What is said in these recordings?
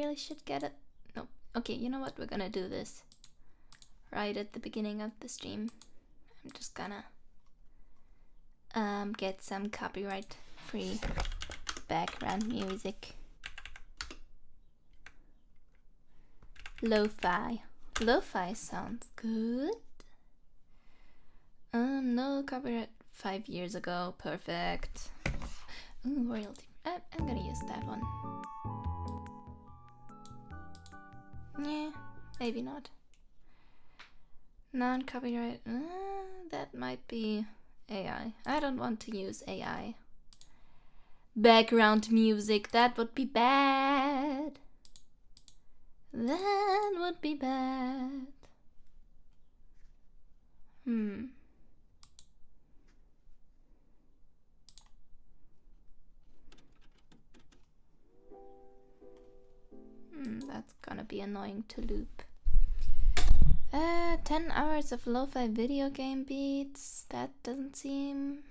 really should get it. No. Okay, you know what? We're gonna do this right at the beginning of the stream. I'm just gonna get some copyright-free background music. Lo-fi. Lo-fi sounds good. No copyright 5 years ago. Perfect. Ooh, royalty. I'm gonna use that one. Yeah, maybe not. Non-copyright. That might be AI. I don't want to use AI. Background music. That would be bad. That would be bad. That's gonna be annoying to loop. 10 hours of lo-fi video game beats. That doesn't seem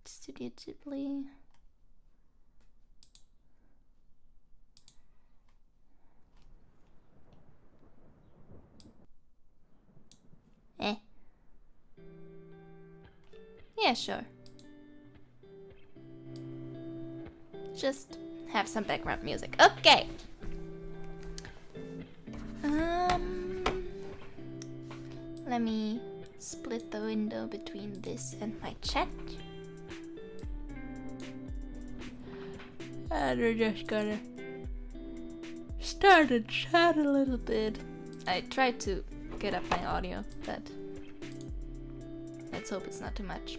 Studio Ghibli. Yeah, sure. Just have some background music. Okay. Let me split the window between this and my chat. And we're just gonna start the chat a little bit. I tried to get up my audio, but let's hope it's not too much.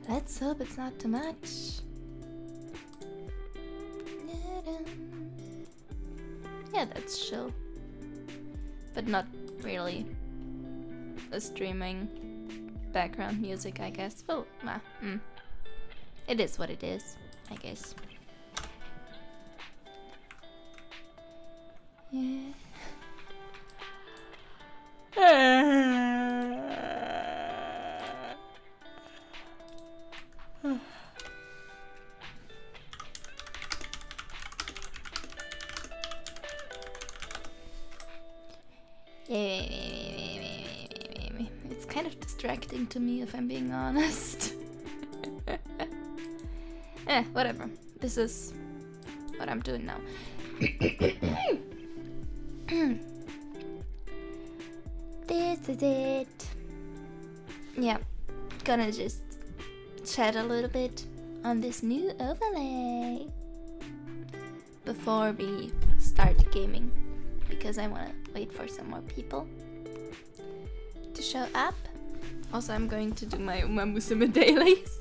Let's hope it's not too much. Yeah, that's chill. But not really a streaming background music, I guess. Well, it is what it is, I guess. Yeah. It's kind of distracting to me, if I'm being honest. Whatever. This is what I'm doing now. This is it. Yeah, gonna just chat a little bit on this new overlay before we start gaming, because I wanna wait for some more people to show up. Also, I'm going to do my Uma Musume dailies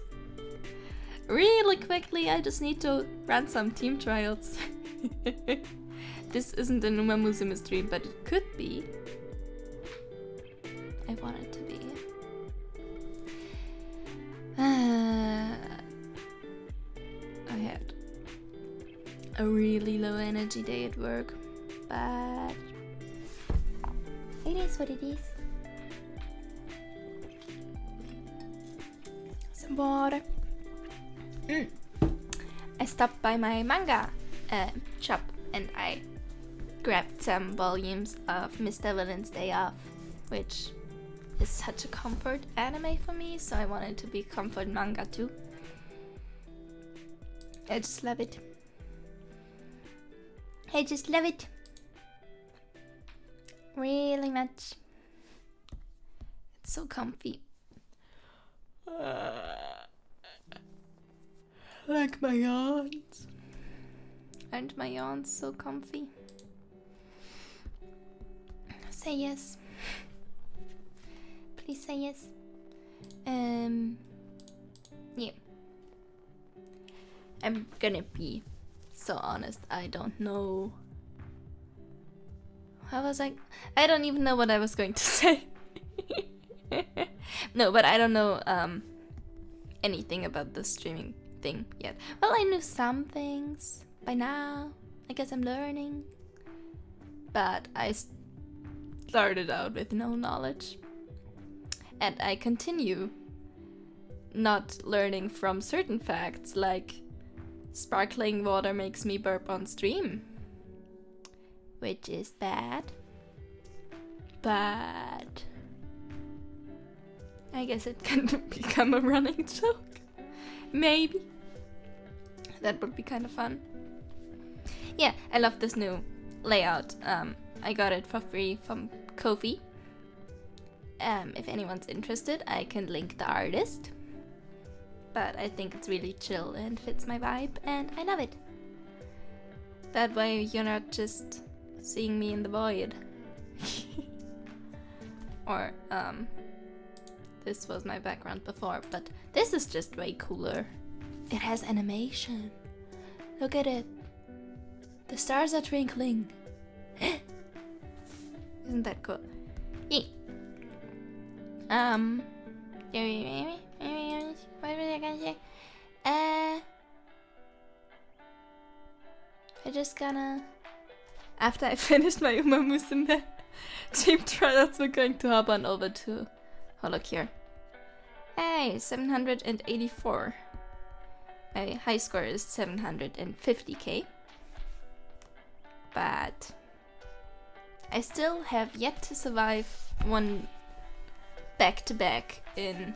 really quickly. I just need to run some team trials. This isn't an Uma Musume stream, but it could be. I want it to be. I had a really low energy day at work, but it is what it is. Some water. I stopped by my manga shop and I grabbed some volumes of Mr. Villain's Day Off, which is such a comfort anime for me, so I wanted to be comfort manga too. I just love it. I just love it. Really much. It's so comfy. Like my yawns. Aren't my yawns so comfy? Say yes. Please say yes. Yeah. I'm gonna be so honest. I don't know. How was I don't even know what I was going to say. No, but I don't know anything about the streaming thing yet. Well, I knew some things by now. I guess I'm learning. But I started out with no knowledge. And I continue not learning from certain facts, like sparkling water makes me burp on stream. Which is bad. But I guess it can become a running joke. Maybe. That would be kind of fun. Yeah, I love this new layout. I got it for free from Ko-fi. If anyone's interested, I can link the artist. But I think it's really chill and fits my vibe, and I love it. That way you're not just seeing me in the void. Or, this was my background before, but this is just way cooler. It has animation. Look at it. The stars are twinkling. Isn't that cool? Yeah. What was I gonna say? I just gonna... After I finish my Uma Musume team trials, we're going to hop on over to Holocure. Hey, 784. My high score is 750k. But I still have yet to survive one back-to-back in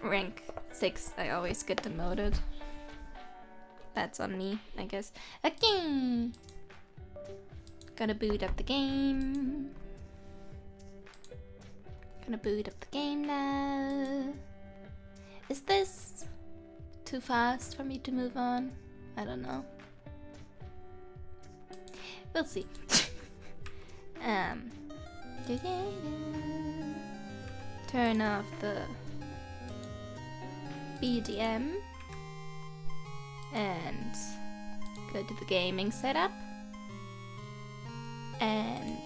rank 6. I always get demoted. That's on me, I guess. Okay. Gotta boot up the game. Gonna boot up the game now. Is this too fast for me to move on? I don't know. We'll see. Turn off the BDM and go to the gaming setup and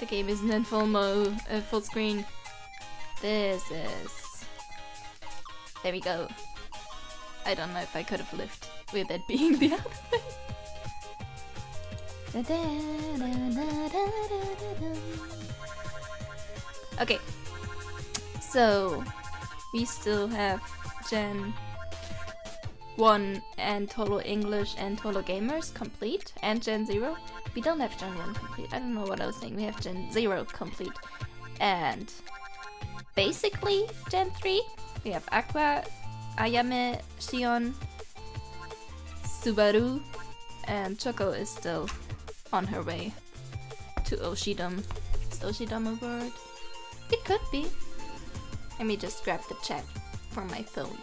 the game isn't in full screen. This is... There we go. I don't know if I could have lived with it being the other way. Okay, so we still have Gen 1 and Holo English and Holo Gamers complete, and Gen 0. We don't have Gen 1 complete. I don't know what I was saying. We have Gen 0 complete. And basically Gen 3. We have Aqua, Ayame, Shion, Subaru, and Choco is still on her way to Oshidom. Is Oshidom a word? It could be. Let me just grab the chat from my phone.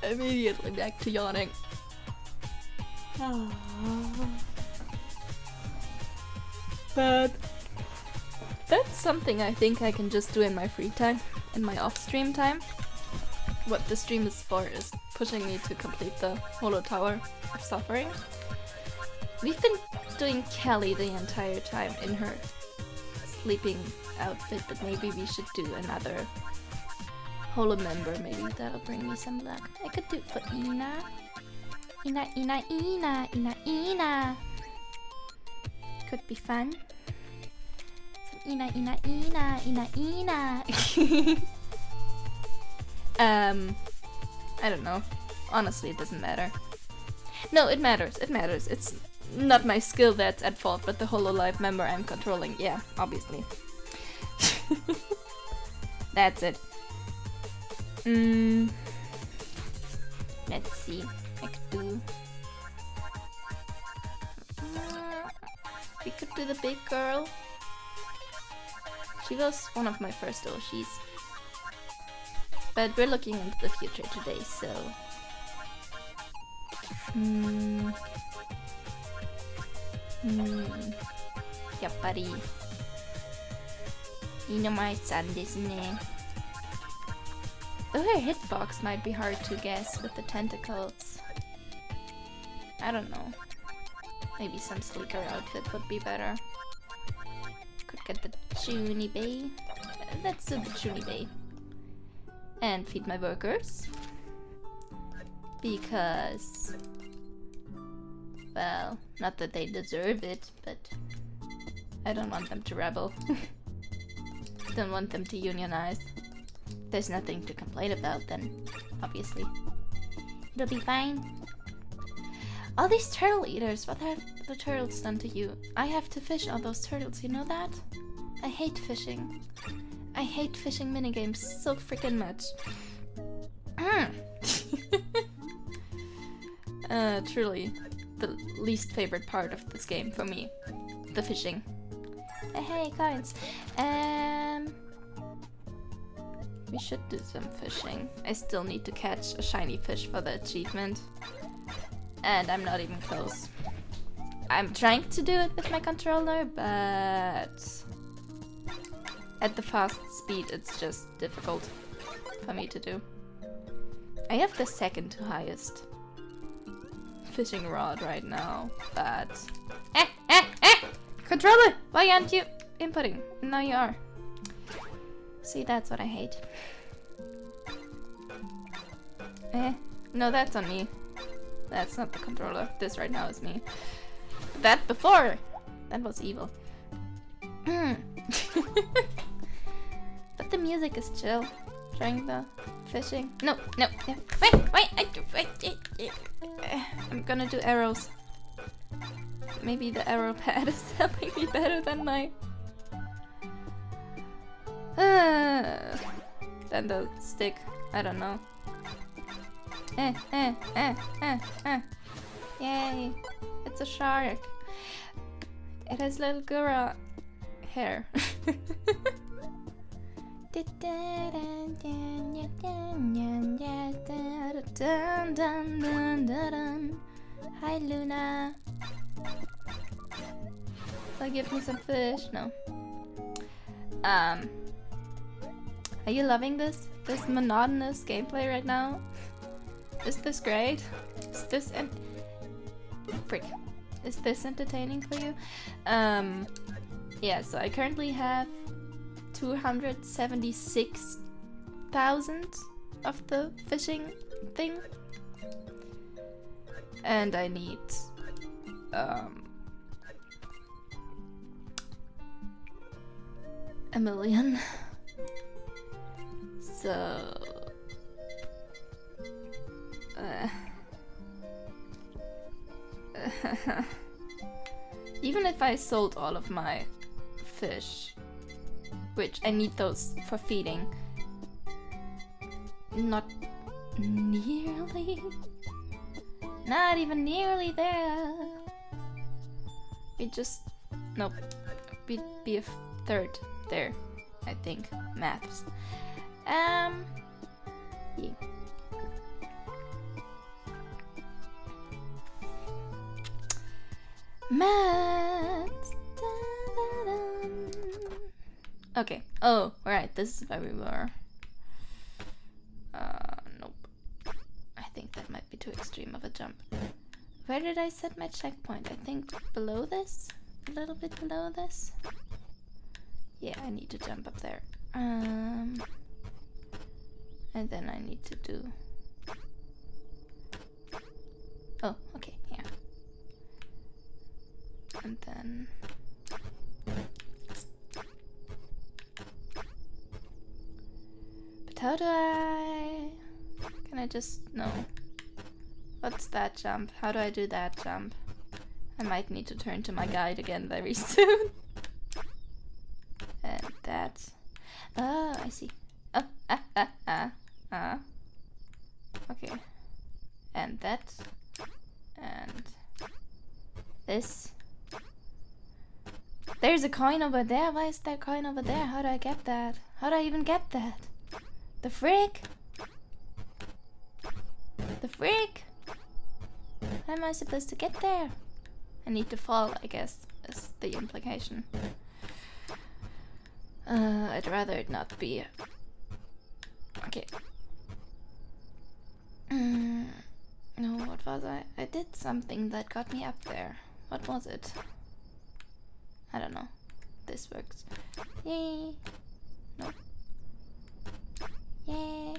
Immediately back to yawning. But that's something I think I can just do in my free time, in my off-stream time. What the stream is for is pushing me to complete the Holo Tower of Suffering. We've been doing Kelly the entire time in her sleeping outfit, but maybe we should do another Holo member. Maybe that'll bring me some luck. I could do it for Ina. Ina, Ina, Ina, Ina, Ina. Could be fun. Some Ina, Ina, Ina, Ina, Ina. I don't know. Honestly, it doesn't matter. No, it matters. It matters. It's not my skill that's at fault, but the Hololive member I'm controlling. Yeah, obviously. That's it. Let's see. I could do... we could do the big girl. She was one of my first Oshis. But we're looking into the future today, so... Yappari. Inomai-san desu ne. Though her hitbox might be hard to guess with the tentacles. I don't know. Maybe some sleeker outfit would be better. Could get the Juni Bay. That's a truly day. And feed my workers. Because... well, not that they deserve it, but... I don't want them to rebel. Don't want them to unionize. If there's nothing to complain about, then obviously it'll be fine. All these turtle eaters, what have the turtles done to you? I have to fish all those turtles, you know that? I hate fishing. I hate fishing minigames so freaking much. Truly, the least favorite part of this game for me. The fishing. Hey, coins. We should do some fishing. I still need to catch a shiny fish for the achievement. And I'm not even close. I'm trying to do it with my controller, but... at the fast speed, it's just difficult for me to do. I have the second to highest fishing rod right now, but... Controller! Why aren't you inputting? Now you are. See, that's what I hate. No, that's on me. That's not the controller. This right now is me. That before! That was evil. But the music is chill. Trying the fishing. No, no, yeah. Wait! I'm gonna do arrows. Maybe the arrow pad is helping me better than my... than the stick. I don't know. Yay! It's a shark. It has little Gura hair. Hi Luna. Will give me some fish? No. Are you loving this monotonous gameplay right now? Is this great? Is this frick? Is this entertaining for you? Yeah. So I currently have 276,000 of the fishing thing, and I need a million. So even if I sold all of my fish, which I need those for feeding, not even nearly there. We just, nope, we'd be a third there, I think. Maths. Yeah. Maths. Okay. Oh, right. This is where we were. Nope. I think that might be too extreme of a jump. Where did I set my checkpoint? I think below this? A little bit below this? Yeah, I need to jump up there. And then I need to do... oh, okay, yeah. And then... but how do I... can I just... no. What's that jump? How do I do that jump? I might need to turn to my guide again very soon. And that... oh, I see. Oh, okay. And that. And this. There's a coin over there. Why is there a coin over there? How do I get that? How do I even get that? The frick? The frick? How am I supposed to get there? I need to fall, I guess, is the implication. I'd rather it not be. Okay. No, what was I? I did something that got me up there. What was it? I don't know. This works. Yay. No. Yay.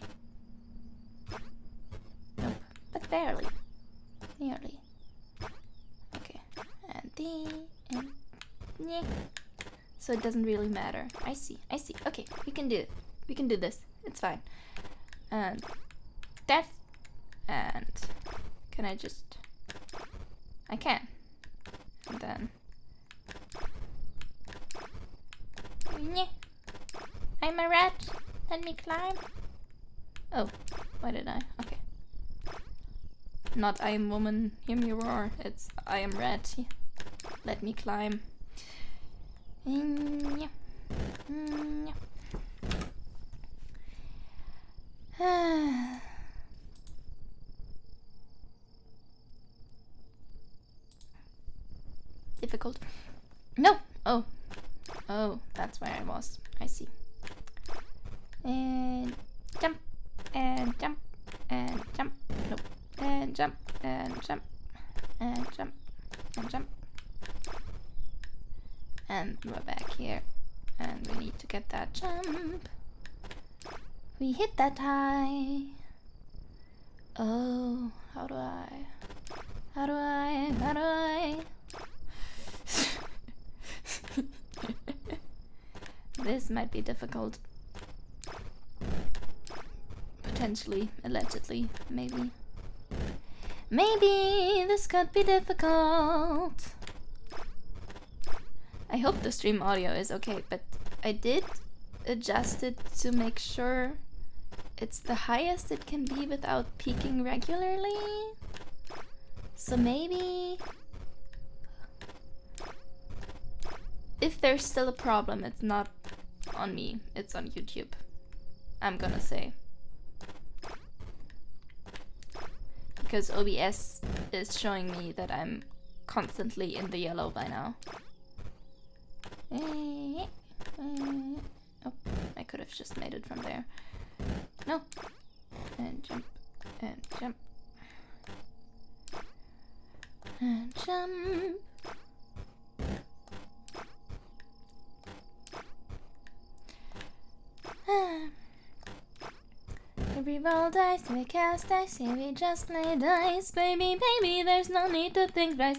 Nope. But barely. Nearly. Okay. And D. And yeah. So it doesn't really matter. I see. I see. Okay. We can do it. We can do this. It's fine. And death. And can I just... I can. And then... Nyeh. I'm a rat. Let me climb. Oh, why did I? Okay. Not I am woman, hear me roar. It's I am rat. Let me climb. Nyeh. Nyeh. Difficult. No! Oh. Oh, that's where I was. I see. And jump. And jump. And jump. Nope. And jump. And jump. And jump. And jump. And we're back here. And we need to get that jump. We hit that high. Oh, how do I? How do I? How do I? This might be difficult. Potentially, allegedly, maybe. Maybe this could be difficult. I hope the stream audio is okay, but I did adjust it to make sure it's the highest it can be without peaking regularly. So maybe if there's still a problem, it's not on me, it's on YouTube, I'm gonna say. Because OBS is showing me that I'm constantly in the yellow by now. Oh, I could have just made it from there. No. And jump. And jump. And jump. Every roll dice, we cast dice, here we just play dice. Baby, baby, there's no need to think twice.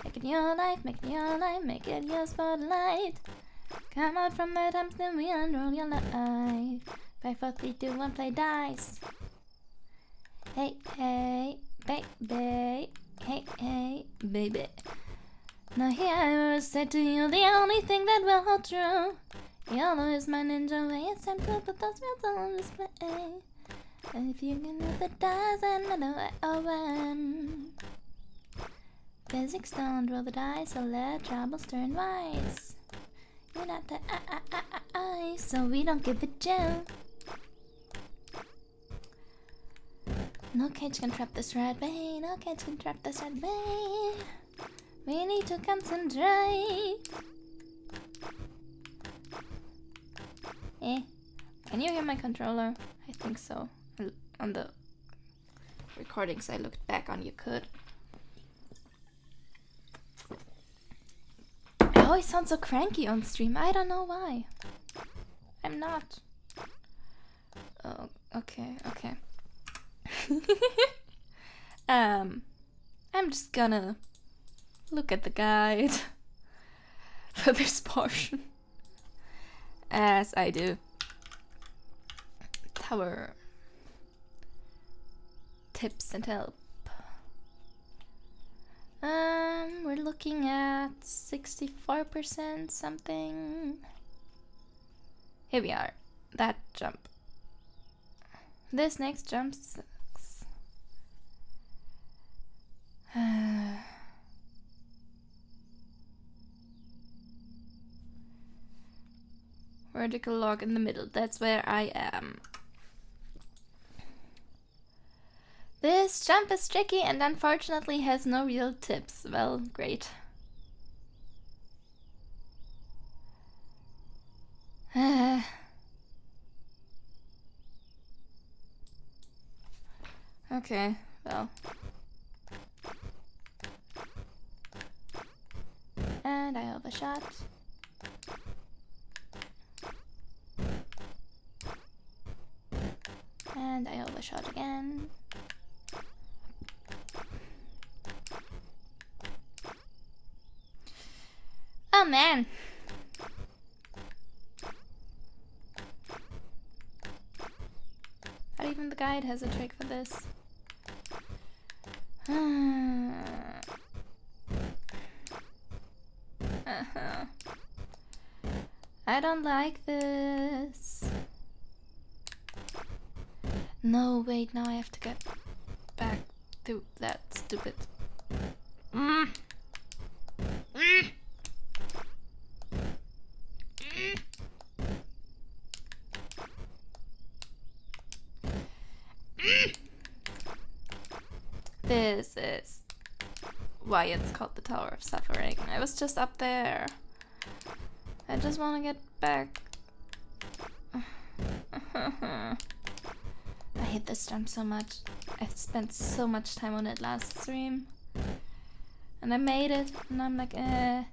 Make it your life, make it your life, make it your spotlight. Come out from the dumps, then we unroll your life. 5, 4, 3, 2, 1, play dice. Hey, hey, baby. Hey, hey, baby. Now here I will say to you the only thing that will hold true. Yellow is my ninja way, it's time to put those wheels on display. And if you can hit the dice, I know I win. Physics don't roll the dice, so let troubles turn wise. You're not the ice, so we don't give a gem. No cage can trap this red bait, no cage can trap this red bait. We need to concentrate. Can you hear my controller? I think so. On the recordings I looked back on, you could. I always sound so cranky on stream. I don't know why. I'm not. Oh, okay. I'm just gonna look at the guide for this portion. As I do. Tower. Tips and help. We're looking at 64% something. Here we are. That jump. This next jump sucks. Vertical log in the middle. That's where I am. This jump is tricky and unfortunately has no real tips. Well, great. Okay, well. And I overshot. And I overshot again. Oh man! Not even the guide has a trick for this. I don't like this. No, wait, now I have to get back to that stupid. This is why it's called the Tower of Suffering. I was just up there. I just want to get back. I hate this jump so much. I spent so much time on it last stream. And I made it, and I'm like, I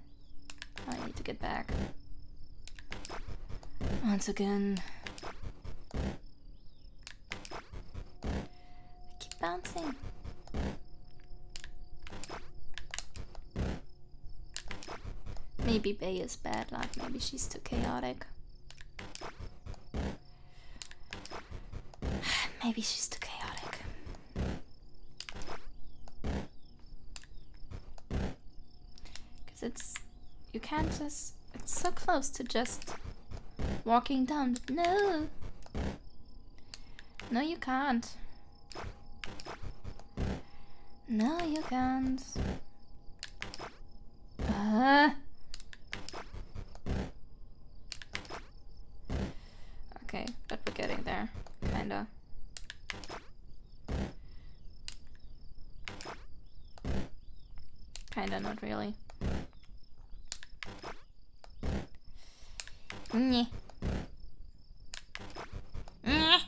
need to get back. Once again. I keep bouncing. Maybe Bay is bad luck, maybe she's too chaotic. Maybe she's too chaotic. Because you can't just, it's so close to just walking down. No! No, you can't. No, you can't. Okay, but we're getting there, kinda. Kinda, not really. Nyeh. Nyeh.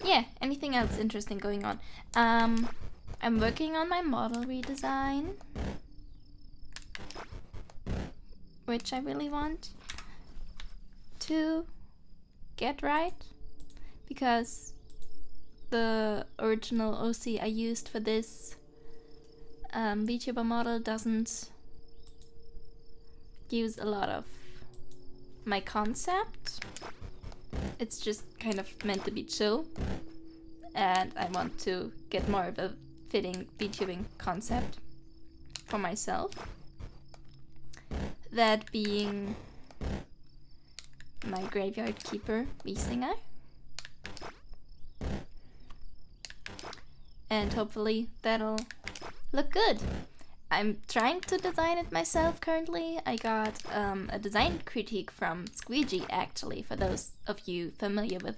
Yeah, anything else interesting going on? I'm working on my model redesign, which I really want to get right, because the original OC I used for this VTuber model doesn't use a lot of my concept. It's just kind of meant to be chill, and I want to get more of a fitting VTubing concept for myself. That being my graveyard keeper, Wiesinger. And hopefully that'll look good. I'm trying to design it myself currently. I got a design critique from Squeegee, actually, for those of you familiar with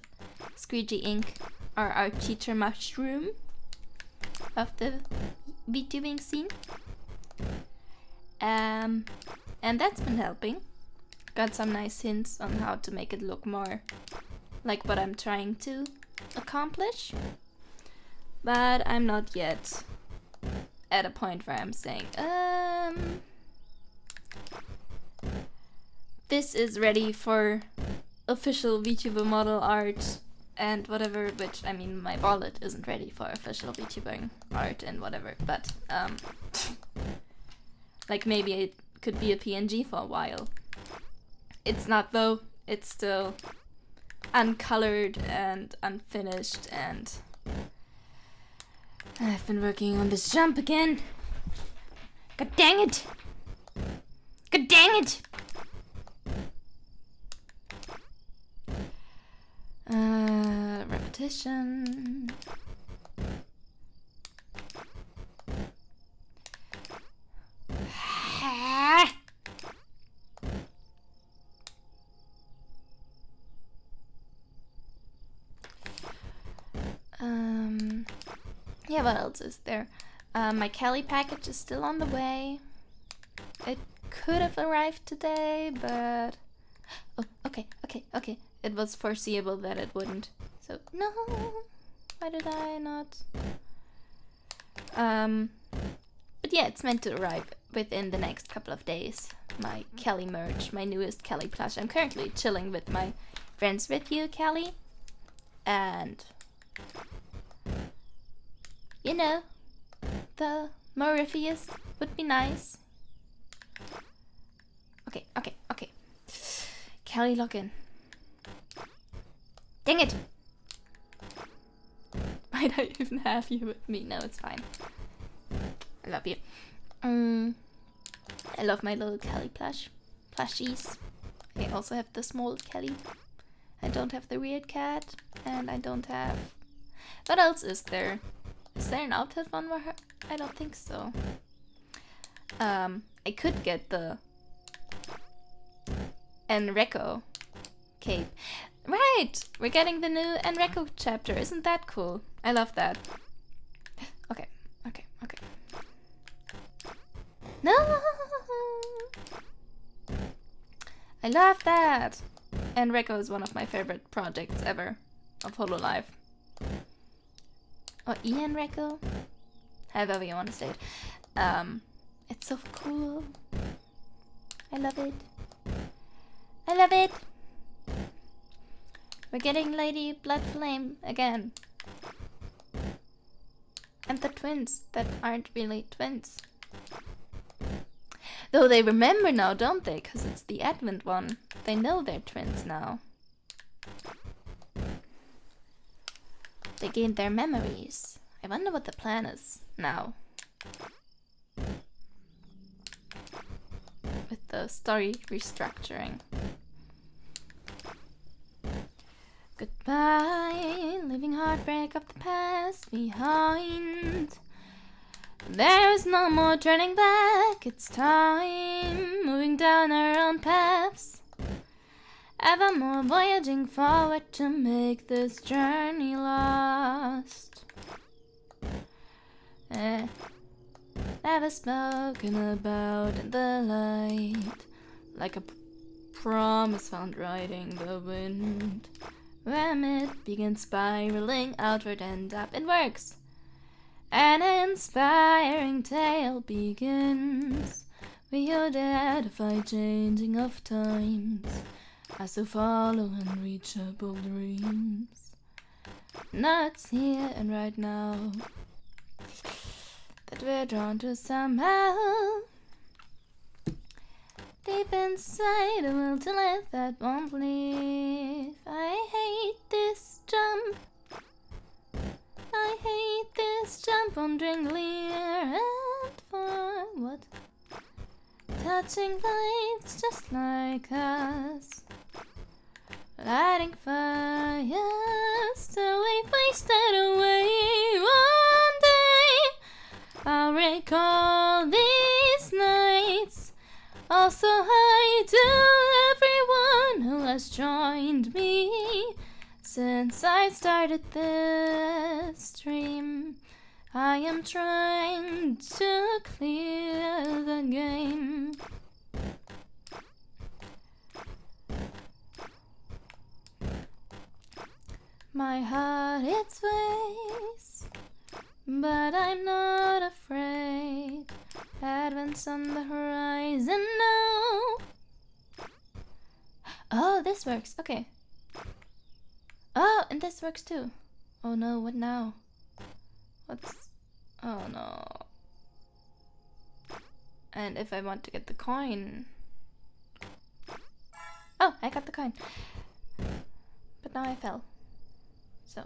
Squeegee Inc., our art teacher mushroom of the VTubing scene. And that's been helping. Got some nice hints on how to make it look more like what I'm trying to accomplish. But I'm not yet at a point where I'm saying, this is ready for official VTuber model art and whatever, which, I mean, my wallet isn't ready for official VTubing art and whatever, but, like, maybe it could be a PNG for a while. It's not, though. It's still uncolored and unfinished, and I've been working on this jump again. God dang it! God dang it! Repetition. Yeah, what else is there? My Kelly package is still on the way. It could have arrived today, but... Oh, okay. It was foreseeable that it wouldn't. So, no! Why did I not? But yeah, it's meant to arrive within the next couple of days my Kelly merch, my newest Kelly plush. I'm currently chilling with my Friends With You Kelly, and you know, the Mauritius would be nice. Okay. Kelly, log in. Dang it! Might I even have you with me? No, it's fine. I love you. I love my little Kelly plushies. I also have the small Kelly. I don't have the weird cat, and I don't have... What else is there? Is there an outfit one for her? I don't think so. I could get the Enrico cape. Right! We're getting the new Enrico chapter. Isn't that cool? I love that. Okay. No! I love that! Enrico is one of my favorite projects ever of Hololive. Or Enrico? However you want to say it. It's so cool. I love it. I love it! We're getting Lady Bloodflame again. And the twins that aren't really twins. Though they remember now, don't they? Because it's the Advent one. They know they're twins now. They gained their memories. I wonder what the plan is now. With the story restructuring. Goodbye, leaving heartbreak of the past behind. There's no more turning back, it's time, moving down our own paths. Ever more voyaging forward to make this journey last. Never spoken about in the light, like a promise found riding the wind. When it begins spiraling outward and up, it works. An inspiring tale begins. We identify changing of times as to follow unreachable dreams. Now it's here and right now that we're drawn to somehow. Deep inside a will to live that won't leave. I hate this jump. I hate this jump, wandering clear and far. What? Touching lights just like us, lighting fires till we wasted away. One day I'll recall these nights. Also hi to everyone who has joined me since I started this stream. I am trying to clear the game. My heart its ways, but I'm not afraid. Advent's on the horizon now. Oh, this works. Okay. Oh, and this works too. Oh no, what now? What's... Oh no. And if I want to get the coin... Oh, I got the coin. But now I fell. So.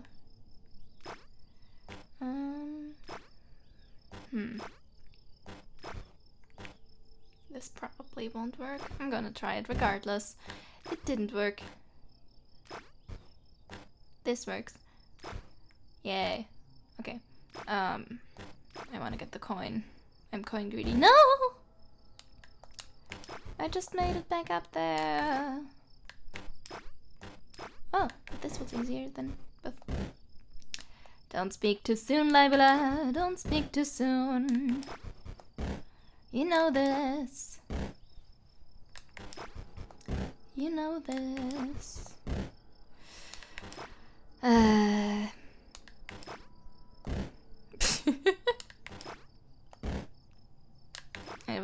This probably won't work. I'm gonna try it regardless. It didn't work. This works. Yay. Okay. I want to get the coin. I'm coin greedy. No! I just made it back up there. Oh, but this was easier than before. Don't speak too soon, Lybula. Don't speak too soon. You know this. You know this.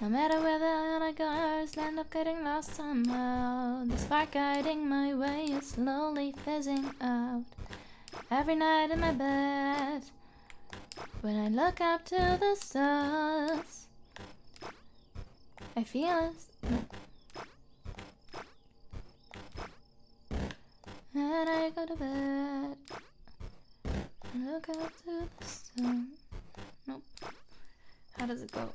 No matter where the other goes, end up getting lost somehow. The spark guiding my way is slowly fizzing out. Every night in my bed, when I look up to the stars, I feel and I go to bed and look up to the sun. Nope. How does it go?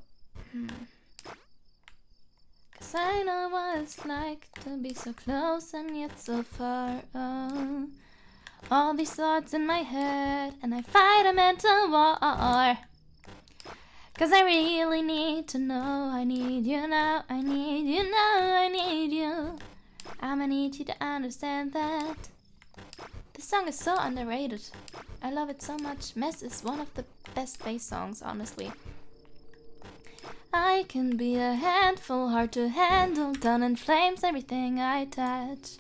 'Cause I know what it's like to be so close and yet so far. Oh, all these thoughts in my head, and I fight a mental war. 'Cause I really need to know. I need you now. I need you now. I need you. I'ma need you to understand that. This song is so underrated. I love it so much. Mess is one of the best bass songs, honestly. I can be a handful, hard to handle, down in flames everything I touch.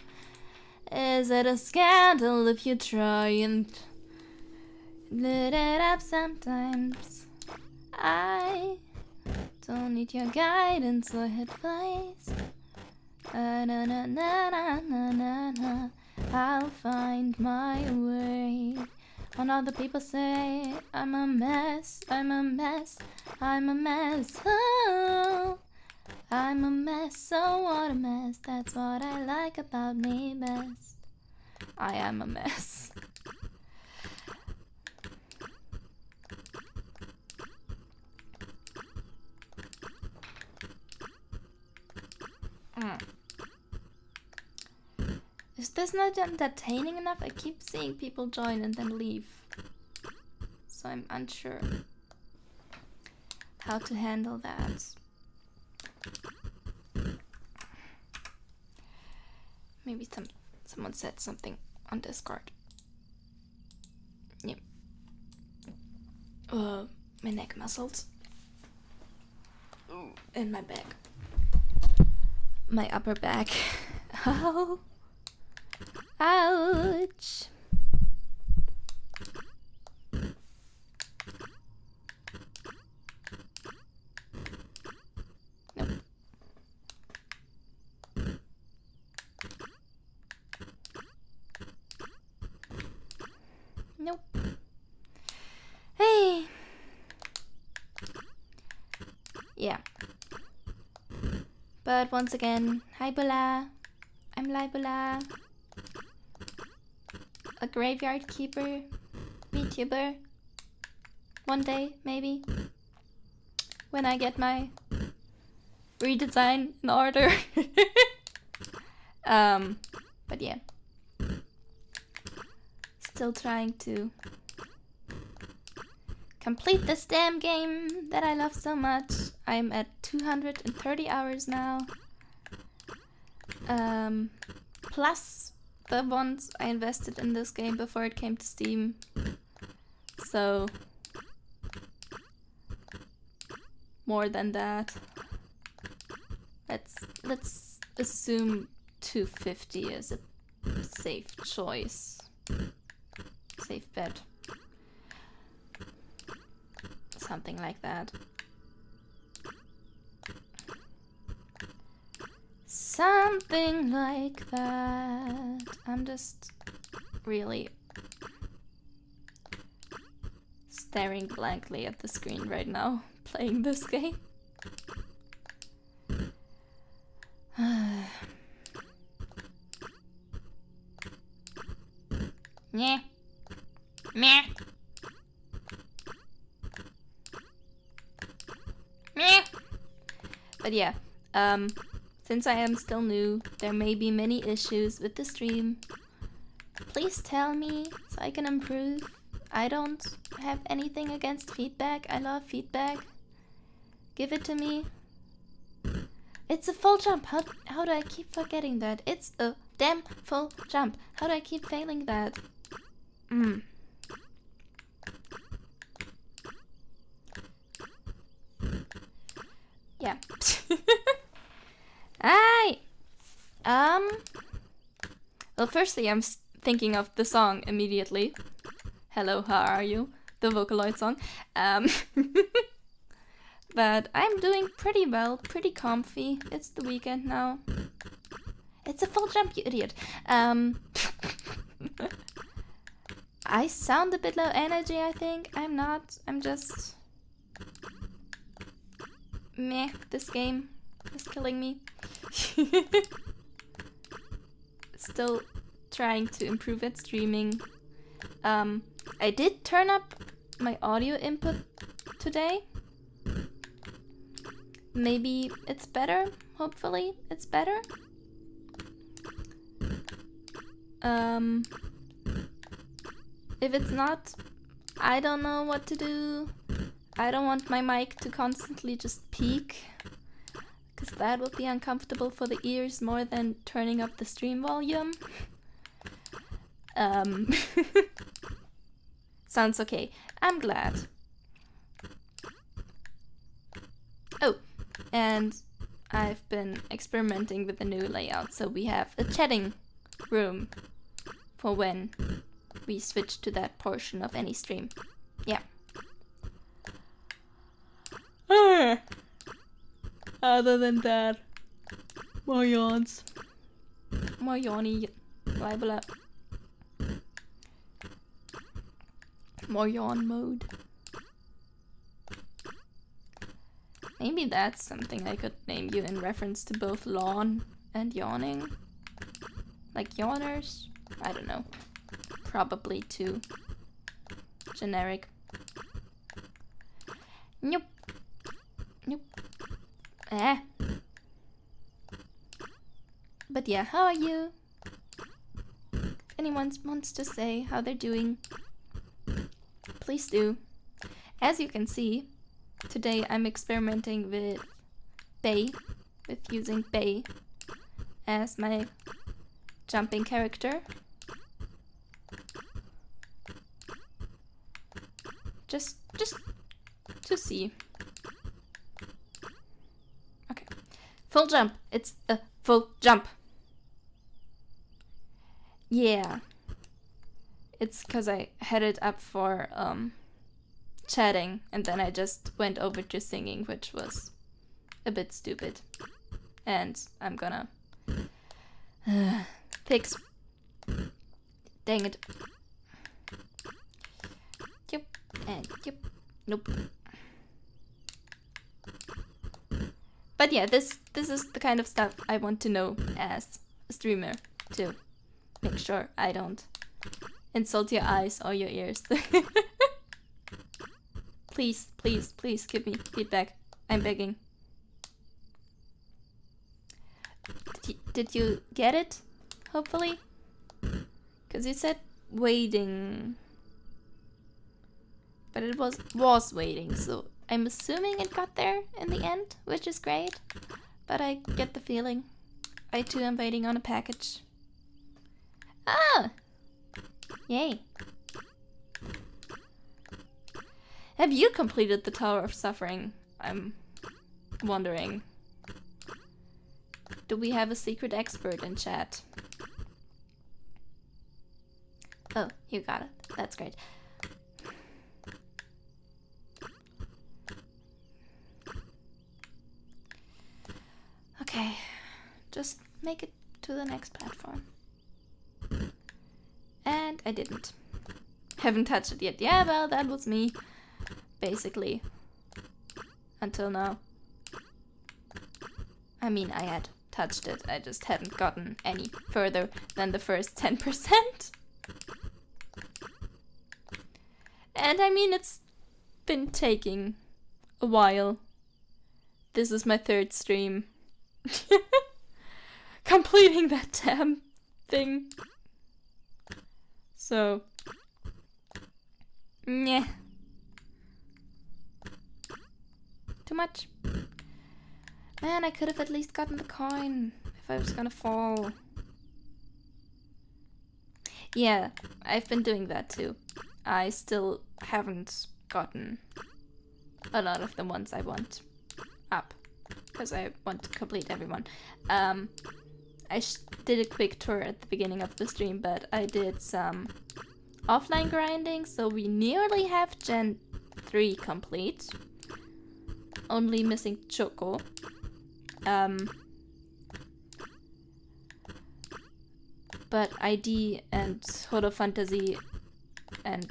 Is it a scandal if you try and lit it up sometimes? I don't need your guidance or advice. Na na na na na na na. I'll find my way. When other people say I'm a mess, I'm a mess, I'm a mess. Oh, I'm a mess, so what a mess. That's what I like about me best. I am a mess. Is this not entertaining enough? I keep seeing people join and then leave. So I'm unsure how to handle that. Maybe someone said something on Discord. Yep. My neck muscles. Ooh, and my back. My upper back. Oh. Ouch. Nope. Nope. Hey. Yeah. But once again, hi Lybula. I'm Lybula. A graveyard keeper, VTuber. One day, maybe. When I get my redesign in order. But yeah. Still trying to complete this damn game that I love so much. I'm at 230 hours now. Plus the ones I invested in this game before it came to Steam. So more than that. Let's assume 250 is a safe choice. Safe bet. Something like that. Something like that. I'm just really staring blankly at the screen right now, playing this game. Meh. Meh. Meh. But yeah, since I am still new, there may be many issues with the stream. Please tell me so I can improve. I don't have anything against feedback. I love feedback. Give it to me. It's a full jump. How do I keep forgetting that? It's a damn full jump. How do I keep failing that? Yeah. Well, firstly, I'm thinking of the song immediately. Hello, how are you? The Vocaloid song. that I'm doing pretty well, pretty comfy. It's the weekend now. It's a full jump, you idiot. I sound a bit low energy, I think. I'm not. I'm just... meh, this game is killing me. Still trying to improve at streaming. I did turn up my audio input today. Maybe it's better. Hopefully it's better. If it's not, I don't know what to do. I don't want my mic to constantly just peak, because that would be uncomfortable for the ears more than turning up the stream volume. Sounds okay. I'm glad. Oh, and I've been experimenting with the new layout, so we have a chatting room for when we switch to that portion of any stream. Yeah. Other than that, more yawns. More yawny Lybula. More yawn mode. Maybe that's something I could name you in reference to both lawn and yawning. Like yawners? I don't know. Probably too generic. Nope. Nope. But yeah, how are you? Anyone wants to say how they're doing? Please do. As you can see, today I'm experimenting with Bay, with using Bay as my jumping character. Just to see. Okay. Full jump. It's a full jump. Yeah. It's because I had it up for chatting, and then I just went over to singing, which was a bit stupid. And I'm gonna fix. Dang it. Yep. And yep. Nope. But yeah, this is the kind of stuff I want to know as a streamer, to make sure I don't insult your eyes or your ears. Please, please, please give me feedback. I'm begging. Did you get it? Hopefully? Because you said waiting. But it was waiting, so I'm assuming it got there in the end, which is great. But I get the feeling I too am waiting on a package. Ah! Yay. Have you completed the Tower of Suffering? I'm wondering. Do we have a secret expert in chat? Oh, you got it. That's great. Okay, just make it to the next platform. And I didn't. Haven't touched it yet. Yeah, well, that was me. Basically. Until now. I mean, I had touched it. I just hadn't gotten any further than the first 10%. And I mean, it's been taking a while. This is my third stream. Completing that damn thing. So, yeah. Too much. Man, I could have at least gotten the coin if I was gonna fall. Yeah, I've been doing that too. I still haven't gotten a lot of the ones I want up, because I want to complete everyone. I did a quick tour at the beginning of the stream, but I did some offline grinding, so we nearly have Gen 3 complete. only missing Choco. But ID and Holo Fantasy and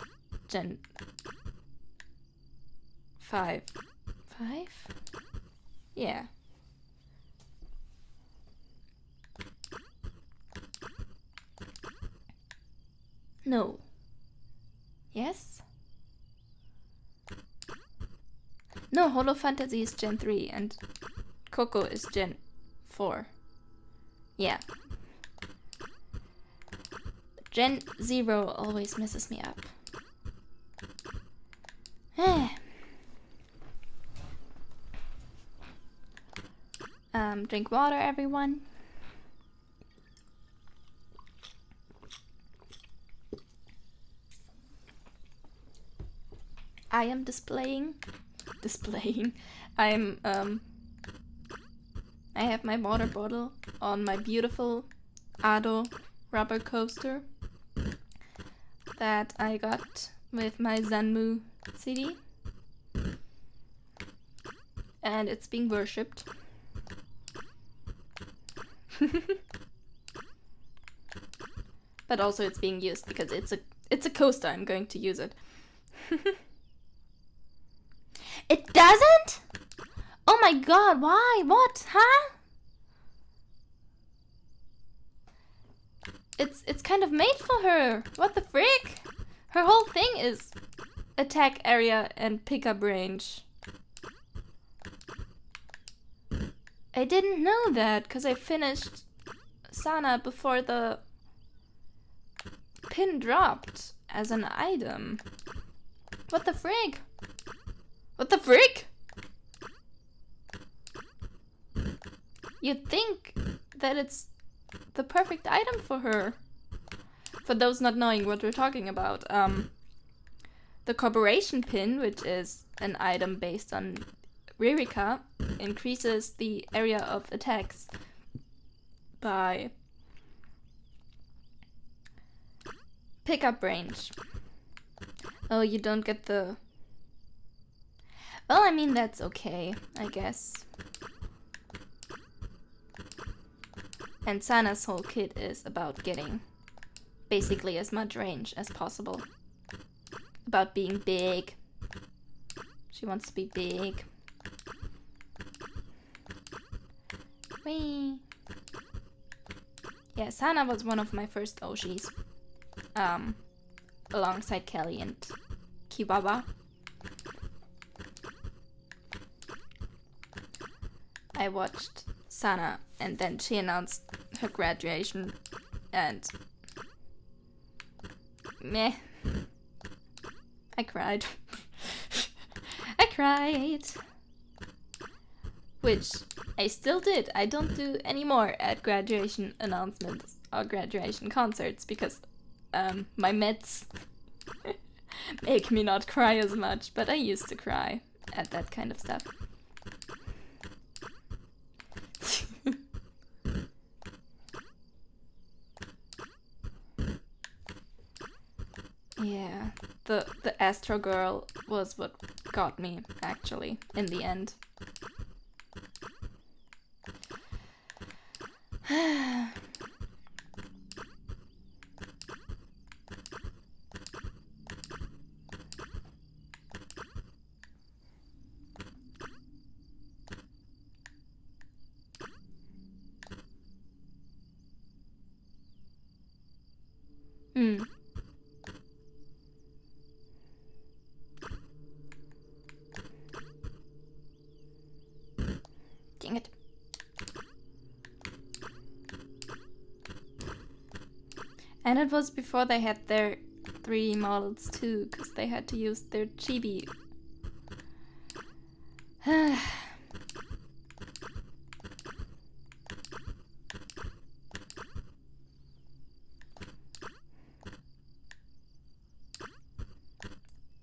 Gen 5. 5? Yeah. No. Yes? No, Holo Fantasy is Gen 3 and Coco is Gen 4. Yeah. Gen 0 always messes me up. Drink water, everyone. I am displaying. I have my water bottle on my beautiful Ado rubber coaster that I got with my Zanmu CD. And it's being worshipped. But also it's being used because it's a coaster. I'm going to use it. It doesn't? Oh my god, why? What? Huh? It's kind of made for her. What the frick? Her whole thing is attack area and pickup range. I didn't know that because I finished Sana before the pin dropped as an item. What the frig? What the frick? You'd think that it's the perfect item for her. For those not knowing what we're talking about, the corporation pin, which is an item based on Ririka, increases the area of attacks by pickup range. Oh, you don't get the... Well, I mean, that's okay, I guess. And Sana's whole kit is about getting basically as much range as possible. About being big. She wants to be big. Whee! Yeah, Sana was one of my first Oshis. Alongside Kelly and Kibaba. I watched Sana and then she announced her graduation and meh. I cried. I cried. Which I still did. I don't do any more at graduation announcements or graduation concerts because my meds make me not cry as much, but I used to cry at that kind of stuff. Yeah, the Astro Girl was what got me, actually, in the end. Dang it. And it was before they had their 3D models too, because they had to use their chibi.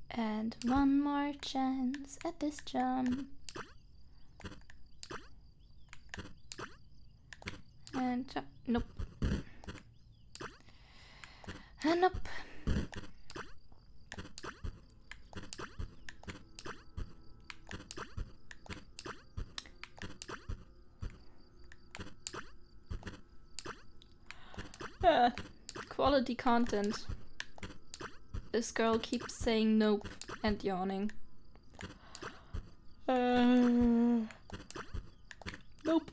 And one more chance at this jump. And jump. Nope. And nope. Quality content. This girl keeps saying nope and yawning. Nope.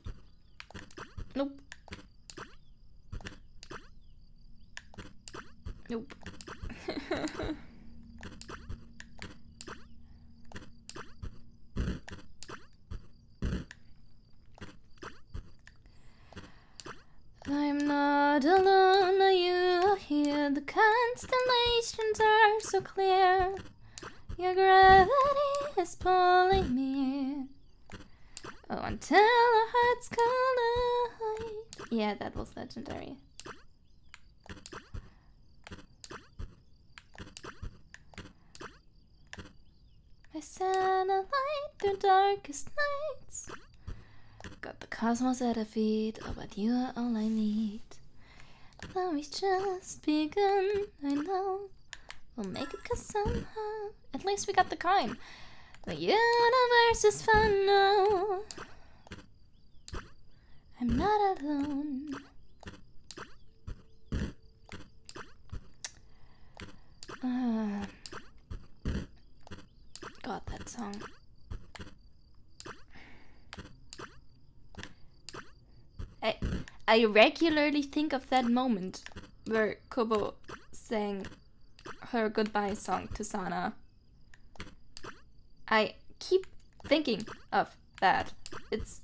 Nope. Nope. I'm not alone, are you here? The constellations are so clear. Your gravity is pulling me. Oh, until our hearts collide. Yeah, that was legendary. My satellite through darkest nights. Got the cosmos at our feet. Oh, but you are all I need. Love is just begun, I know. We'll make it 'cause somehow. At least we got the coin. The universe is fun now. I'm not alone. God, that song. I regularly think of that moment where Kobo sang her goodbye song to Sana. I keep thinking of that. It's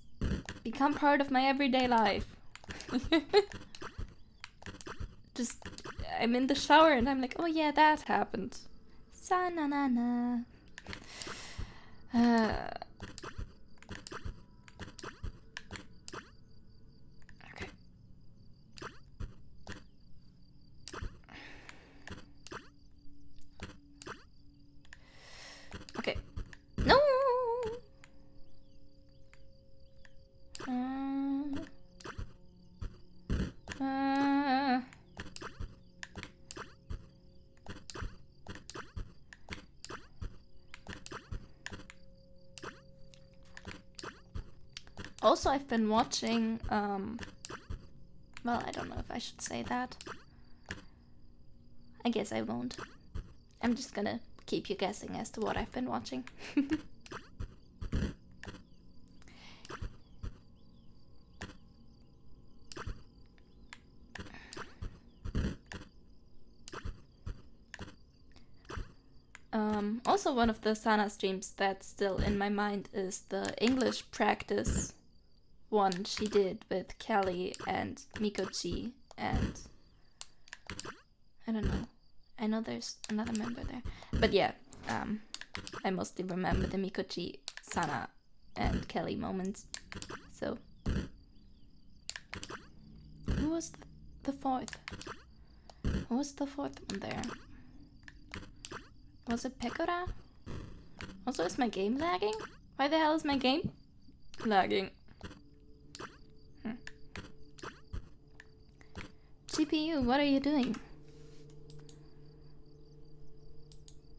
become part of my everyday life. Just, I'm in the shower and I'm like, oh yeah, that happened. Sa-na-na-na. Okay. Okay. No! Also, I've been watching, well, I don't know if I should say that. I guess I won't. I'm just gonna keep you guessing as to what I've been watching. Also, one of the Sana streams that's still in my mind is the English practice one she did with Kelly and Mikochi and I don't know. I know there's another member there. But yeah, I mostly remember the Mikochi, Sana, and Kelly moments. So, who was the fourth? Who was the fourth one there? Was it Pekora? Also, is my game lagging? Why the hell is my game lagging? CPU, what are you doing?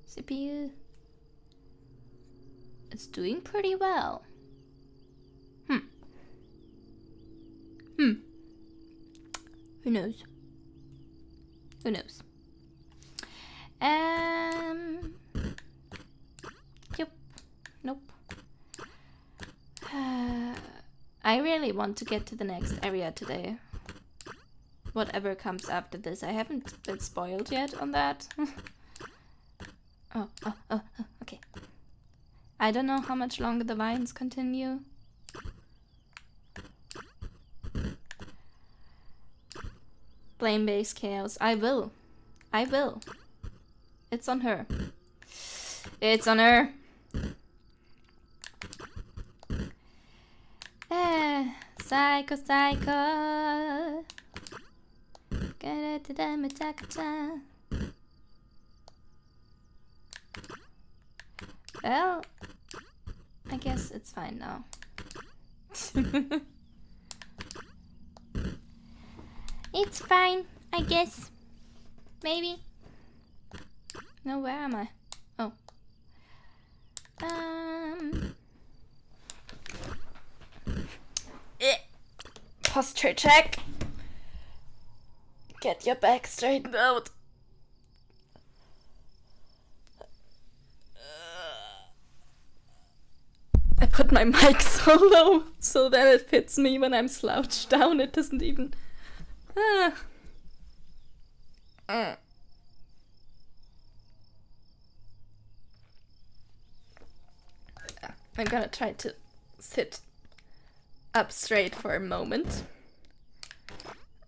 CPU. It's doing pretty well. Who knows? Who knows? Yep. Nope. I really want to get to the next area today. Whatever comes after this. I haven't been spoiled yet on that. Oh, okay. I don't know how much longer the vines continue. Blame base chaos. I will. It's on her. It's on her. Psycho. Well, I guess it's fine now. It's fine, I guess. Maybe. No, where am I? Oh. Posture check. Get your back straightened out. I put my mic so low so that it fits me when I'm slouched down. It doesn't even... I'm gonna try to sit up straight for a moment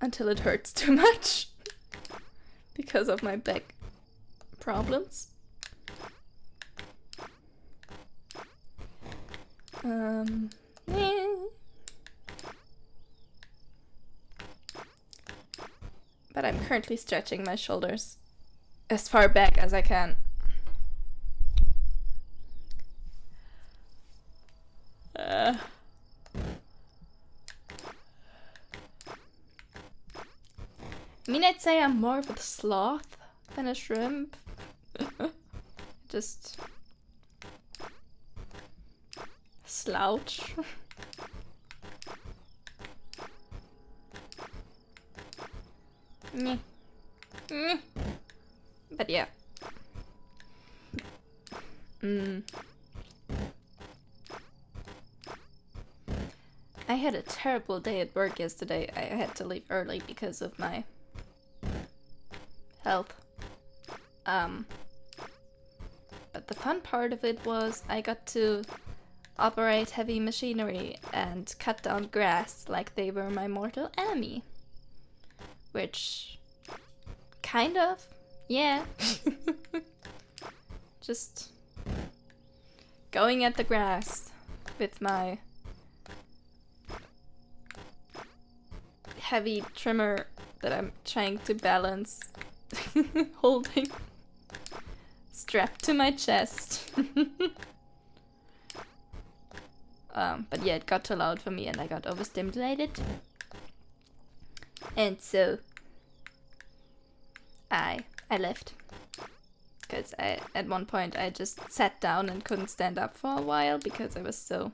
until it hurts too much because of my back problems. But I'm currently stretching my shoulders as far back as I can. I mean, I'd say I'm more of a sloth than a shrimp. Just slouch. But yeah. I had a terrible day at work yesterday. I had to leave early because of my health. But the fun part of it was I got to operate heavy machinery and cut down grass like they were my mortal enemy. Which, kind of, yeah. Just going at the grass with my heavy trimmer that I'm trying to balance, holding, strapped to my chest. But yeah, it got too loud for me and I got overstimulated. And so I left. Because at one point I just sat down and couldn't stand up for a while because I was so...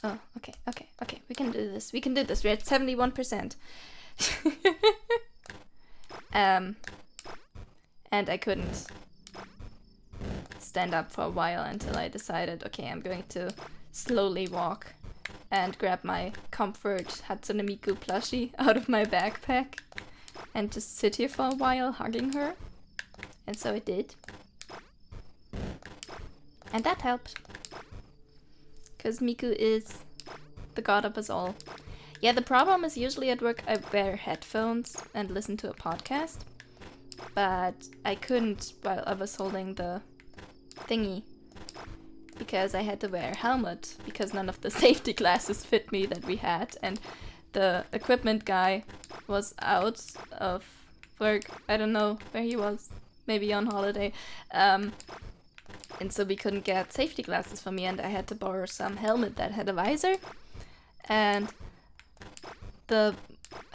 Oh, okay. We can do this. We're at 71%. And I couldn't stand up for a while until I decided, okay, I'm going to slowly walk and grab my comfort Hatsune Miku plushie out of my backpack and just sit here for a while hugging her. And so I did. And that helped. Because Miku is the god of us all. Yeah, the problem is usually at work I wear headphones and listen to a podcast. But I couldn't while I was holding the thingy. Because I had to wear a helmet, because none of the safety glasses fit me that we had, and the equipment guy was out of work. I don't know where he was, maybe on holiday, and so we couldn't get safety glasses for me, and I had to borrow some helmet that had a visor, and the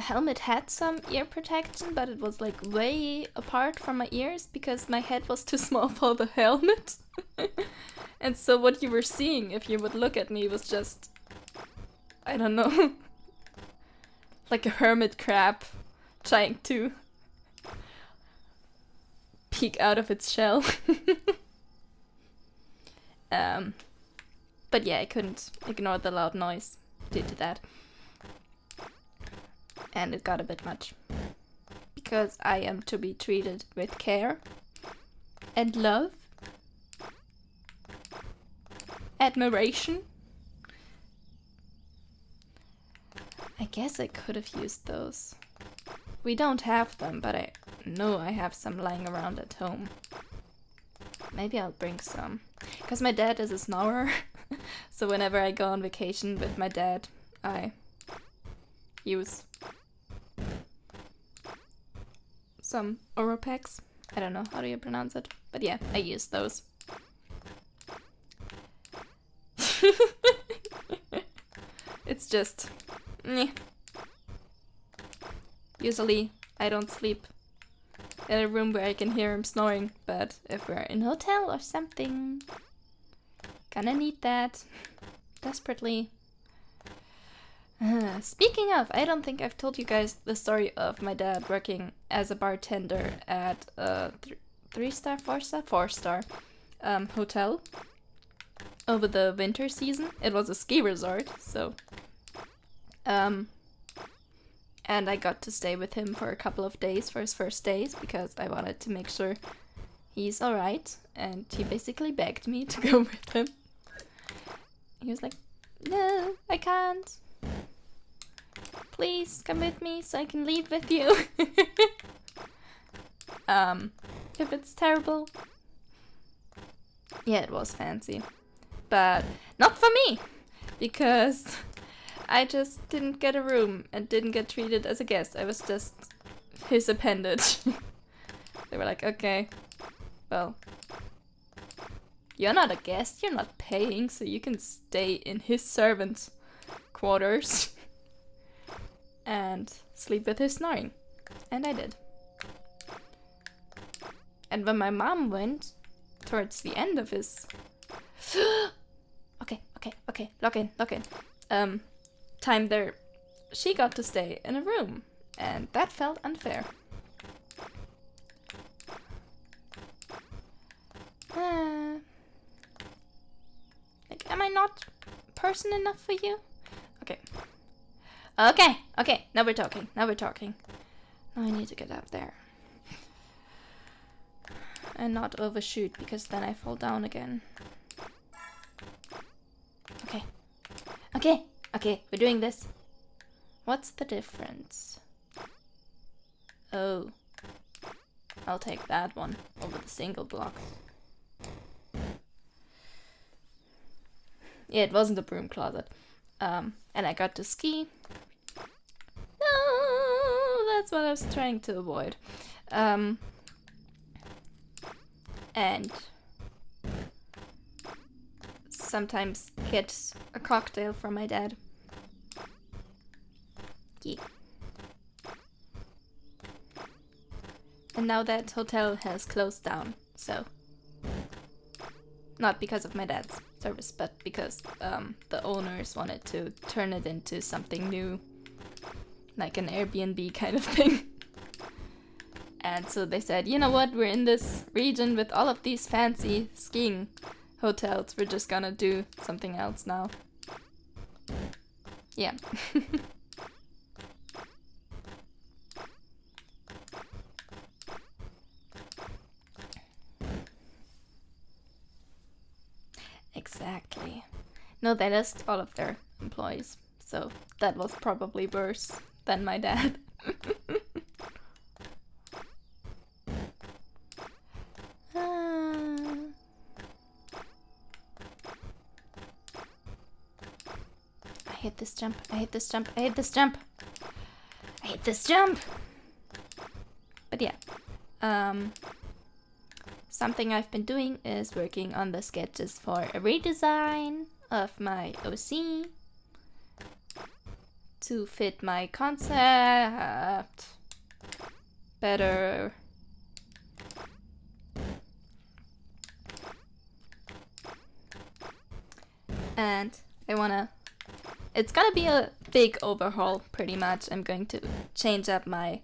helmet had some ear protection, but it was like way apart from my ears because my head was too small for the helmet. And so what you were seeing, if you would look at me, was just, I don't know, like a hermit crab trying to peek out of its shell. But yeah, I couldn't ignore the loud noise due to that. And it got a bit much. Because I am to be treated with care and love. Admiration. I guess I could have used those. We don't have them, but I know I have some lying around at home. Maybe I'll bring some. Because my dad is a snorer. So whenever I go on vacation with my dad, I use some Oropex. I don't know, how do you pronounce it? But yeah, I use those. It's just... meh. Usually, I don't sleep in a room where I can hear him snoring, but if we're in a hotel or something, gonna need that desperately. Speaking of, I don't think I've told you guys the story of my dad working as a bartender at a 3-star, 4-star, 4-star hotel over the winter season. It was a ski resort, so and I got to stay with him for a couple of days for his first days because I wanted to make sure he's alright, and he basically begged me to go with him. He was like, "No, I can't. Please come with me so I can leave with you." If it's terrible. Yeah, it was fancy. But not for me, because I just didn't get a room and didn't get treated as a guest. I was just his appendage. They were like, okay, well, you're not a guest, you're not paying, so you can stay in his servant's quarters and sleep with his snoring. And I did. And when my mom went towards the end of his okay, lock in. Time there, she got to stay in a room, and that felt unfair. Like, am I not person enough for you? Okay, now we're talking. Now I need to get up there. And not overshoot, because then I fall down again. Okay, we're doing this. What's the difference? Oh. I'll take that one over the single block. Yeah, it wasn't a broom closet. And I got to ski. No, that's what I was trying to avoid. And sometimes get a cocktail from my dad. Yeah. And now that hotel has closed down, so not because of my dad's service, but because the owners wanted to turn it into something new, like an Airbnb kind of thing. And so they said, you know what, we're in this region with all of these fancy skiing hotels, we're just gonna do something else now. Yeah. Exactly. No, they lost all of their employees, so that was probably worse than my dad. I hate this jump. But yeah. Something I've been doing is working on the sketches for a redesign of my OC to fit my concept better. And it's gonna be a big overhaul, pretty much. I'm going to change up my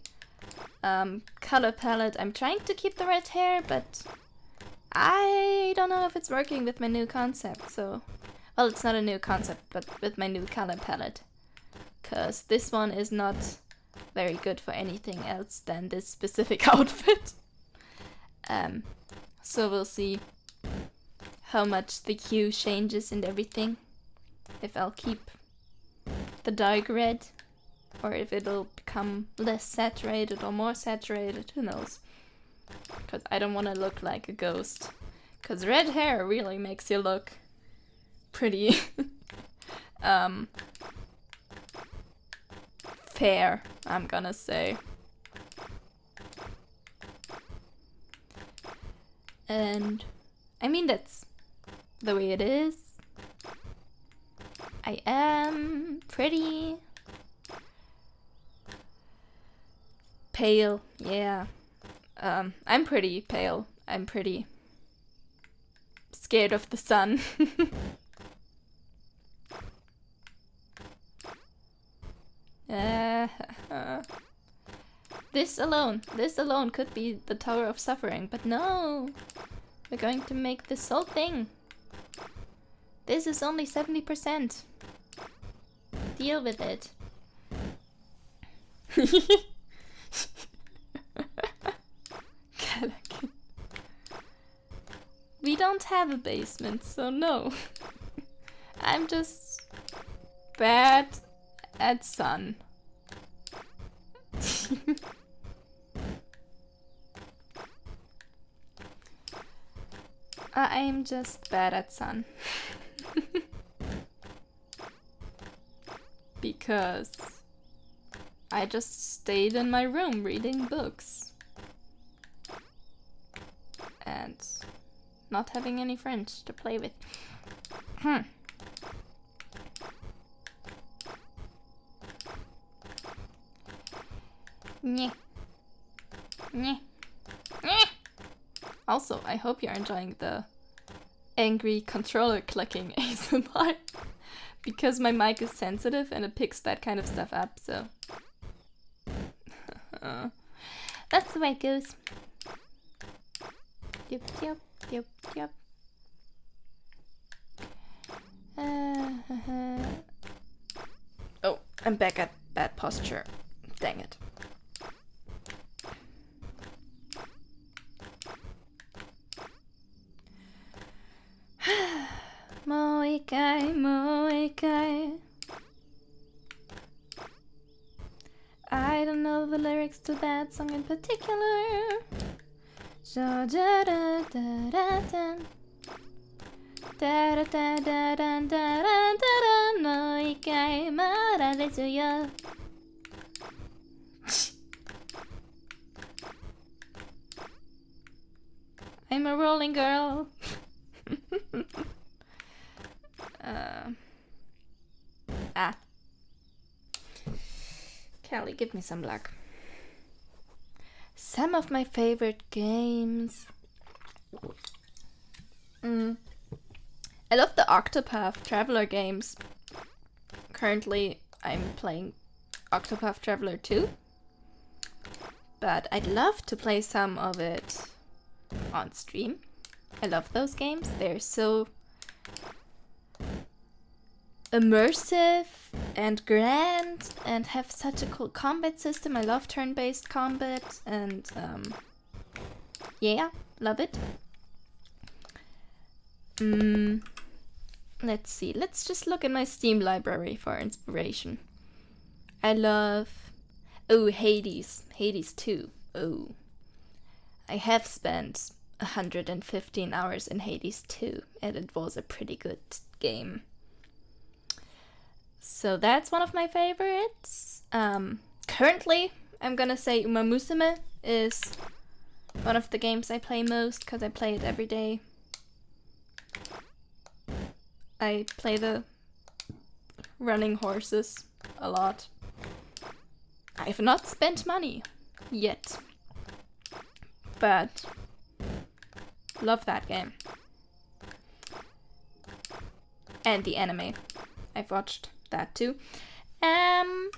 color palette. I'm trying to keep the red hair, but I don't know if it's working with my new concept, so... Well, it's not a new concept, but with my new color palette. Because this one is not very good for anything else than this specific outfit. So we'll see how much the hue changes and everything. If I'll keep the dark red, or if it'll become less saturated or more saturated, who knows. Because I don't want to look like a ghost. Because red hair really makes you look pretty fair, I'm gonna say. And I mean, that's the way it is. I am pretty pale, yeah. I'm pretty pale. I'm pretty scared of the sun. This alone could be the Tower of Suffering, but no! We're going to make this whole thing. This is only 70%. Deal with it. We don't have a basement, so no. I'm just bad at sun. I'm just bad at sun. Because I just stayed in my room reading books. And not having any friends to play with. Nyeh. Nyeh. Nyeh. Also, I hope you're enjoying the angry controller clicking ASMR. Because my mic is sensitive and it picks that kind of stuff up, so... That's the way it goes. Yep, yep, yep, yep. Oh, I'm back at bad posture. Dang it. Moikai, moikai. I don't know the lyrics to that song in particular. So da da da da da da da da da da da da moikai mara desu yo. I'm a rolling girl. Callie, give me some luck. Some of my favorite games. I love the Octopath Traveler games. Currently, I'm playing Octopath Traveler 2. But I'd love to play some of it on stream. I love those games. They're so immersive and grand and have such a cool combat system. I love turn-based combat and yeah, love it. Let's see. Let's just look at my Steam library for inspiration. I love... Oh, Hades. Hades 2. Oh. I have spent 115 hours in Hades 2 and it was a pretty good game. So that's one of my favorites. Currently, I'm gonna say Uma Musume is one of the games I play most because I play it every day. I play the running horses a lot. I have not spent money yet, but love that game. And the anime. I've watched that too. And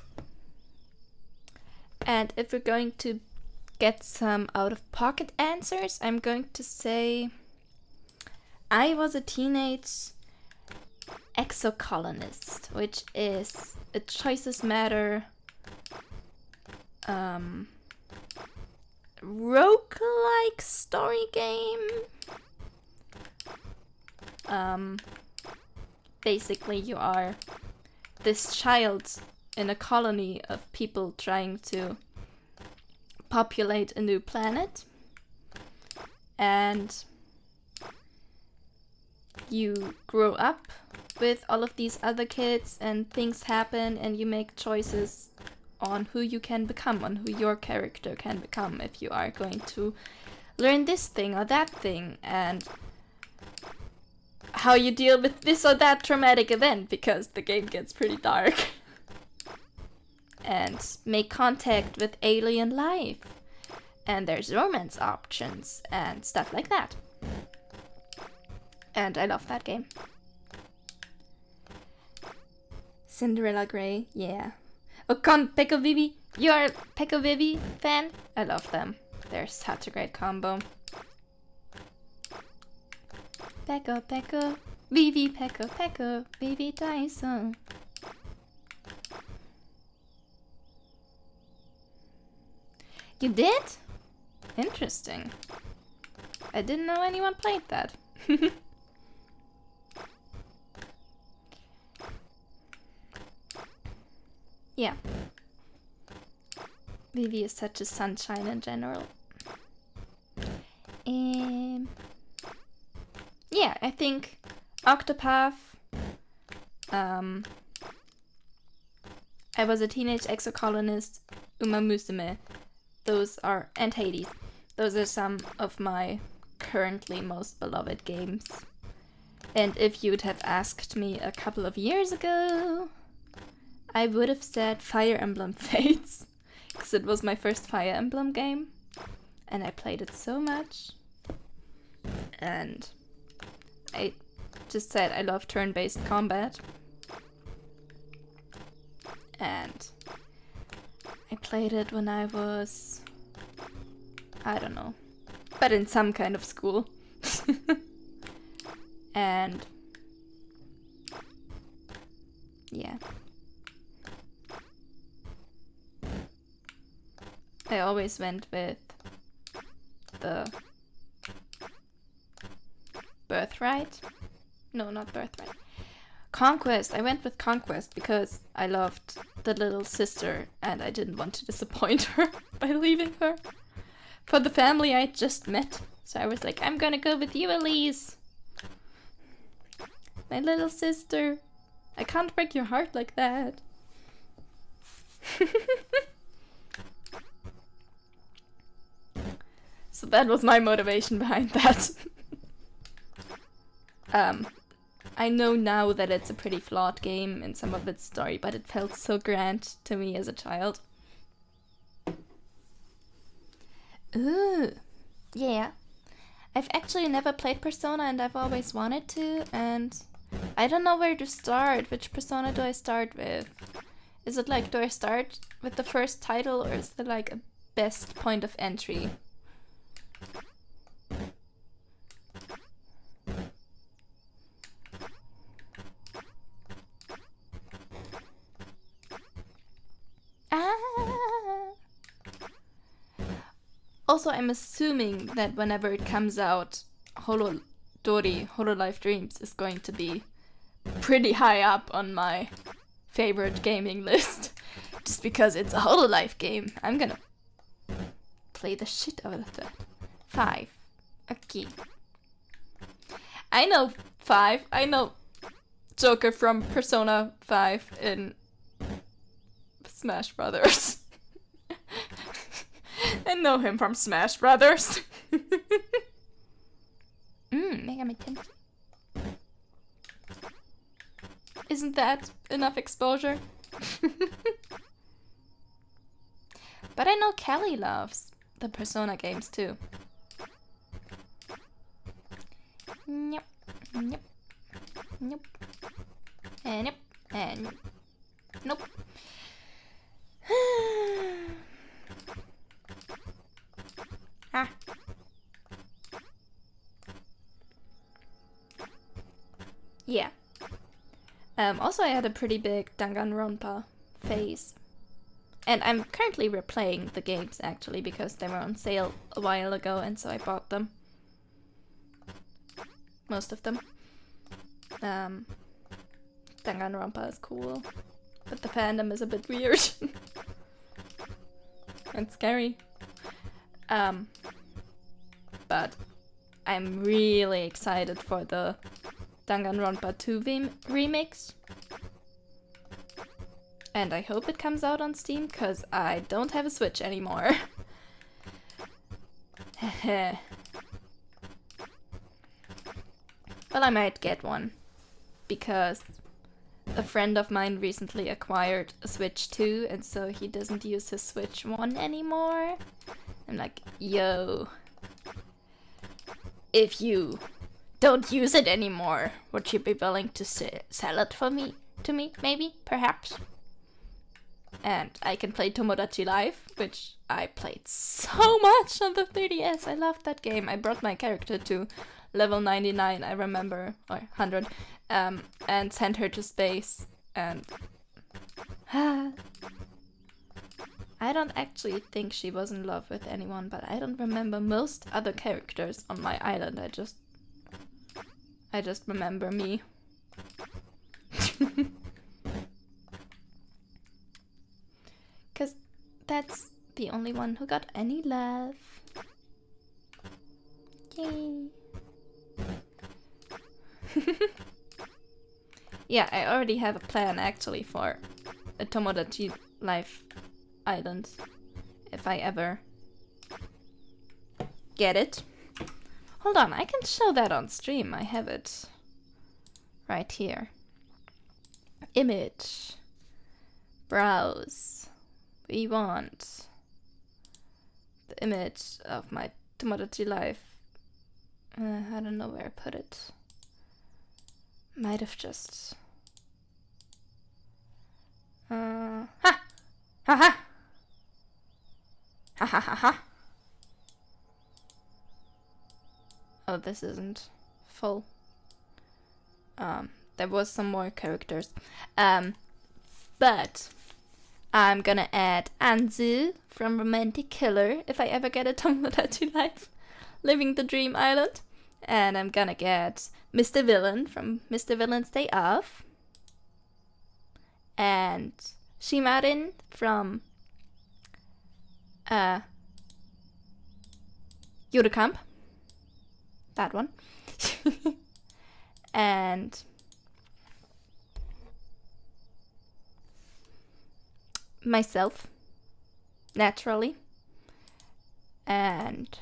if we're going to get some out-of-pocket answers, I'm going to say I was a teenage exocolonist, which is a Choices Matter roguelike story game. Basically you are this child in a colony of people trying to populate a new planet, and you grow up with all of these other kids and things happen and you make choices on who you can become, on who your character can become if you are going to learn this thing or that thing, and how you deal with this or that traumatic event, because the game gets pretty dark. And make contact with alien life. And there's romance options and stuff like that. And I love that game. Cinderella Grey, yeah. Oh, con Peko Vivi. You're a Peko Vivi fan? I love them. They're such a great combo. Peko, Vivi, Peko, Vivi Daiso. You did? Interesting. I didn't know anyone played that. Yeah. Vivi is such a sunshine in general. Yeah, I think Octopath. I Was a Teenage Exocolonist, Uma Musume. Those are, and Hades. Those are some of my currently most beloved games. And if you'd have asked me a couple of years ago, I would have said Fire Emblem Fates, because it was my first Fire Emblem game, and I played it so much. And I just said I love turn-based combat. And I played it when I was, I don't know, but in some kind of school. And yeah. I always went with the Birthright? No, not Birthright. Conquest. I went with Conquest because I loved the little sister and I didn't want to disappoint her by leaving her for the family I just met. So I was like, I'm gonna go with you, Elise. My little sister. I can't break your heart like that. So that was my motivation behind that. I know now that it's a pretty flawed game in some of its story, but it felt so grand to me as a child. Ooh, yeah. I've actually never played Persona and I've always wanted to, and I don't know where to start. Which Persona do I start with? Is it like, do I start with the first title or is there like a best point of entry? Also, I'm assuming that whenever it comes out, Hololive Dreams is going to be pretty high up on my favorite gaming list. Just because it's a Hololive game. I'm gonna play the shit out of that. 5. Okay. I know 5. I know Joker from Persona 5 in Smash Brothers. I know him from Smash Brothers. Megami Tensei. Isn't that enough exposure? But I know Kelly loves the Persona games too. Yep. Yep. Nope. And yep. And nope. Ah. Yeah. Also, I had a pretty big Danganronpa phase. And I'm currently replaying the games, actually, because they were on sale a while ago, and so I bought them. Most of them. Danganronpa is cool, but the fandom is a bit weird. And scary. But I'm really excited for the Danganronpa 2 remix. And I hope it comes out on Steam, because I don't have a Switch anymore. Well, I might get one, because a friend of mine recently acquired a Switch 2, and so he doesn't use his Switch 1 anymore. I'm like, yo, if you don't use it anymore, would you be willing to sell it for me? To me, maybe? Perhaps? And I can play Tomodachi Life, which I played so much on the 3DS. I loved that game. I brought my character to level 99, I remember, or 100, and sent her to space. And I don't actually think she was in love with anyone, but I don't remember most other characters on my island. I just remember me. Because that's the only one who got any love. Yay. Yeah, I already have a plan actually for a Tomodachi Life island. If I ever get it. Hold on, I can show that on stream. I have it right here. Image. Browse. We want the image of my Tomodachi Life. I don't know where I put it. Might have just... Ha! Ha ha! Ha ha ha ha! Oh, this isn't full. There was some more characters. But I'm gonna add Anzu from Romantic Killer if I ever get a Tomodachi Life Living the Dream Island. And I'm gonna get Mr. Villain from Mr. Villain's Day Off. And Shimarin from Camp. That one. And myself, naturally. And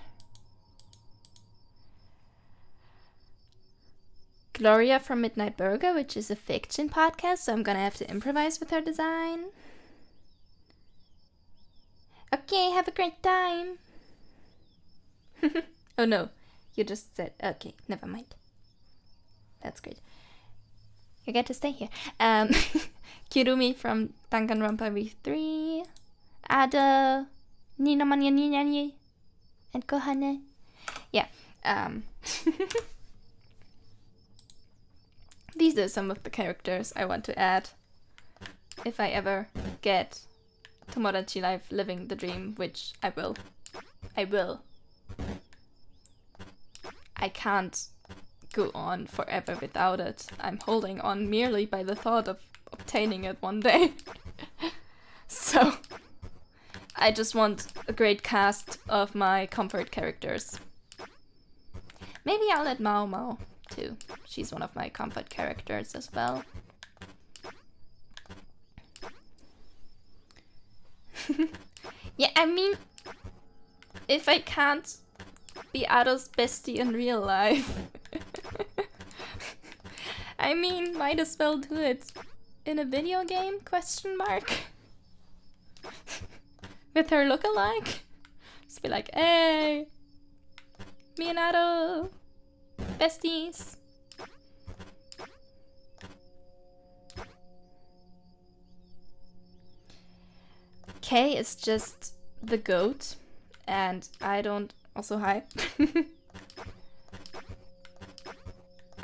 Gloria from Midnight Burger, which is a fiction podcast, so I'm gonna have to improvise with her design. Okay, have a great time. Oh no, you just said, okay, never mind. That's great. You get to stay here. Kirumi from Danganronpa V3. Ada, Nina Manya Nini, and Kohane. Yeah. These are some of the characters I want to add if I ever get Tomodachi Life Living the Dream, which I will. I will. I can't go on forever without it. I'm holding on merely by the thought of obtaining it one day. So, I just want a great cast of my comfort characters. Maybe I'll add Mao Mao too. She's one of my comfort characters as well. Yeah, I mean, if I can't be Ado's bestie in real life, I mean, might as well do it in a video game, question mark? With her lookalike? Just be like, hey, me and Ado, besties. Kay is just the goat, and I don't... Also, hi.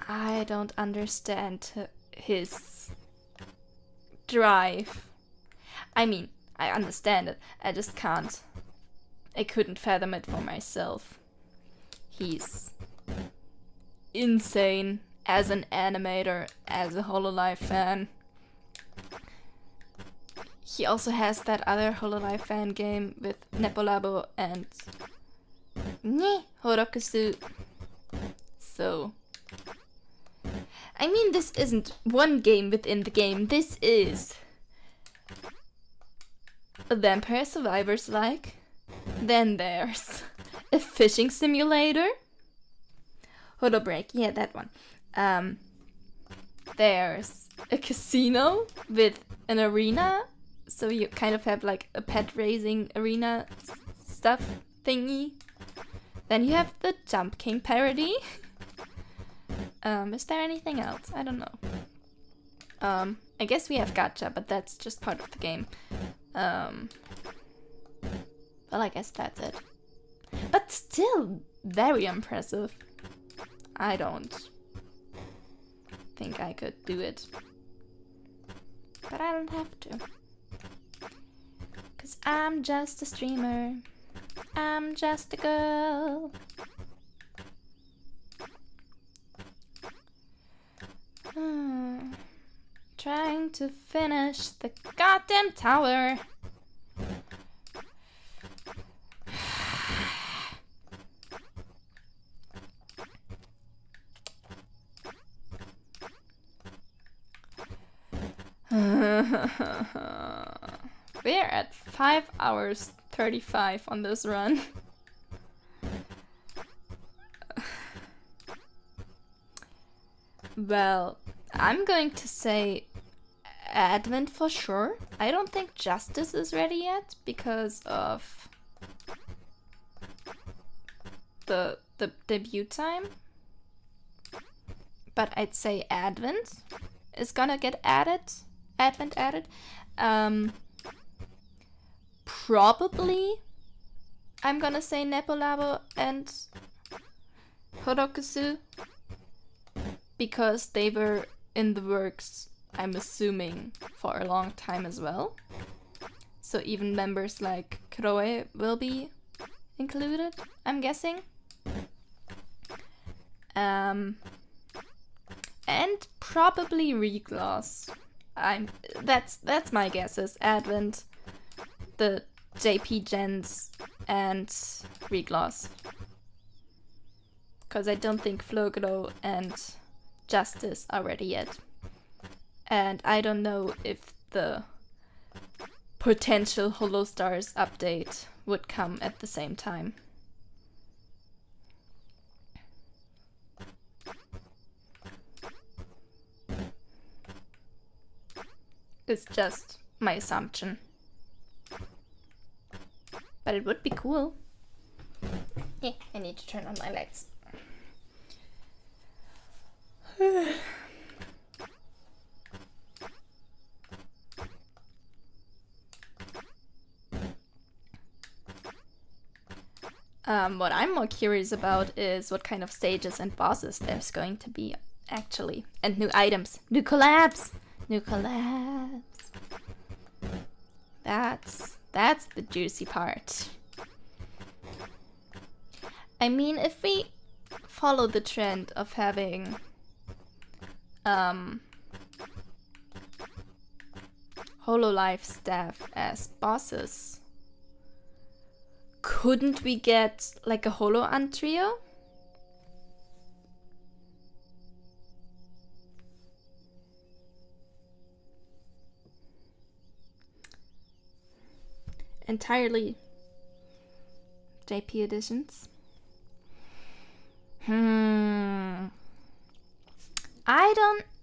I don't understand his drive. I mean, I understand it. I just can't. I couldn't fathom it for myself. He's insane as an animator, as a Hololive fan. He also has that other Hololive fan game with Nepolabo and Horokusu. So, I mean, this isn't one game within the game. This is a Vampire Survivors like. Then there's a fishing simulator. Holobreak, yeah, that one. There's a casino with an arena. So you kind of have like a pet raising arena stuff thingy. Then you have the Jump King parody. Is there anything else? I don't know. I guess we have gacha, but that's just part of the game. Well, I guess that's it. But still very impressive. I don't think I could do it. But I don't have to. 'Cause I'm just a streamer. I'm just a girl. Trying to finish the goddamn tower. We're at 5 hours 35 on this run. Well, I'm going to say Advent for sure. I don't think Justice is ready yet because of the debut time. But I'd say Advent is gonna get added. Advent added. Probably I'm gonna say Nepolabo and Horokusu because they were in the works, I'm assuming, for a long time as well. So even members like Kroe will be included, I'm guessing. And probably Regloss. That's my guesses. Advent, the JP gens, and Regloss. Because I don't think Floglo and Justice are ready yet. And I don't know if the potential Holostars update would come at the same time. It's just my assumption. But it would be cool. Yeah, I need to turn on my lights. What I'm more curious about is what kind of stages and bosses there's going to be, actually. And new items. New collabs! New collabs. That's the juicy part. I mean, if we follow the trend of having Hololive staff as bosses, couldn't we get like a Holo-An trio? Entirely JP editions.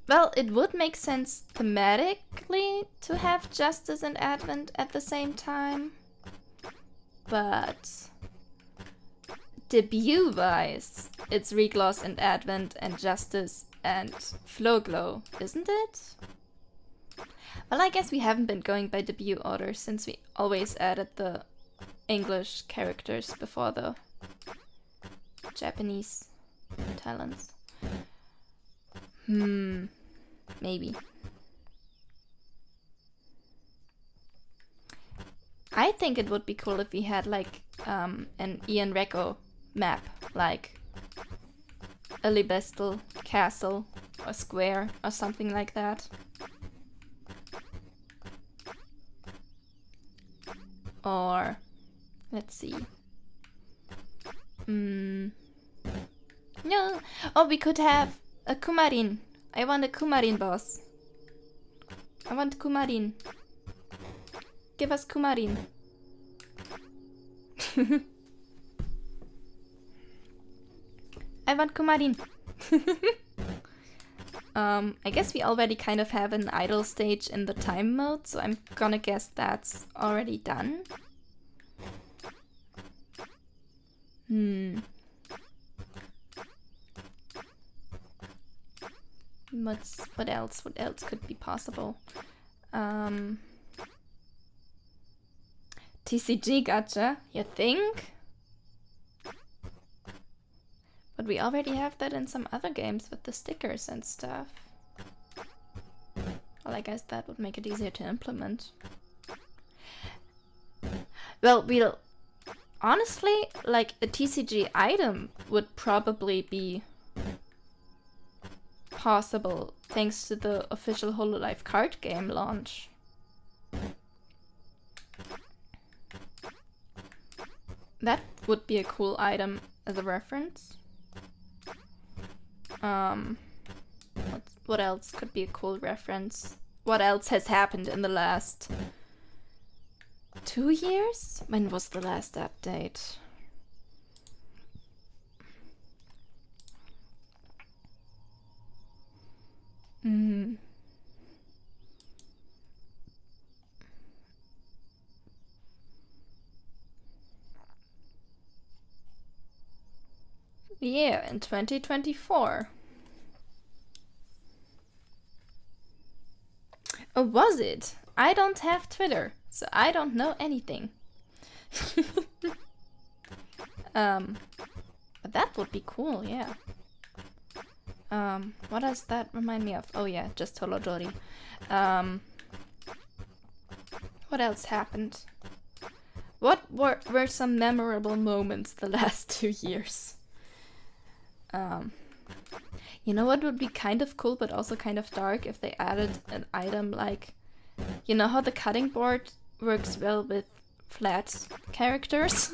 Well, it would make sense thematically to have Justice and Advent at the same time. But debut-wise, it's Regloss and Advent and Justice and Floglo, isn't it? Well, I guess we haven't been going by debut order since we always added the English characters before the Japanese talents. Maybe. I think it would be cool if we had like an Ian Recco map, like a Libestal castle or square or something like that. Or, let's see. No. Oh, we could have a Kumarin. I want a Kumarin boss. I want Kumarin. Give us Kumarin. I want Kumarin. I guess we already kind of have an idle stage in the time mode, so I'm gonna guess that's already done. What else? What else could be possible? TCG gacha, you think? But we already have that in some other games with the stickers and stuff. Well, I guess that would make it easier to implement. Well, honestly, like a TCG item would probably be possible thanks to the official Hololive card game launch. That would be a cool item as a reference. What else could be a cool reference? What else has happened in the last 2 years? When was the last update? Yeah, in 2024. Oh, was it? I don't have Twitter, so I don't know anything. But that would be cool, yeah. What does that remind me of? Oh yeah, just Holodori. What else happened? What were some memorable moments the last 2 years? You know what would be kind of cool but also kind of dark if they added an item like, you know how the cutting board works well with flat characters?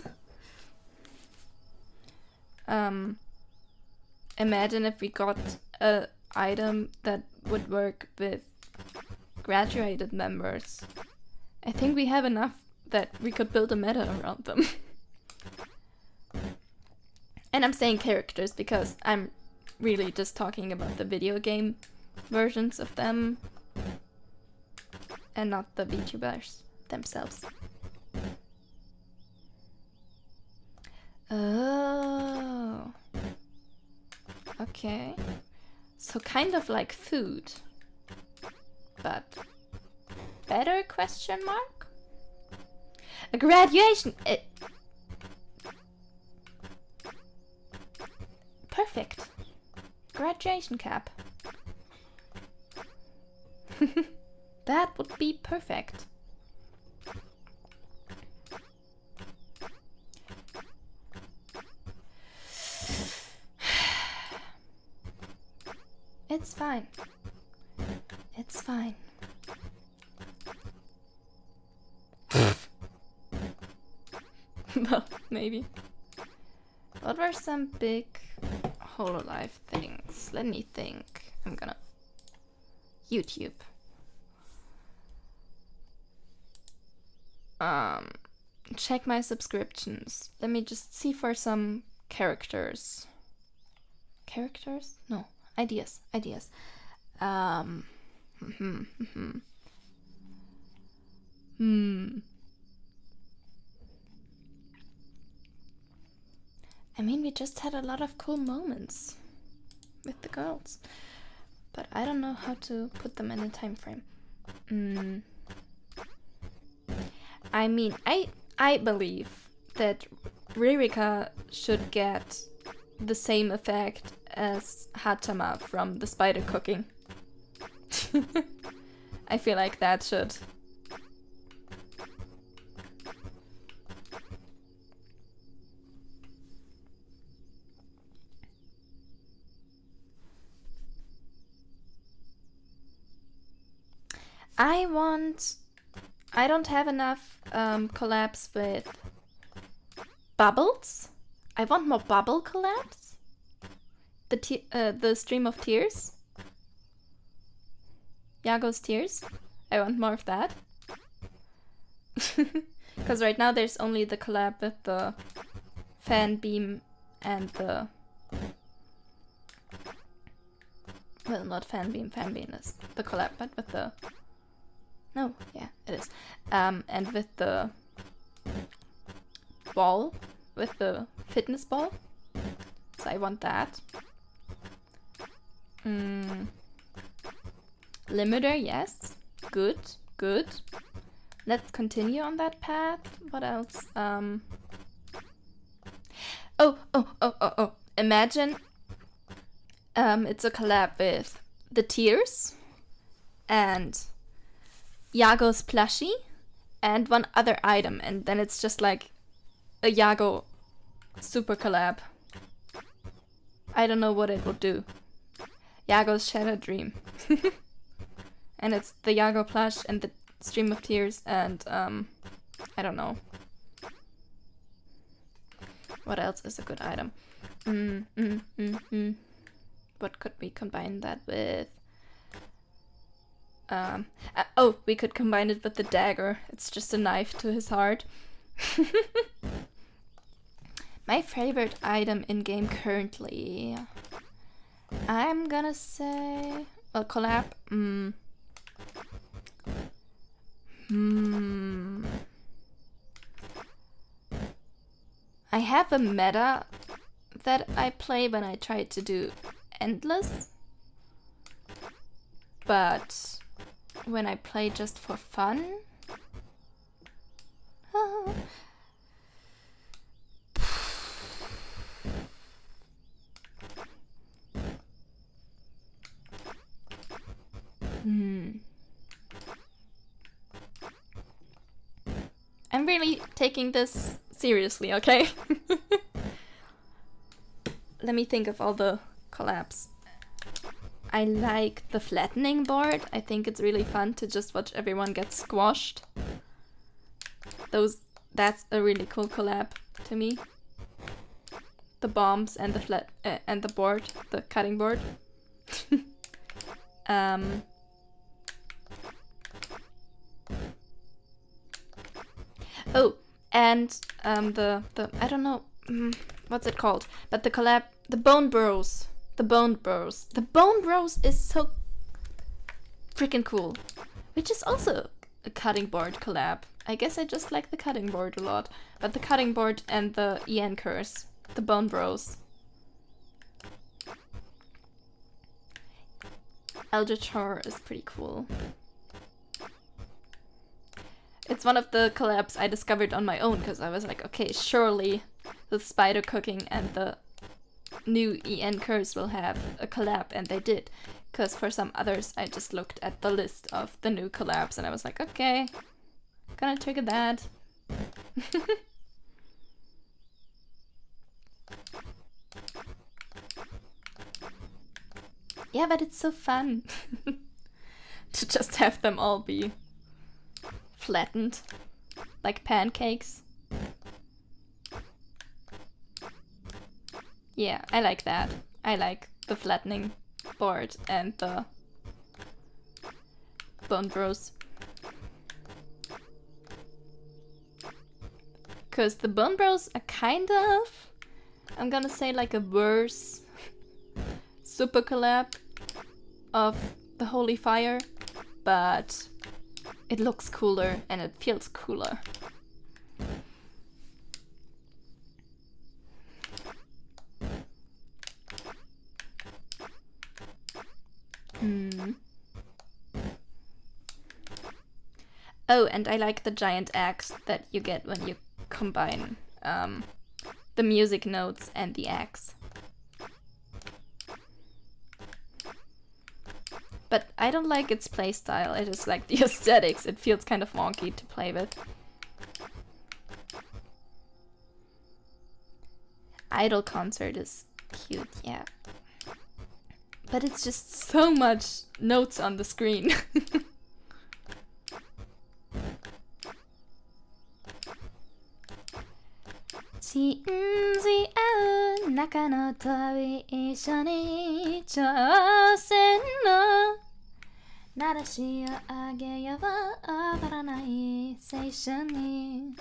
Imagine if we got an item that would work with graduated members. I think we have enough that we could build a meta around them. And I'm saying characters because I'm really just talking about the video game versions of them and not the VTubers themselves. Oh. Okay. So kind of like food. But better, question mark? A graduation... Perfect. Graduation cap. That would be perfect. It's fine. It's fine. Well, maybe. What were some big Hololive things? Let me think. I'm gonna... YouTube. Check my subscriptions. Let me just see for some characters. Characters? No. Ideas. Ideas. I mean, we just had a lot of cool moments with the girls, but I don't know how to put them in a time frame. I mean, I believe that Ririka should get the same effect as Hatama from the spider cooking. I feel like that should. I don't have enough collabs with Bubbles. I want more Bubble collabs. The Stream of Tears. Yago's Tears. I want more of that. Because right now there's only the collab with the Fan Beam and the... Well, not Fan Beam is the collab, but with the... No, yeah, it is. And with the ball, with the fitness ball. So I want that. Limiter, yes. Good, good. let's continue on that path. What else? Imagine it's a collab with the Tears and Yago's plushie and one other item, and then it's just like a Yago super collab. I don't know what it would do. Yago's Shadow Dream. And it's the Yago plush and the Stream of Tears and I don't know. What else is a good item? What could we combine that with? We could combine it with the dagger. It's just a knife to his heart. My favorite item in game currently, I'm gonna say, well, collab. I have a meta that I play when I try to do endless, but when I play just for fun, I'm really taking this seriously, okay? Let me think of all the collabs. I like the flattening board. I think it's really fun to just watch everyone get squashed. That's a really cool collab to me. The bombs and the and the board, the cutting board. Oh, and the I don't know what's it called, but the collab, the Bone Bros. The Bone Bros. The Bone Bros is so freaking cool, which is also a cutting board collab. I guess I just like the cutting board a lot, but the cutting board and the EN curse, the Bone Bros. Eldritch Horror is pretty cool. It's one of the collabs I discovered on my own, because I was like, okay, surely the Spider Cooking and the new EN Curse will have a collab, and they did. Because for some others, I just looked at the list of the new collabs, and I was like, okay, gonna trigger that. Yeah, but it's so fun to just have them all be flattened like pancakes. Yeah, I like that. I like the flattening board and the Bone Bros. Because the Bone Bros are kind of, I'm gonna say, like a worse super collab of the Holy Fire, but it looks cooler and it feels cooler. Oh, and I like the giant axe that you get when you combine the music notes and the axe. But I don't like its playstyle, I just like the aesthetics. It feels kind of wonky to play with. Idol Concert is cute, yeah. But it's just so much notes on the screen.信じ合う中の旅一緒に挑戦の鳴らしをあげよう終わらない青春に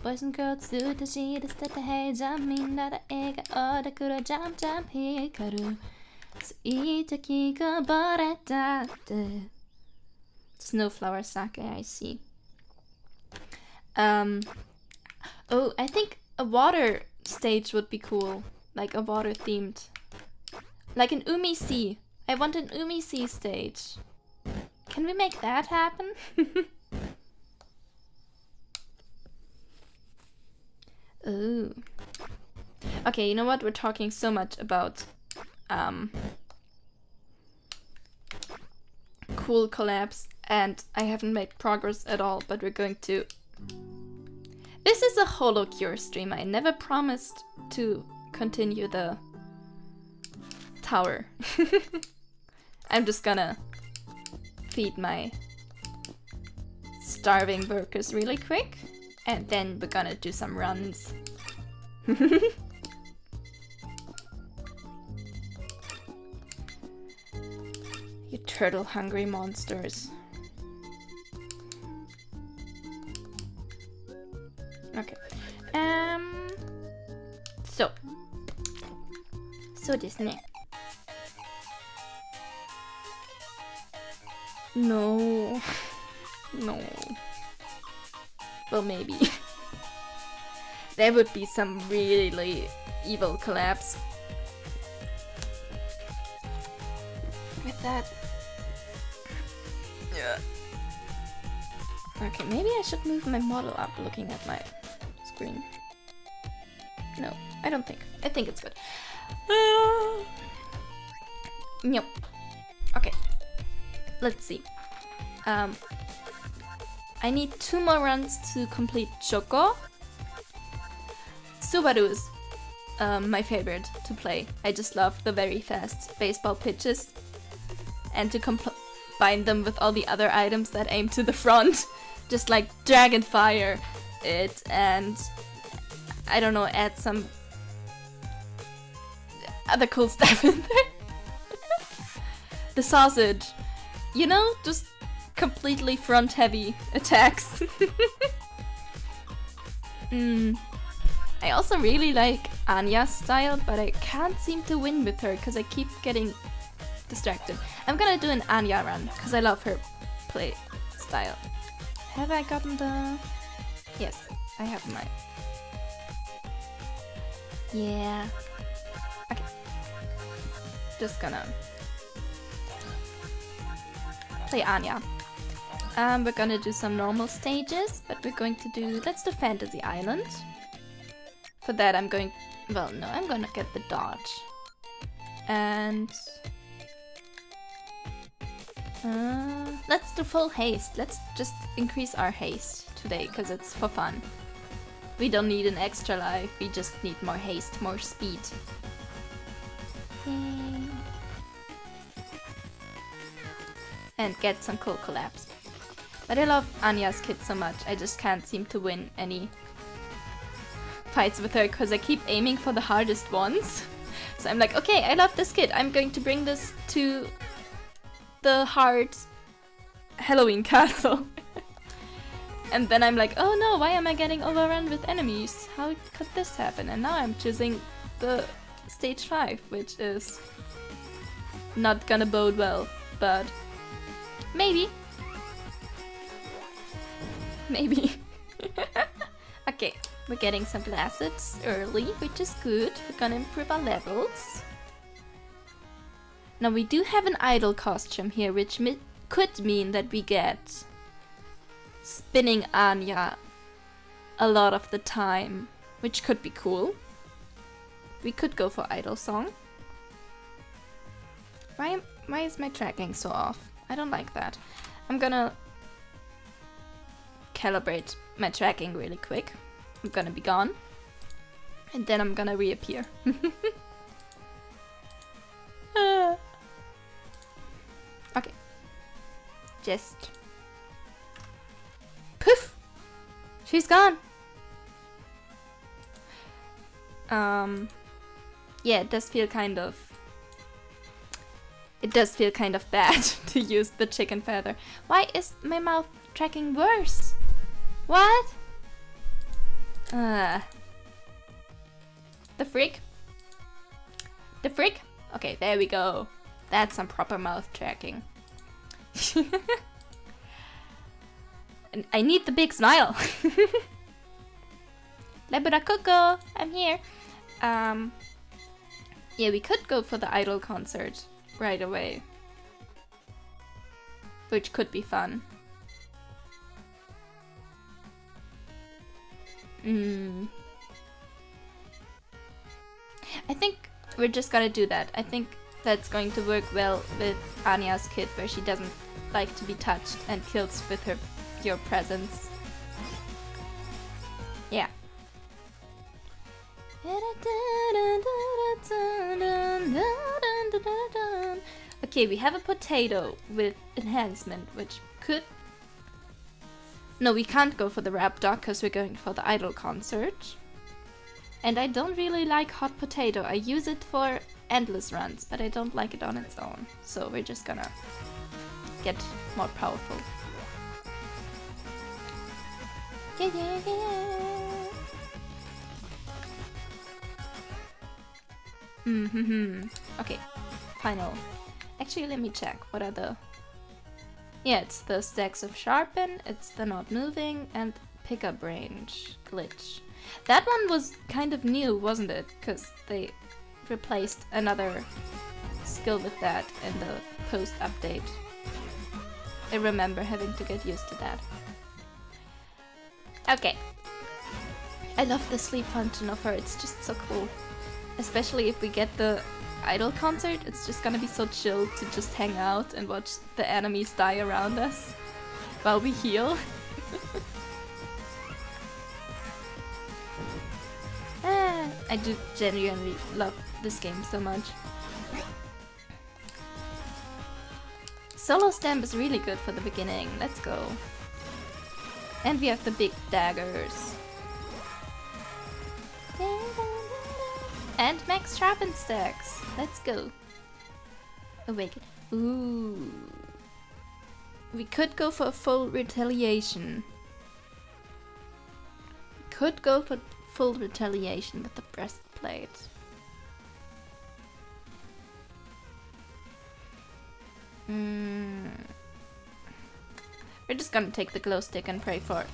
Boys and girls ずっと知り捨てたヘイジャンみんなで笑顔で黒ジャンプジャンプ光る水滴がこぼれたって Snowflower Sake, I see. Oh, I think a water stage would be cool. Like a water themed. Like an Umi Sea. I want an Umi Sea stage. Can we make that happen? Ooh. Okay, you know what? We're talking so much about cool collabs, and I haven't made progress at all, but we're going to... This is a Holocure stream. I never promised to continue the tower. I'm just gonna feed my starving workers really quick, and then we're gonna do some runs. You turtle-hungry monsters. Okay. So thisね. No. No. Well, maybe. There would be some really evil collabs with that. Yeah. Okay, maybe I should move my model up looking at my screen. No, I don't think. I think it's good. Nope. Okay. Let's see. I need 2 more runs to complete Choco. Subaru is my favorite to play. I just love the very fast baseball pitches. And to combine them with all the other items that aim to the front. Just like Dragon Fire it, and I don't know, add some other cool stuff in there. The sausage. You know, just completely front heavy attacks. I also really like Anya's style, but I can't seem to win with her because I keep getting distracted. I'm gonna do an Anya run because I love her play style. Have I gotten the... Yes, I have mine. Yeah. Okay. Just gonna play Anya. We're gonna do some normal stages, but we're going to do... Let's do Fantasy Island. For that I'm going... Well, no, I'm gonna get the dodge. And... let's do full haste. Let's just increase our haste today, because it's for fun. We don't need an extra life, we just need more haste, more speed. Yay. And get some cool collabs. But I love Anya's kit so much, I just can't seem to win any fights with her, because I keep aiming for the hardest ones. So I'm like, okay, I love this kit, I'm going to bring this to the hard Halloween castle. And then I'm like, oh no, why am I getting overrun with enemies? How could this happen? And now I'm choosing the stage 5, which is not gonna bode well, but maybe. Maybe. Okay, we're getting some blasteds early, which is good. We're gonna improve our levels. Now we do have an idol costume here, which could mean that we get spinning Anya a lot of the time, which could be cool. We could go for idol song. Why is my tracking so off? I don't like that. I'm gonna calibrate my tracking really quick. I'm gonna be gone. And then I'm gonna reappear. Okay. Just... Poof! She's gone! Yeah, it does feel kind of... It does feel kind of bad to use the chicken feather. Why is my mouth tracking worse? What? The frick? The frick? Okay, there we go. That's some proper mouth tracking. And I need the big smile. Lybula Coco, I'm here. Yeah, we could go for the Idol concert right away. Which could be fun. I think we're just gonna do that. I think that's going to work well with Anya's kit, where she doesn't like to be touched and kills with her pure presence. Yeah. Okay, we have a potato with enhancement, which could... No, we can't go for the rap dog because we're going for the Idol concert. And I don't really like hot potato. I use it for endless runs, but I don't like it on its own. So we're just gonna get more powerful. Yeah, yeah, yeah. Okay, final. Actually, let me check. What are the... Yeah, it's the stacks of sharpen, it's the not moving, and pickup range glitch. That one was kind of new, wasn't it? Because they replaced another skill with that in the post-update. I remember having to get used to that. Okay. I love the sleep function of her, it's just so cool. Especially if we get the Idol concert, it's just gonna be so chill to just hang out and watch the enemies die around us while we heal. I do genuinely love this game so much. Solo stamp is really good for the beginning, let's go. And we have the big daggers. And max sharpen stacks. Let's go. Awaken. Ooh. We could go for full retaliation. Could go for full retaliation with the breastplate. We're just gonna take the glow stick and pray for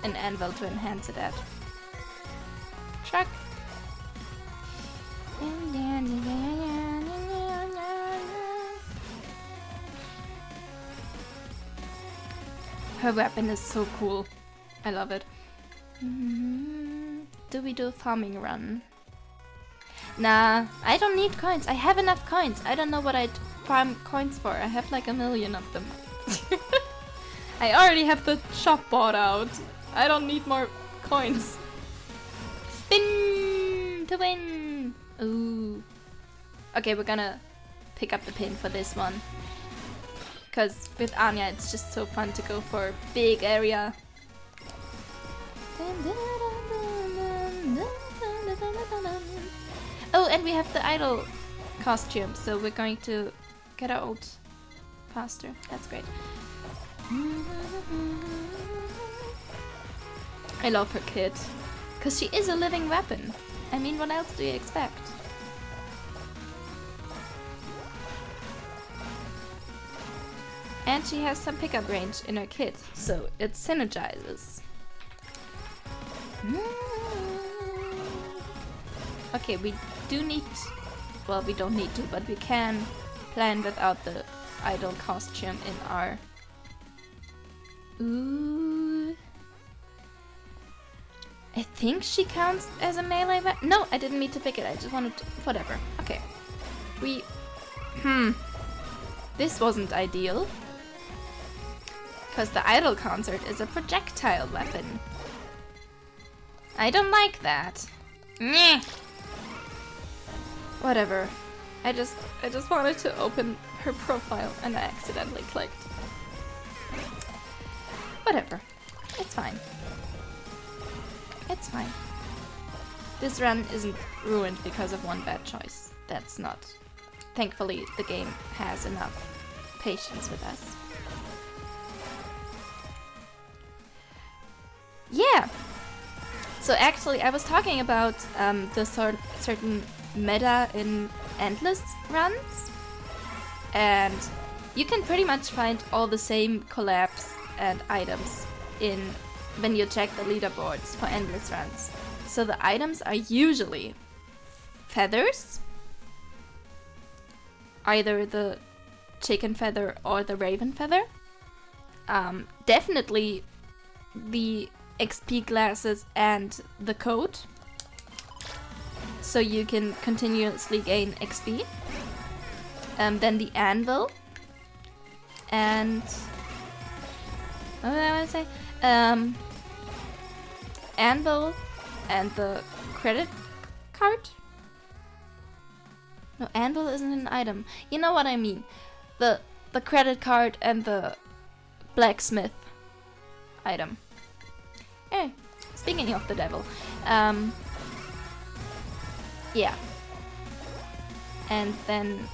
an anvil to enhance it at. Shark. Her weapon is so cool. I love it. Do we do a farming run? Nah, I don't need coins. I have enough coins. I don't know what I'd farm coins for. I have like 1 million of them. I already have the shop bought out. I don't need more coins. Spin to win. Ooh. Okay, we're gonna pick up the pin for this one. Because with Anya, it's just so fun to go for big area. Oh, and we have the idol costume, so we're going to get our ult faster. That's great. I love her kit, because she is a living weapon. I mean, what else do you expect? And she has some pickup range in her kit, so it synergizes. Okay, we do need... Well, we don't need to, but we can plan without the idol costume in our... Ooh... I think she counts as a melee weapon. No, I didn't mean to pick it, I just wanted to... Whatever. Okay. We... This wasn't ideal. Because the idol concert is a projectile weapon. I don't like that. Nyeh. Whatever. I just wanted to open her profile and I accidentally clicked. Whatever. It's fine. It's fine. This run isn't ruined because of one bad choice. That's not. Thankfully, the game has enough patience with us. Yeah! So actually, I was talking about the certain meta in endless runs. And you can pretty much find all the same collabs and items in when you check the leaderboards for endless runs. So the items are usually feathers, either the chicken feather or the raven feather. Definitely the XP glasses and the coat, so you can continuously gain XP. Then the anvil, and what did I want to say? Anvil and the credit card. No, anvil isn't an item. You know what I mean. The credit card and the blacksmith item. Hey, speaking of the devil, yeah. And then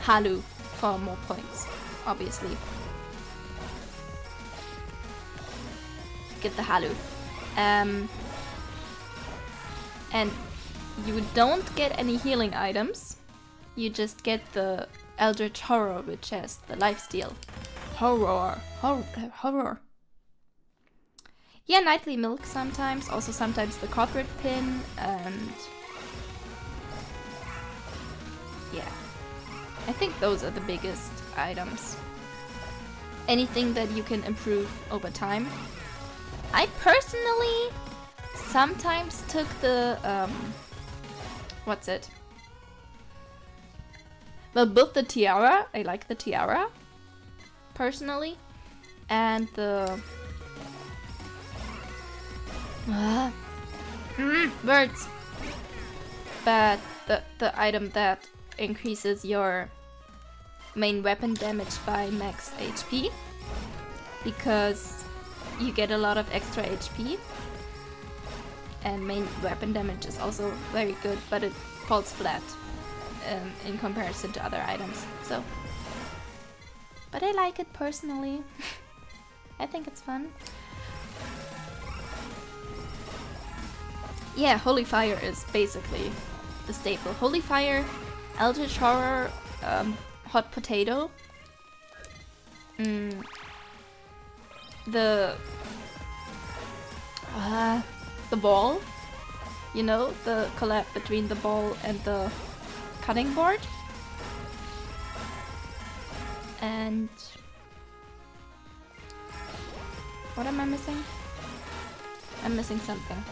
Halu for more points, obviously. Get the Halu. And you don't get any healing items. You just get the Eldritch Horror, which has the lifesteal. Horror. Yeah, Nightly Milk sometimes. Also sometimes the Codred Pin, and yeah. I think those are the biggest items. Anything that you can improve over time. I personally sometimes took the what's it? Well, both the tiara, I like the tiara personally, and the words. But the item that increases your main weapon damage by max HP, because you get a lot of extra HP, and main weapon damage is also very good, but it falls flat in comparison to other items. So, but I like it personally. I think it's fun. Yeah, Holy Fire is basically the staple. Holy Fire, Eldritch Horror, Hot Potato, the ball, you know, the collab between the ball and the cutting board, and what am I missing? I'm missing something.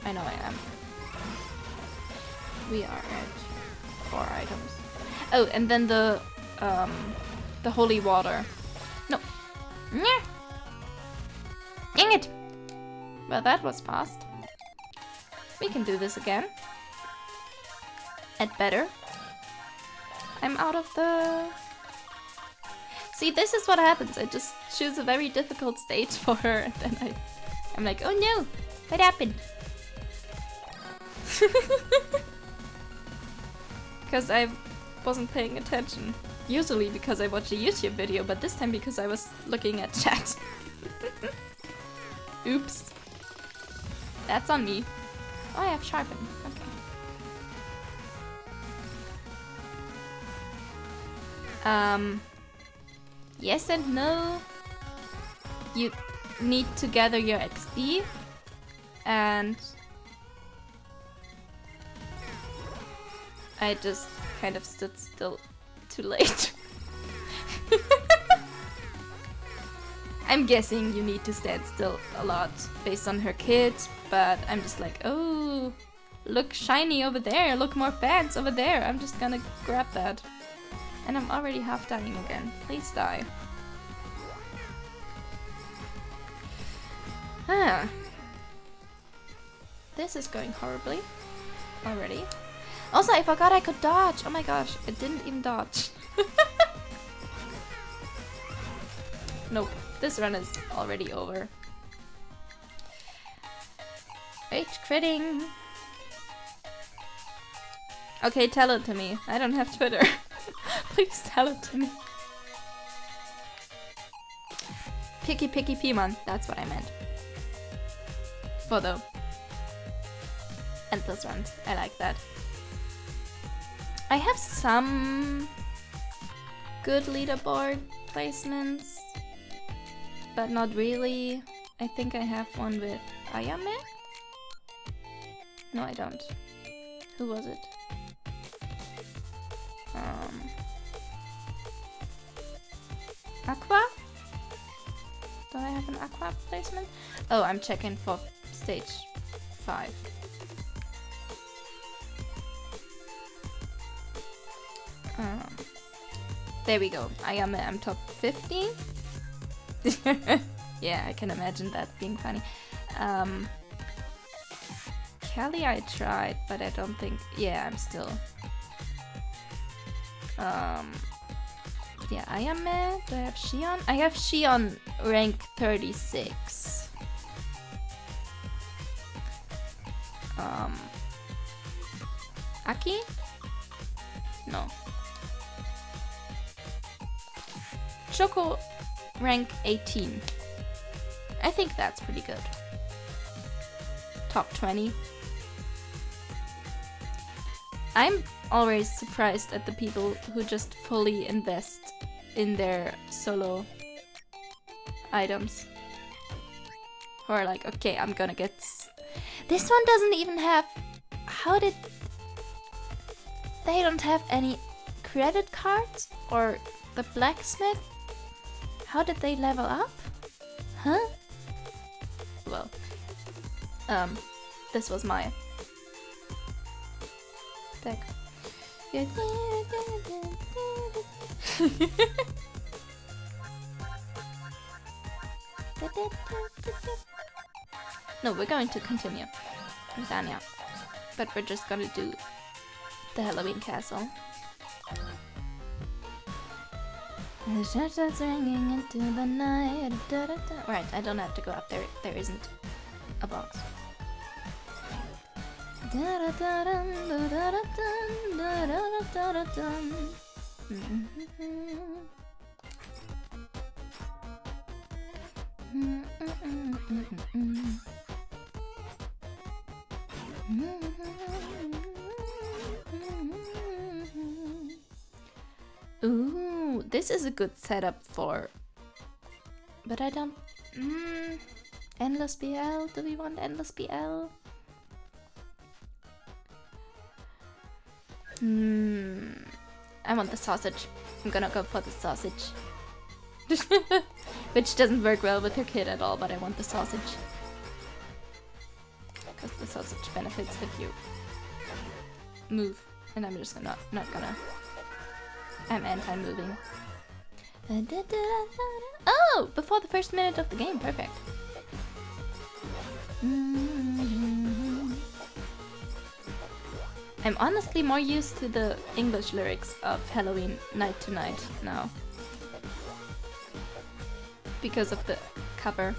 I know I am. We are at 4 items. Oh, and then the holy water. No. Nyeh. Dang it! Well, that was fast. We can do this again. And better. I'm out of the... See, this is what happens. I just choose a very difficult stage for her, and then I'm like, oh no! What happened? Because I wasn't paying attention. Usually because I watch a YouTube video, but this time because I was looking at chat. Oops. That's on me. Oh, I have sharpen. Okay. Yes and no. You need to gather your XP, and I just kind of stood still too late. I'm guessing you need to stand still a lot based on her kit, but I'm just like, oh, look shiny over there, look more pants over there. I'm just gonna grab that. And I'm already half dying again. Please die. Ah. This is going horribly already. Also, I forgot I could dodge. Oh my gosh, I didn't even dodge. Nope, this run is already over. Rage critting. Okay, tell it to me. I don't have Twitter. Please tell it to me. Picky Pimon, that's what I meant. For the endless runs, I like that. I have some good leaderboard placements, but not really. I think I have one with Ayame. No, I don't. Who was it? Aqua? Do I have an Aqua placement? Oh, I'm checking for stage 5. There we go. I'm top 50. Yeah, I can imagine that being funny. Kelly I tried, but I don't think... Yeah, I'm still... Yeah, Ayame. Do I have Shion? I have Shion rank 36. Aki? No. Choco rank 18. I think that's pretty good. Top 20. I'm always surprised at the people who just fully invest in their solo items. Who are like, okay, I'm gonna get... This one doesn't even have... How did... They don't have any credit cards? Or the blacksmith? How did they level up? Huh? Well, this was my deck. No, we're going to continue with Anya, but we're just gonna do the Halloween castle. The shutters ringing into the night. Right, I don't have to go up there. There isn't a box. Ooh, this is a good setup for... But I don't... Endless BL? Do we want Endless BL? I want the sausage. I'm gonna go for the sausage. Which doesn't work well with her kid at all, but I want the sausage. Because the sausage benefits if you move. And I'm just not gonna... I'm anti-moving. Oh! Before the first minute of the game, perfect. I'm honestly more used to the English lyrics of Halloween Night to Night now. Because of the cover.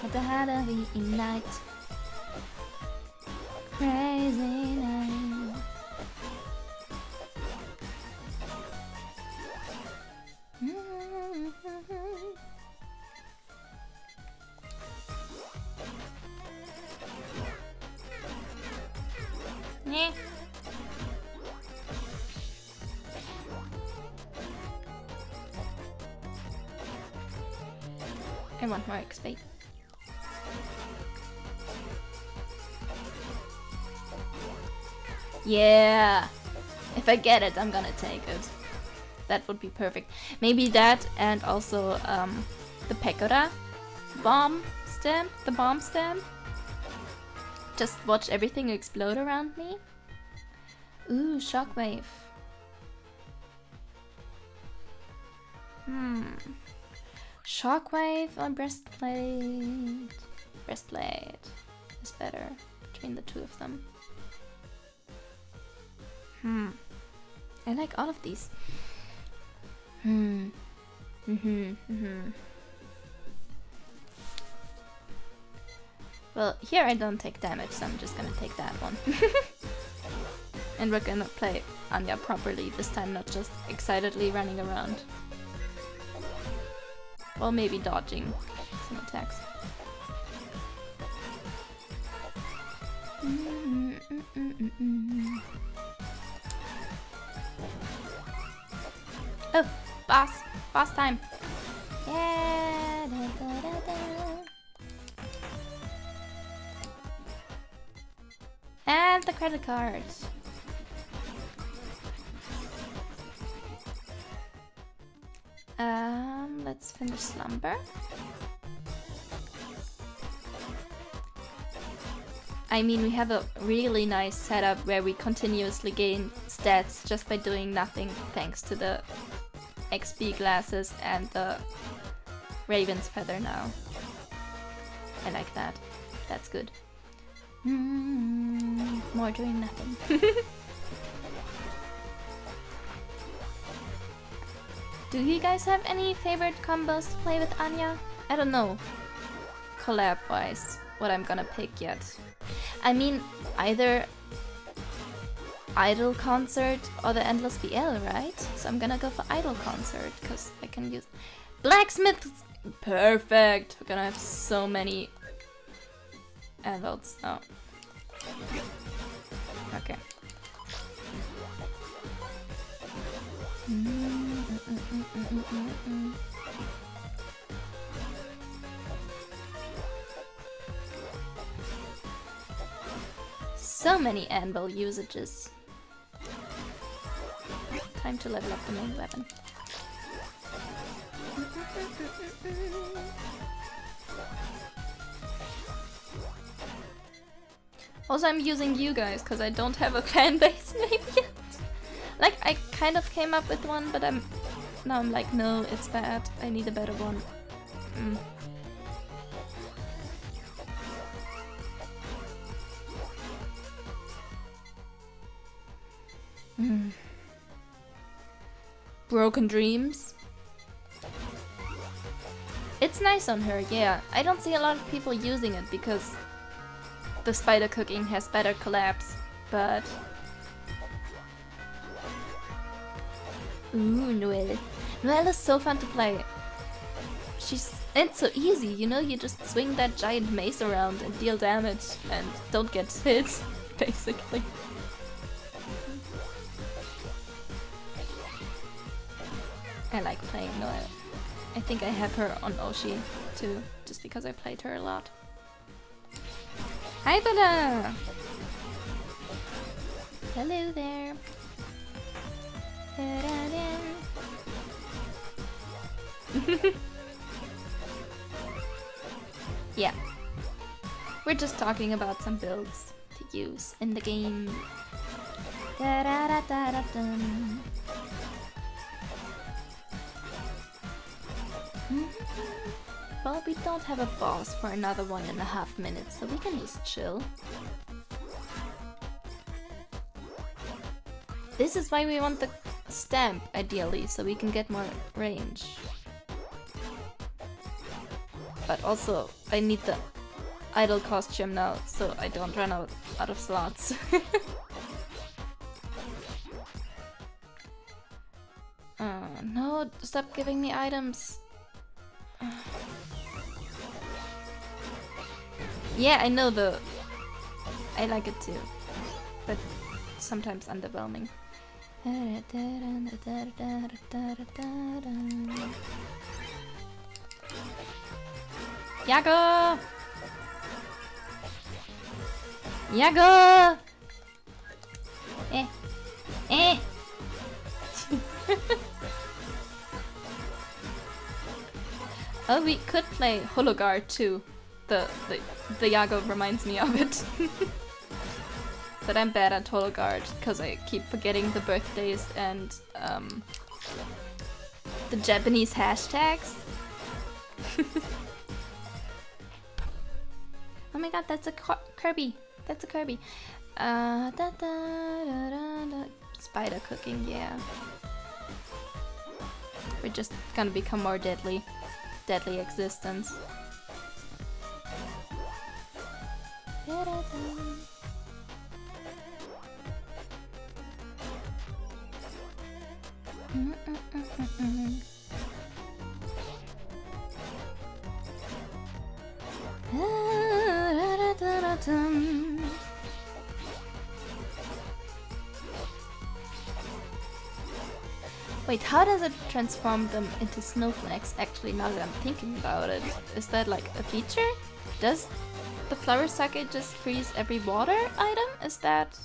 At the Halloween night, crazy night. Yeah. I want more XP. Yeah! If I get it, I'm gonna take it. That would be perfect. Maybe that and also the Pekora bomb stamp, the bomb stamp. Just watch everything explode around me. Ooh, shockwave. Shockwave or breastplate? Breastplate is better between the two of them. I like all of these. Well, here I don't take damage, so I'm just gonna take that one. And we're gonna play Anya properly this time, not just excitedly running around. Well, maybe dodging some attacks. Oh, Boss time. Yeah. Da, da, da, da. And the credit card. Let's finish Slumber. I mean, we have a really nice setup where we continuously gain stats just by doing nothing, thanks to the XP glasses and the Raven's Feather now. I like that. That's good. More doing nothing. Do you guys have any favorite combos to play with Anya? I don't know, collab-wise, what I'm gonna pick yet. I mean, either Idol Concert or the Endless BL, right? So I'm gonna go for Idol Concert, because I can use... Blacksmith! Perfect! We're gonna have so many emeralds. Oh. Okay. So many anvil usages. Time to level up the main weapon. Also, I'm using you guys because I don't have a fan base name yet. Like, I kind of came up with one, but now I'm like, no, it's bad. I need a better one. Broken Dreams. It's nice on her, yeah. I don't see a lot of people using it because the spider cooking has better collabs, but... Ooh, Noelle. Noelle is so fun to play. It's so easy, you know, you just swing that giant mace around and deal damage and don't get hit, basically. I like playing Noelle. I think I have her on Oshi too, just because I played her a lot. Hi, Bella! Hello there. Yeah. We're just talking about some builds to use in the game. Well, we don't have a boss for another 1.5 minutes, so we can just chill. This is why we want the stamp, ideally, so we can get more range. But also, I need the idol costume now, so I don't run out of slots. No, stop giving me items. Yeah, I know though. I like it too, but sometimes underwhelming. Yago! Yago! Eh! Oh, we could play Holocure too. The Yago reminds me of it. But I'm bad at Holocure because I keep forgetting the birthdays and the Japanese hashtags. Oh my god, that's a Kirby. That's a Kirby. Spider cooking, yeah. We're just gonna become more deadly. Deadly existence. Wait, how does it transform them into snowflakes? Actually, now that I'm thinking about it, is that like a feature? Does the flower sake just freeze every water item? Is that...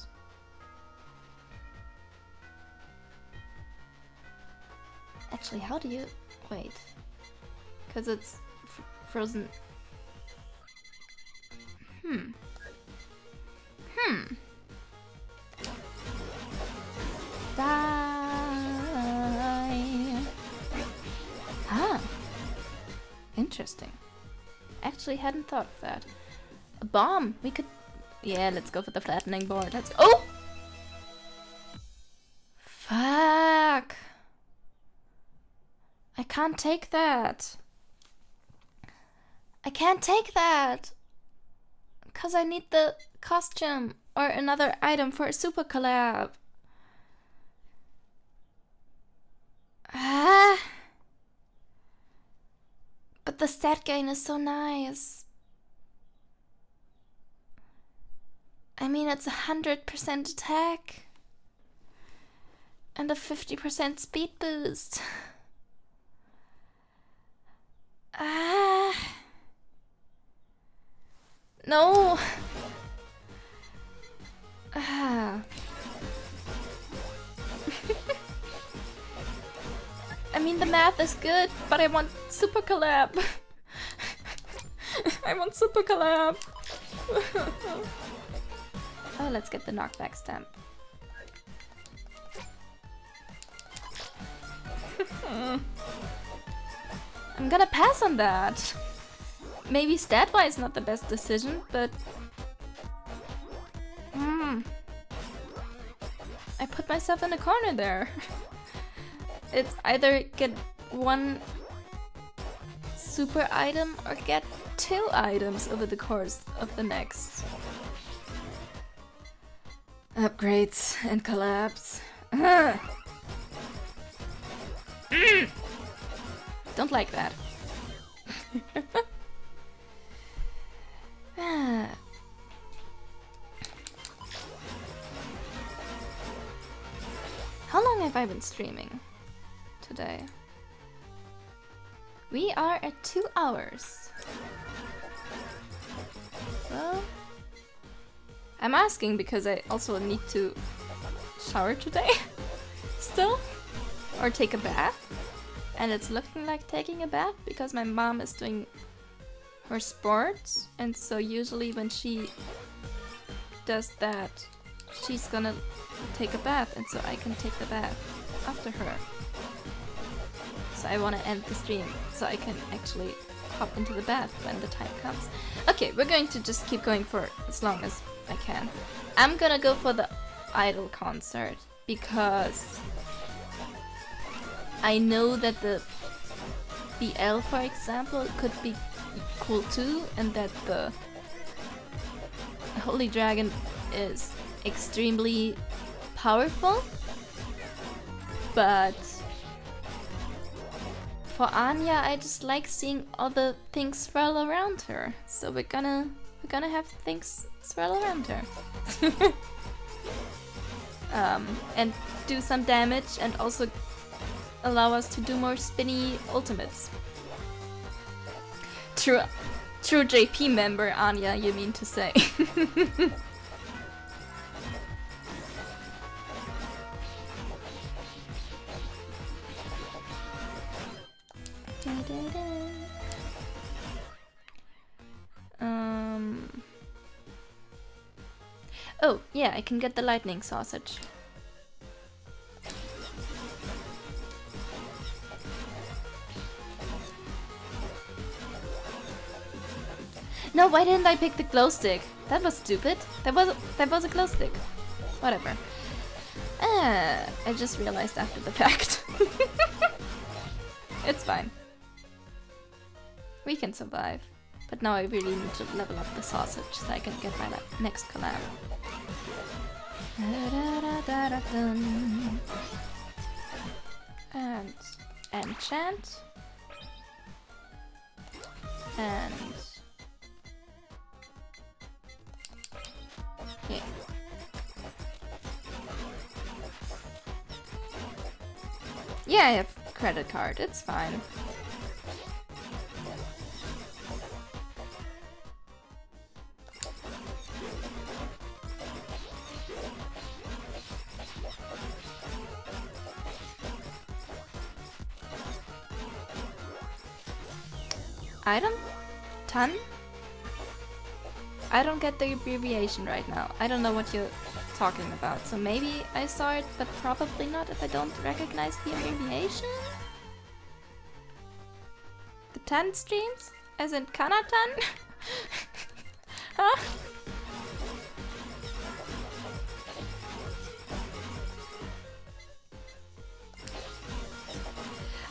Actually, how do you... Wait. Because it's frozen... Die. Ah. Interesting. Actually hadn't thought of that. A bomb. We could... Yeah, let's go for the flattening board. Let's... Oh! Fuck. I can't take that. I can't take that. Because I need the costume or another item for a super collab. Ah. But the stat gain is so nice. I mean, it's 100% attack. And a 50% speed boost. Ah. No. Ah. I mean, the math is good, but I want super collab. I want super collab. Oh, let's get the knockback stamp. I'm gonna pass on that. Maybe stat-wise not the best decision, but... I put myself in a corner there. It's either get one super item or get 2 items over the course of the next. Upgrades and collabs. Don't like that. How long have I been streaming today? We are at 2 hours. Well, I'm asking because I also need to shower today still, or take a bath. And it's looking like taking a bath because my mom is doing her sports, and so usually when she does that, she's gonna take a bath, and so I can take the bath after her. So I want to end the stream so I can actually hop into the bath when the time comes. Okay, we're going to just keep going for as long as I can. I'm gonna go for the Idol concert because I know that the BL, for example, could be cool too, and that the Holy Dragon is extremely powerful. But for Anya, I just like seeing other things swirl around her. So we're gonna have things swirl around her. And do some damage and also allow us to do more spinny ultimates. True JP member, Anya, you mean to say. Oh, yeah, I can get the lightning sausage. No, why didn't I pick the glow stick? That was stupid. That was a glow stick. Whatever. I just realized after the fact. It's fine. We can survive. But now I really need to level up the sausage so I can get my next collab. And enchant. And yeah. Yeah, I have credit card. It's fine. Item? Ton? I don't get the abbreviation right now. I don't know what you're talking about. So maybe I saw it, but probably not if I don't recognize the abbreviation. The ton streams? As in Kanatan? Huh?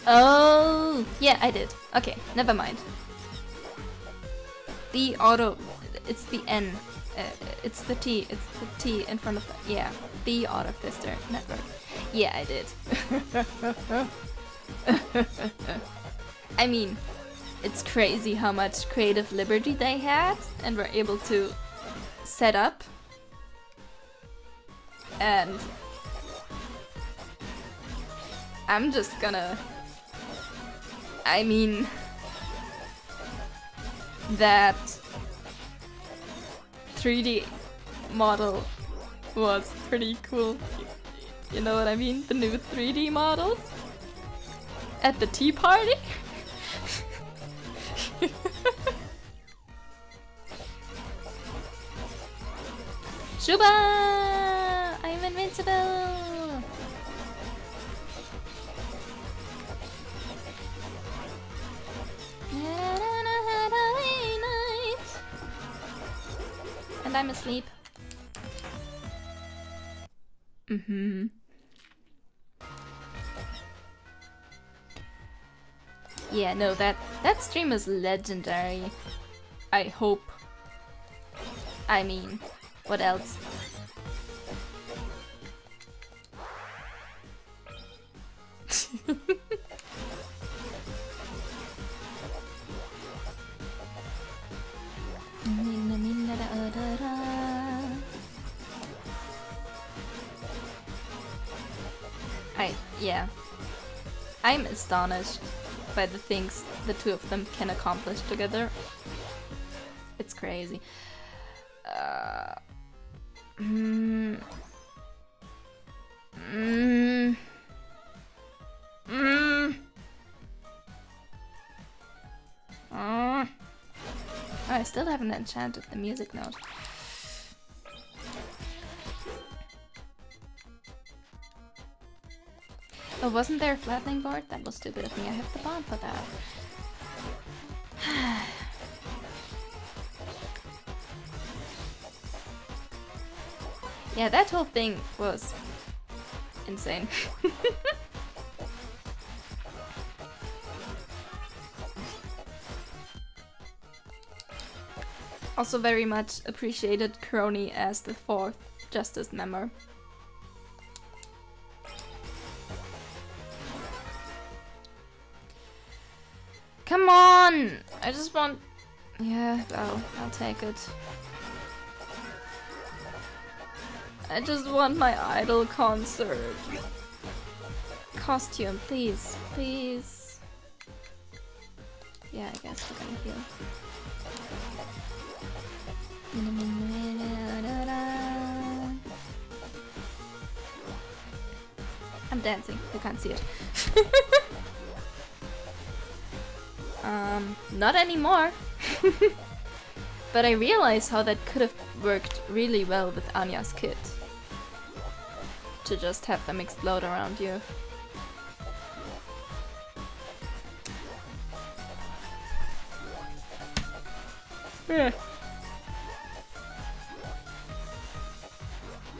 Oh, yeah, I did. Okay, never mind. The auto, it's the N, it's the T in front of the, yeah, the Auto Fister network. Yeah, I did. I mean, it's crazy how much creative liberty they had and were able to set up. And I'm just gonna, I mean, that 3D model was pretty cool. You know what I mean? The new 3D models at the tea party. Shuba! I'm invincible! And I'm asleep. Yeah, no, that stream is legendary. I hope. I mean, what else? Yeah. I'm astonished by the things the two of them can accomplish together. It's crazy. I still haven't enchanted the music note. Oh, wasn't there a flattening board? That was stupid of me. I have the bond for that. Yeah, that whole thing was insane. Also very much appreciated Crony as the 4th Justice member. Come on! I just want... Yeah, well, I'll take it. I just want my idol concert. Costume, please. Please. Yeah, I guess we're gonna heal. I'm dancing, you can't see it. Not anymore. But I realize how that could have worked really well with Anya's kit. To just have them explode around you. Yeah.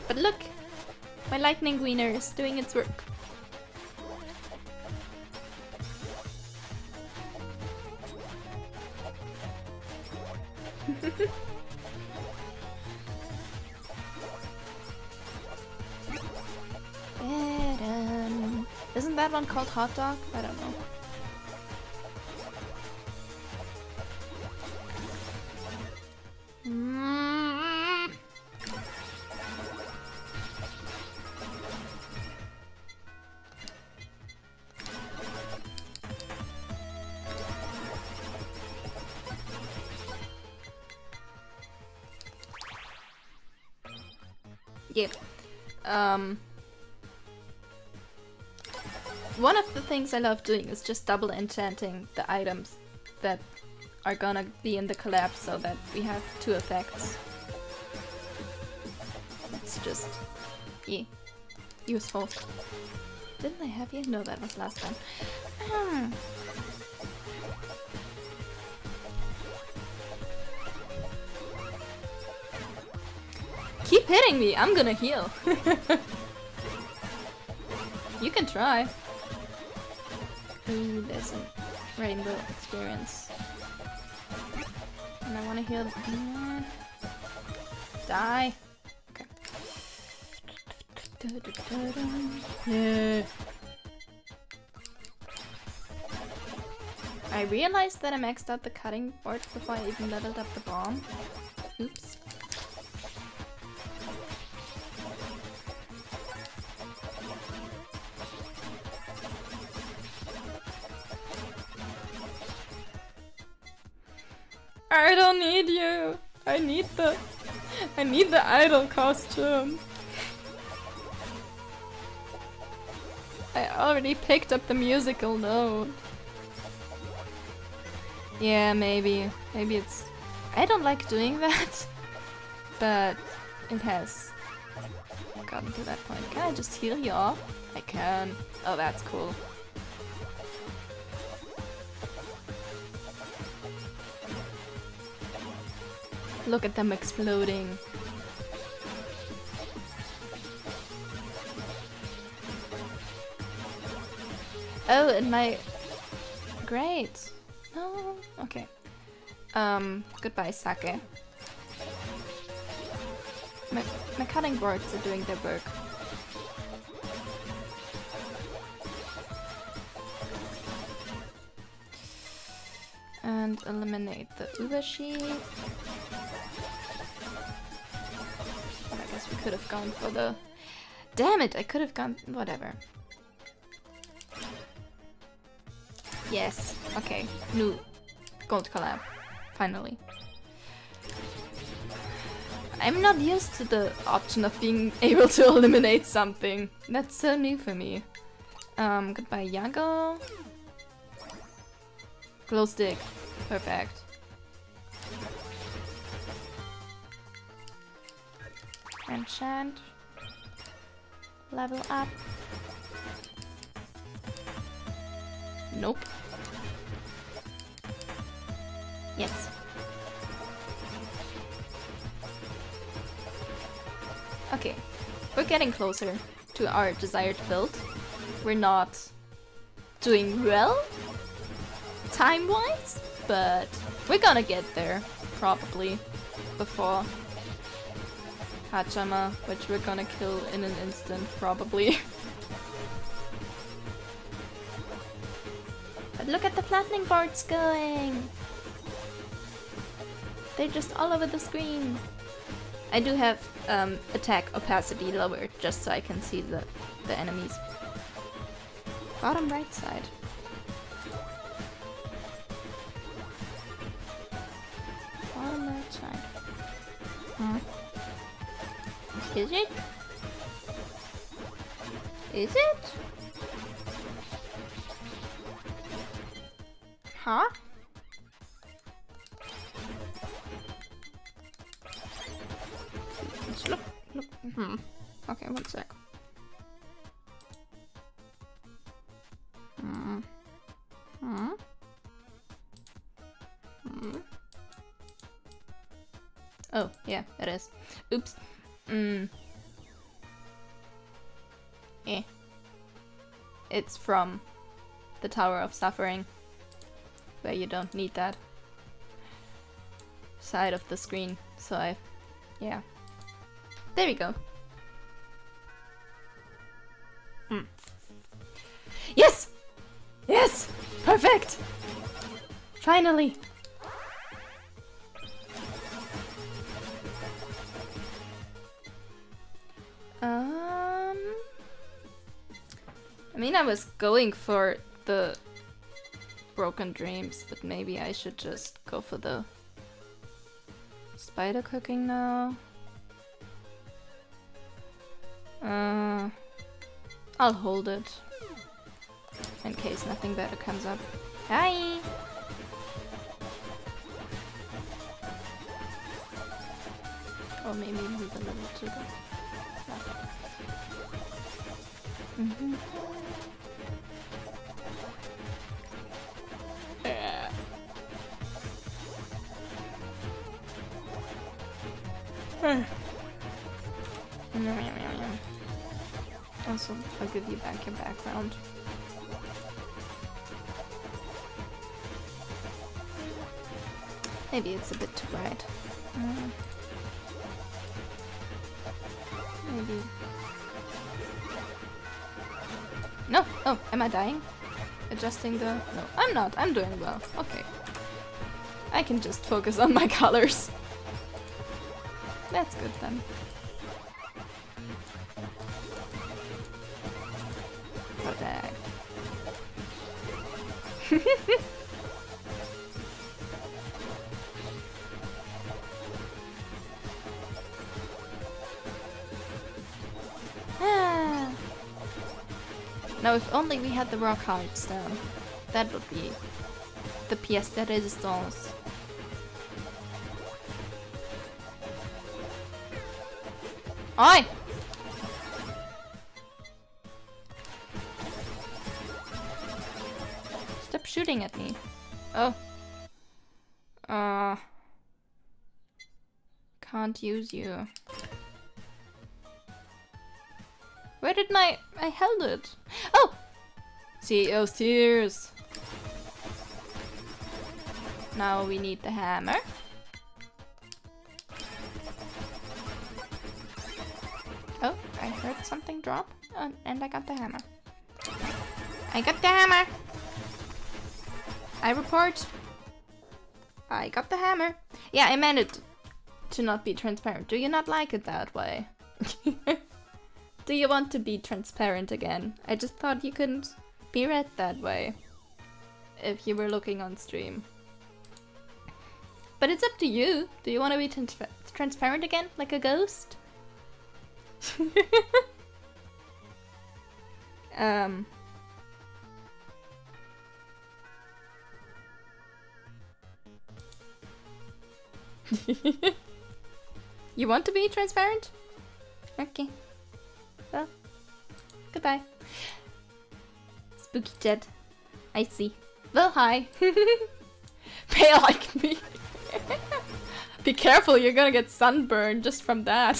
But look! My lightning wiener is doing its work. Isn't that one called hot dog? I don't know. Yeah. One of the things I love doing is just double enchanting the items that are gonna be in the collab so that we have 2 effects. It's just, yeah, useful. Didn't I have you? No, that was last time. Keep hitting me, I'm gonna heal. You can try. Ooh, there's a rainbow experience. And I wanna heal. Die. Okay. Yeah. I realized that I maxed out the cutting board before I even leveled up the bomb. Oops. I don't need you. I need the idol costume. I already picked up the musical note. Yeah, maybe it's... I don't like doing that, but it has gotten to that point. Can I just heal you off? I can. Oh, that's cool. Look at them exploding. Oh, and my... Great. No. Okay. Goodbye, Sake. My cutting boards are doing their work. And eliminate the Uber sheet. I guess we could have gone for the... Damn it, I could have gone... Whatever. Yes, okay. New gold collab. Finally. I'm not used to the option of being able to eliminate something. That's so new for me. Goodbye, Yago. Glow stick. Perfect. Enchant. Level up. Nope. Yes. Okay. We're getting closer to our desired build. We're not doing well time-wise, but we're gonna get there, probably, before Hachama, which we're gonna kill in an instant, probably. But look at the flattening boards going! They're just all over the screen. I do have attack opacity lowered, just so I can see the enemies. Bottom right side. Bottom right side. Huh? Is it? Is it? Huh? Let's look. Okay, one sec. Oh, yeah, it is. Oops. It's from the Tower of Suffering, where you don't need that side of the screen, so yeah. There we go. Yes! Yes! Perfect! Finally! I mean, I was going for the Broken Dreams, but maybe I should just go for the spider cooking now. I'll hold it. In case nothing better comes up. Hi! Or maybe move a little to the left. Mm-hmm. Also, I'll give you back your background. Maybe it's a bit too bright. Maybe. No! Oh, am I dying? Adjusting the... No, I'm not. I'm doing well. Okay. I can just focus on my colors. That's good then. Protect. Now, if only we had the rock hearts down. That would be the pièce de résistance. Oi! Stop shooting at me. Oh. Can't use you. Where did I held it. Oh! CEO's tears. Now we need the hammer. Oh, I heard something drop, and I got the hammer. I got the hammer! I report. I got the hammer. Yeah, I meant it to not be transparent. Do you not like it that way? Do you want to be transparent again? I just thought you couldn't be read that way if you were looking on stream. But it's up to you. Do you want to be transparent again, like a ghost? You want to be transparent? Okay. Well, goodbye. Spooky Jet. I see. Well, hi. Pale like me. Be careful, you're gonna get sunburned just from that.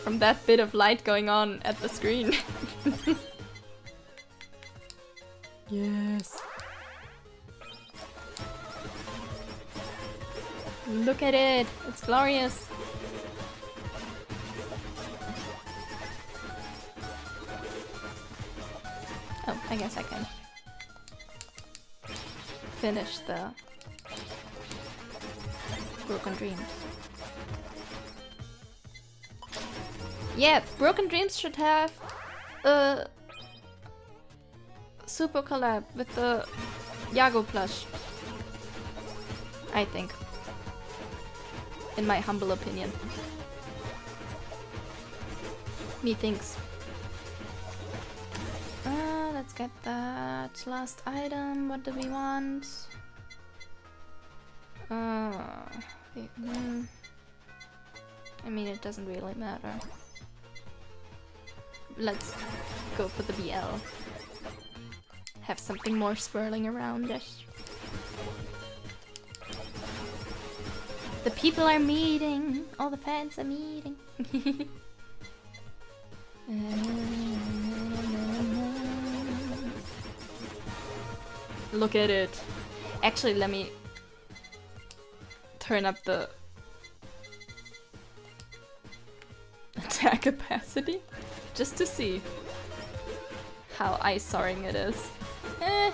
From that bit of light going on at the screen. Yes. Look at it. It's glorious. Oh, I guess I can finish the Broken Dreams. Yeah, Broken Dreams should have a super collab with the Yago plush. I think. In my humble opinion. Methinks. Let's get that last item. What do we want? I mean, it doesn't really matter. Let's go for the BL. Have something more swirling around it. The people are meeting. All the fans are meeting. Look at it. Actually, let me turn up the attack capacity just to see how eye-soaring it is. I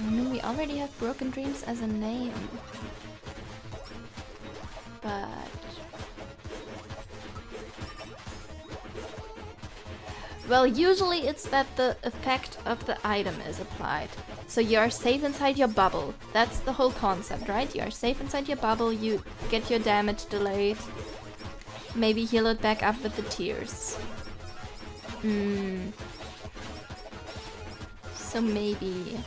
mean, we already have Broken Dreams as a name. But Well, usually it's that the effect of the item is applied. So you are safe inside your bubble. That's the whole concept, right? You are safe inside your bubble, you get your damage delayed. Maybe heal it back up with the tears. So maybe...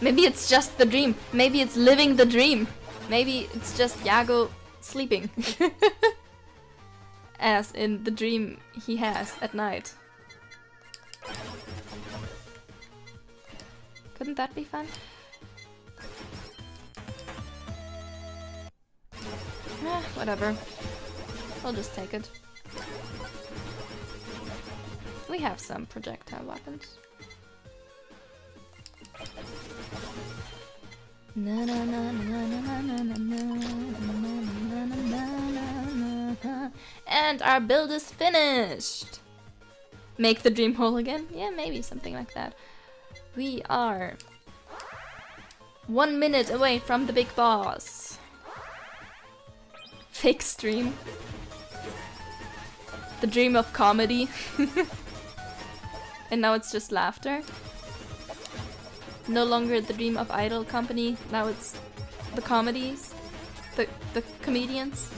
maybe it's just the dream. Maybe it's living the dream. Maybe it's just Yago sleeping. As in the dream he has at night. Couldn't that be fun? Whatever. We'll just take it. We have some projectile weapons. And our build is finished! Make the dream whole again? Yeah, maybe something like that. We are 1 minute away from the big boss. Fake stream. The dream of comedy. And now it's just laughter. No longer the dream of idol company, now it's the comedies. The comedians.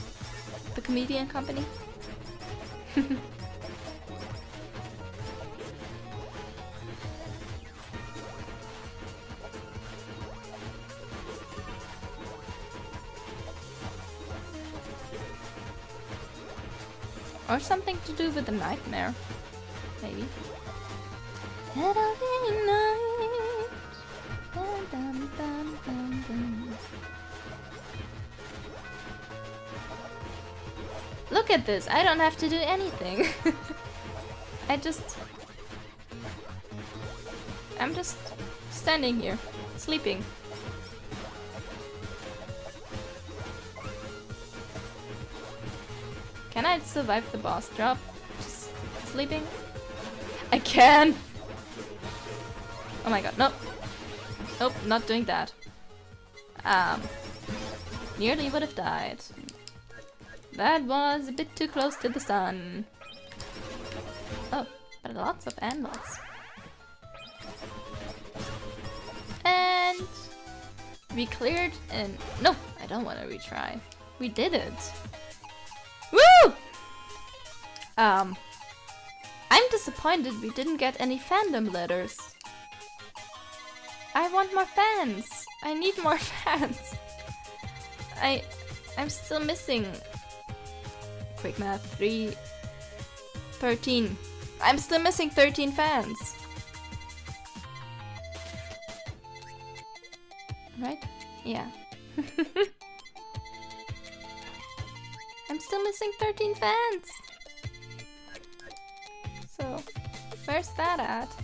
The comedian company. Or something to do with the nightmare. Maybe. Look at this, I don't have to do anything. I'm just standing here, sleeping. Can I survive the boss drop? Just sleeping? I can! Oh my god, no! Nope, not doing that. Nearly would have died. That was a bit too close to the sun. Oh, but lots of anvils. And we cleared and no, I don't want to retry. We did it. Woo! I'm disappointed we didn't get any fandom letters. I want more fans. I need more fans. I'm still missing. Quick math, 13. I'm still missing 13 fans. Right? Yeah. I'm still missing 13 fans. So, where's that at?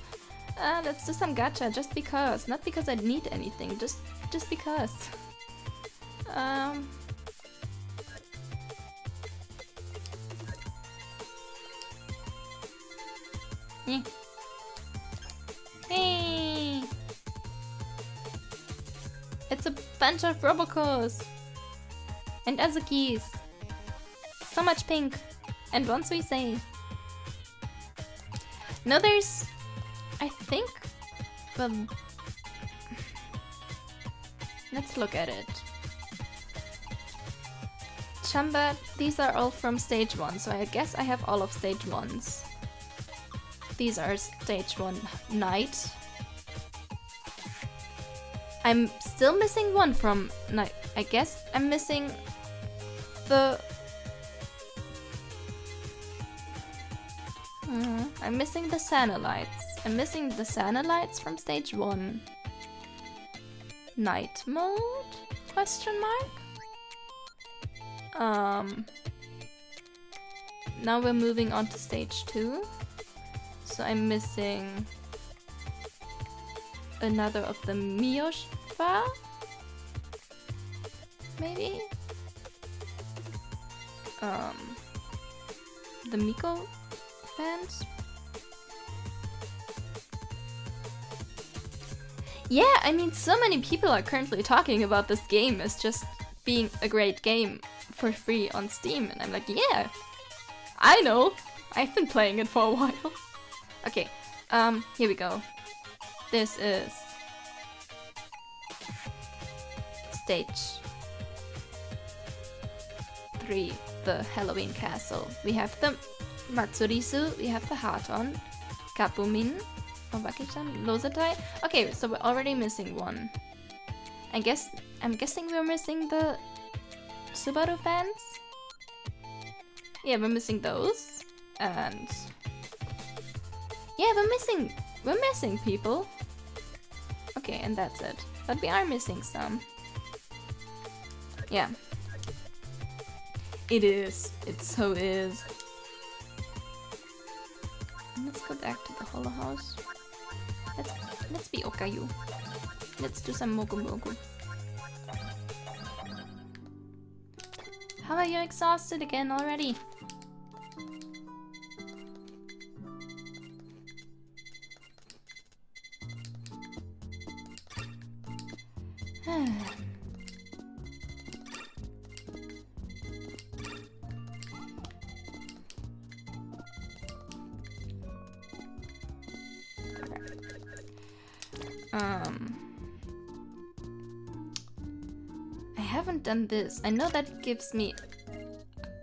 Let's do some gacha just because. Not because I need anything, just because. Yeah. Hey! It's a bunch of Robocos and Azukis. So much pink. And once we say. No, there's. I think. Well. Let's look at it. Chamba, these are all from stage 1, so I guess I have all of stage 1s. These are stage 1 night. I'm still missing one from night. I guess I'm missing the... I'm missing the Sanalites. I'm missing the Sanalites from stage 1. Night mode? Question mark? Now we're moving on to stage 2. So I'm missing another of the Miyoshba? Maybe? The Miko fans? Yeah, I mean, so many people are currently talking about this game. It's just being a great game for free on Steam. And I'm like, yeah, I know. I've been playing it for a while. Okay, here we go. This is stage 3, the Halloween castle. We have the Matsurisu, we have the Haton, Kapumin, Obaki-chan, Lozatai. Okay, so we're already missing one. I'm guessing we're missing the Subaru fans? Yeah, we're missing those. And yeah, we're missing people. Okay, and that's it. But we are missing some. Yeah. It is. It so is. Let's go back to the Holo House. Let's be Okayu. Let's do some Mogu Mogu. How are you exhausted again already? I haven't done this. I know that gives me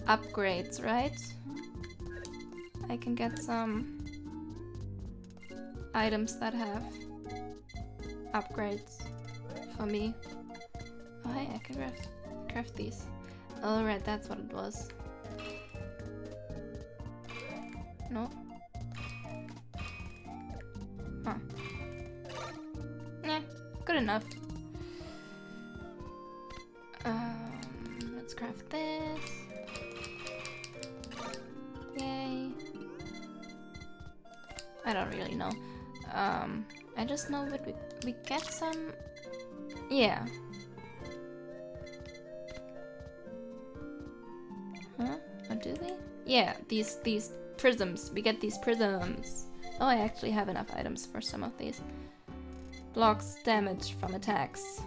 upgrades, right? I can get some items that have upgrades for me. Oh hey, I can craft these. Oh right, that's what it was. No. Huh. Yeah, good enough. Let's craft this. Yay. I don't really know. I just know that we get some. Yeah. Huh? Or do we? Yeah, these prisms. We get these prisms. Oh, I actually have enough items for some of these. Blocks damage from attacks.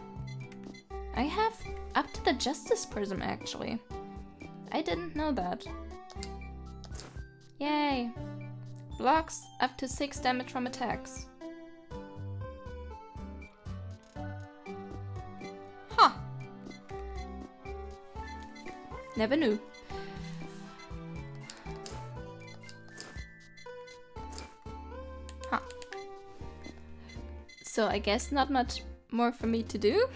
I have up to the Justice Prism, actually. I didn't know that. Yay! Blocks up to 6 damage from attacks. Huh. Never knew. Huh. So I guess not much more for me to do.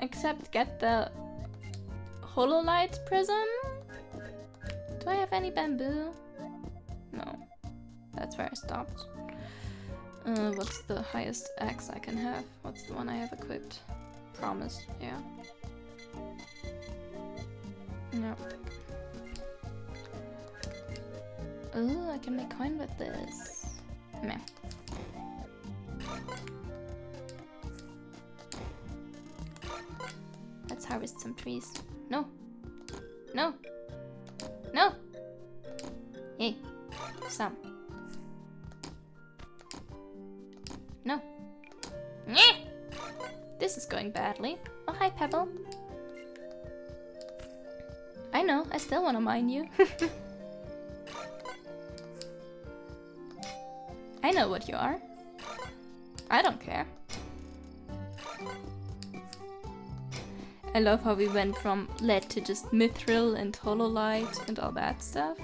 Except get the Hololight Prism? Do I have any bamboo? No. That's where I stopped. What's the highest axe I can have? What's the one I have equipped? Promise, yeah. No. Ooh, I can make coin with this. Meh. Let's harvest some trees. No. No. No. Hey. Some. No. Nyeh! This is going badly. Oh, hi, Pebble. I know, I still want to mine you. I know what you are. I don't care. I love how we went from lead to just mithril and hololight and all that stuff.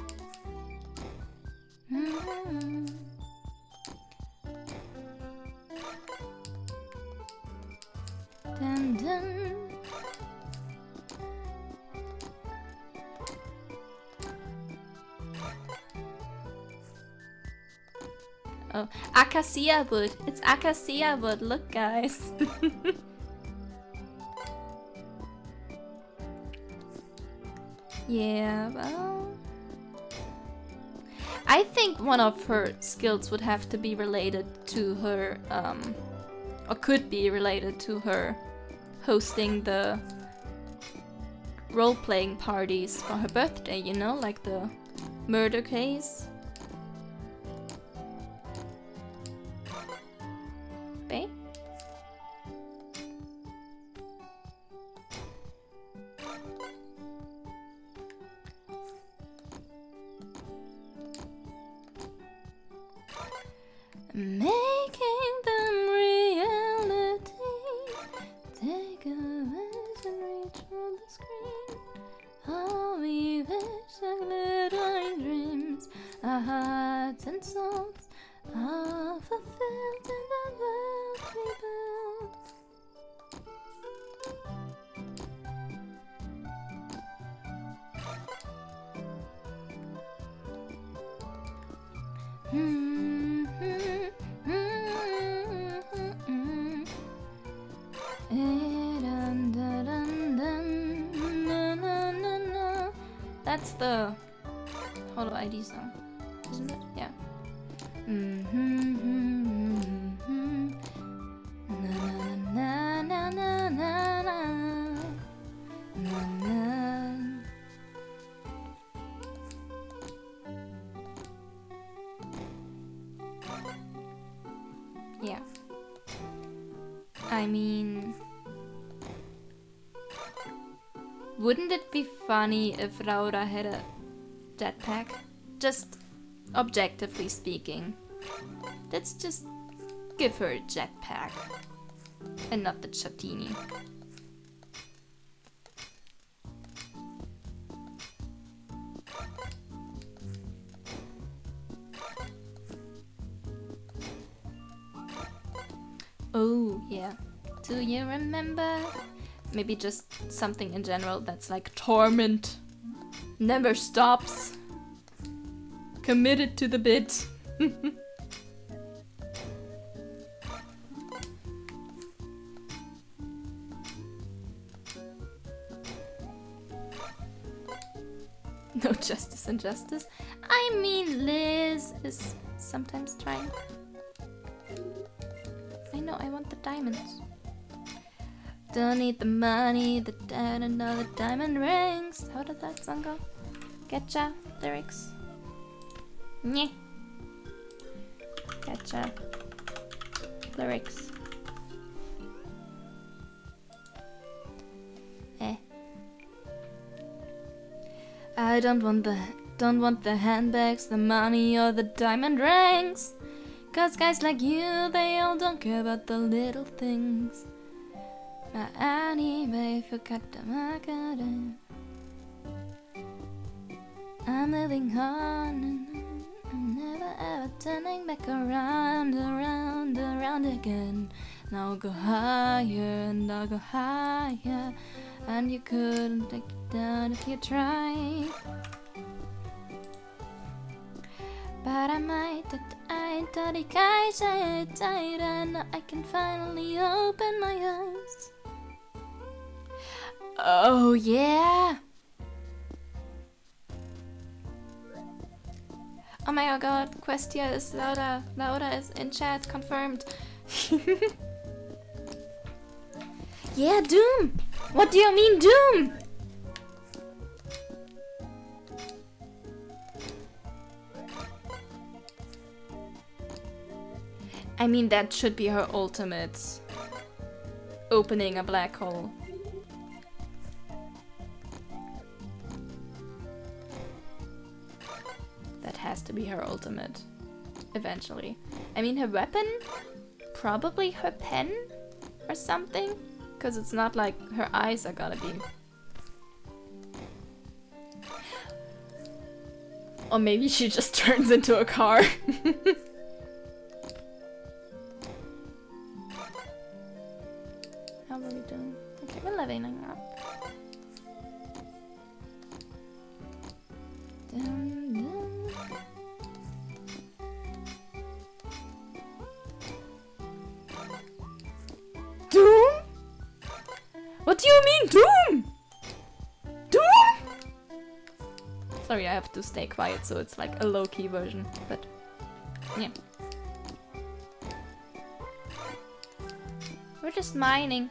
Dun dun. Oh, acacia wood. It's acacia wood. Look, guys. Yeah, well, I think one of her skills would have to be related to her, or could be related to her hosting the role-playing parties for her birthday, you know, like the murder case. making them reality. Take a wish and reach for the screen. Oh, we wish our glittering dreams, our hearts and souls are fulfilled in the world we build. That's the Holo ID song, isn't it? Yeah. Na na na na na na na. Yeah. I mean, wouldn't it be funny if Raura had a jetpack? Just objectively speaking. Let's just give her a jetpack. And not the Chatini. Oh, yeah. Do you remember? Maybe just something in general that's like torment. Never stops. Committed to the bit. No justice and justice. I mean, Liz is sometimes trying. I know, I want the diamonds. Don't need the money, the and all the diamond rings. How did that song go? Getcha lyrics. Nyeh. Getcha lyrics. I don't want the handbags, the money, or the diamond rings. 'Cause guys like you, they all don't care about the little things. But anyway, forgot the market. I'm moving on, and I'm never ever turning back around, around, around again. Now I'll go higher, and I'll go higher, and you couldn't take it down if you tried. But I might that I thought it tight, and now I can finally open my eyes. Oh yeah! Oh my god, Questia is Laura. Laura is in chat, confirmed. Yeah, Doom! What do you mean, Doom? I mean, that should be her ultimate. Opening a black hole. That has to be her ultimate. Eventually. I mean, her weapon? Probably her pen? Or something? Because it's not like her eyes are gonna be... Or maybe she just turns into a car. How are we doing? Okay, we're leveling up. Dun, dun. Doom? What do you mean, Doom? Doom? Sorry, I have to stay quiet, so it's like a low-key version, but yeah. We're just mining.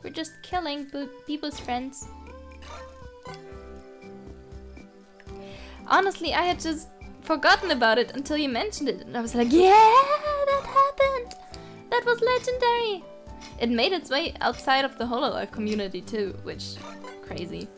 We're just killing people's friends. Honestly, I had just forgotten about it until you mentioned it, and I was like, yeah, that happened! That was legendary! It made its way outside of the Hololive community too, which, crazy.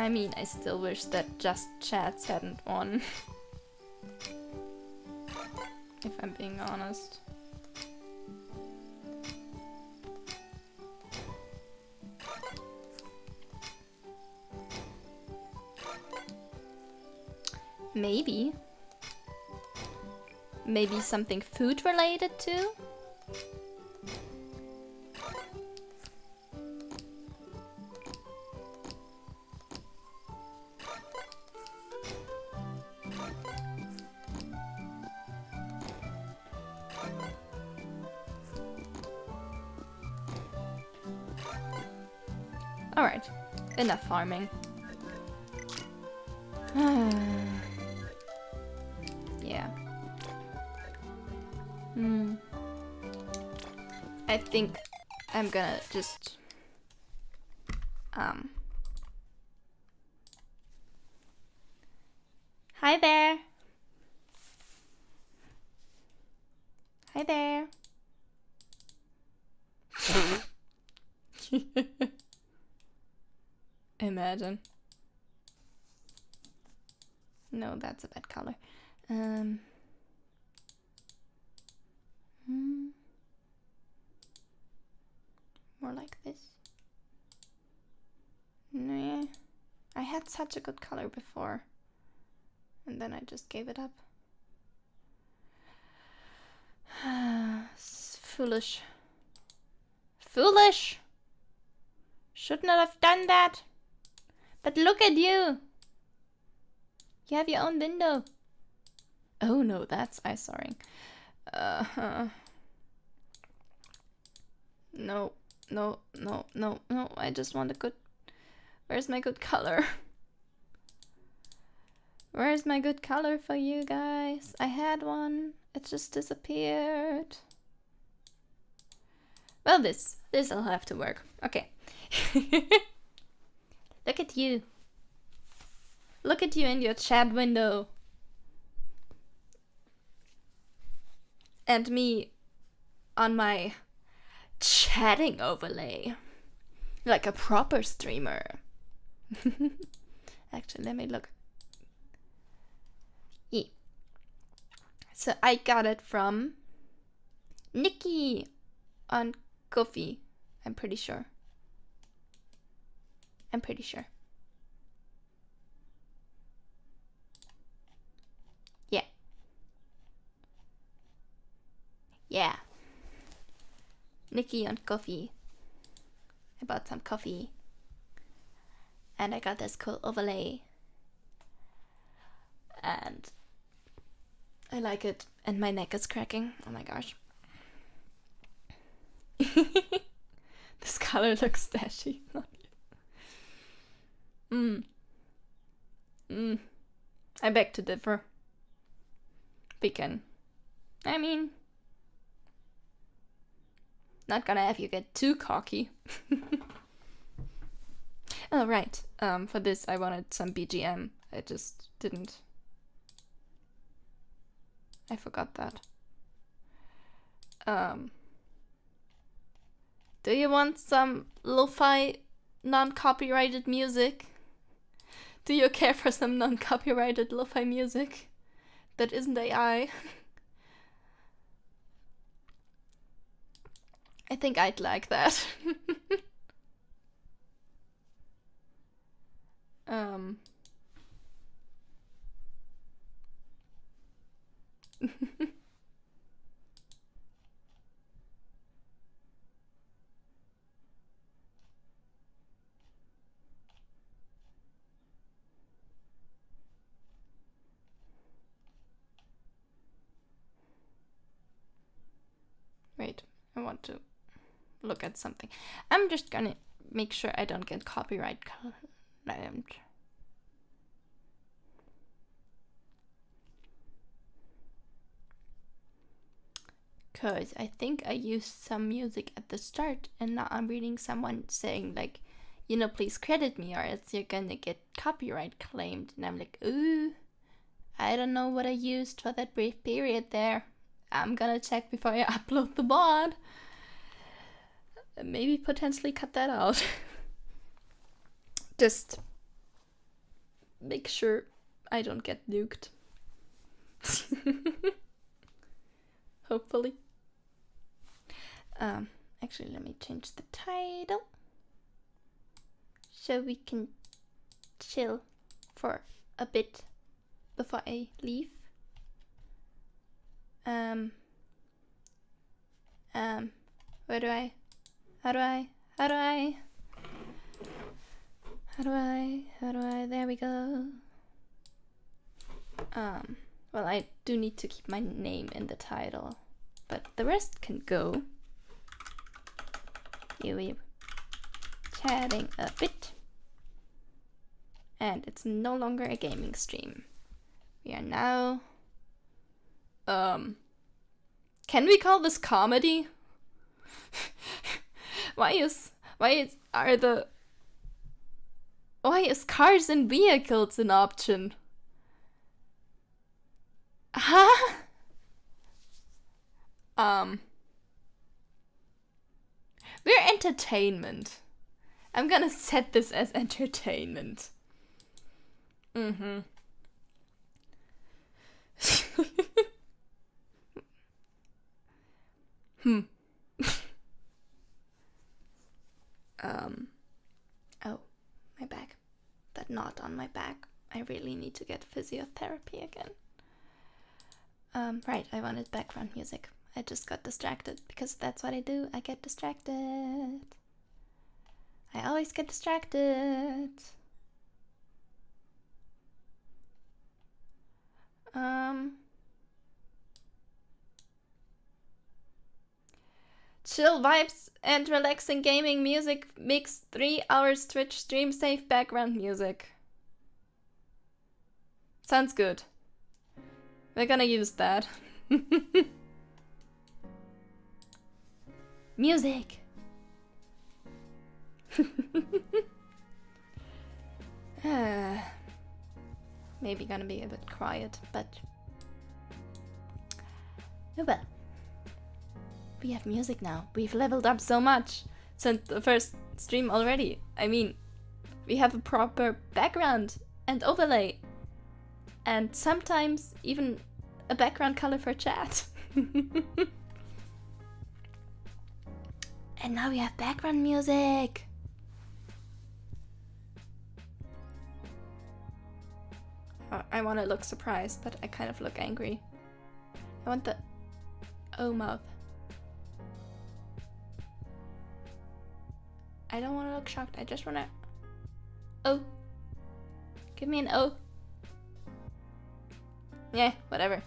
I mean, I still wish that Just Chats hadn't won. If I'm being honest. Maybe. Maybe something food related too? Alright, enough farming. Yeah. I think I'm gonna just Hi there. Hi there. Imagine. No, that's a bad color. More like this. Nah. I had such a good color before. And then I just gave it up. It's foolish. Foolish! Should not have done that. But look at you! You have your own window. Oh no, that's eyescoring. No, no, no, no, no. I just want a good... Where's my good color? Where's my good color for you guys? I had one. It just disappeared. Well, this'll have to work. Okay. Look at you. Look at you in your chat window. And me on my chatting overlay. Like a proper streamer. Actually, let me look. Yeah. So I got it from Nikki on Kofi. I'm pretty sure. I'm pretty sure. Yeah. Yeah. Nikki on coffee. I bought some coffee. And I got this cool overlay. And I like it. And my neck is cracking. Oh my gosh. This color looks dashy. I beg to differ. I mean, not gonna have you get too cocky. Oh, right. For this I wanted some BGM. I just didn't. I forgot that. Do you want some lo-fi non-copyrighted music? Do you care for some non-copyrighted lo-fi music that isn't AI? I think I'd like that. Wait, I want to look at something. I'm just gonna make sure I don't get copyright claimed. Cause I think I used some music at the start and now I'm reading someone saying like, you know, please credit me or else you're gonna get copyright claimed. And I'm like, ooh, I don't know what I used for that brief period there. I'm gonna check before I upload the mod. Maybe potentially cut that out. Just make sure I don't get nuked. Hopefully. Actually, let me change the title so we can chill for a bit before I leave. Where do I? How do I? There we go. Well, I do need to keep my name in the title, but the rest can go. Here we're chatting a bit. And it's no longer a gaming stream. We are now... Can we call this comedy? Why is cars and vehicles an option? Huh? We're entertainment. I'm gonna set this as entertainment. Mm-hmm. Oh, my back. That knot on my back. I really need to get physiotherapy again. Right, I wanted background music. I just got distracted because that's what I do. I get distracted. I always get distracted. Chill vibes and relaxing gaming music mix 3 hours Twitch stream safe background music. Sounds good. We're gonna use that. Music! Maybe gonna be a bit quiet, but... Oh well. We have music now. We've leveled up so much since the first stream already. I mean, we have a proper background and overlay. And sometimes even a background color for chat. And now we have background music. I want to look surprised, but I kind of look angry. I want the O mouth. I don't want to look shocked. I just want to... Oh. Give me an O. Yeah, whatever.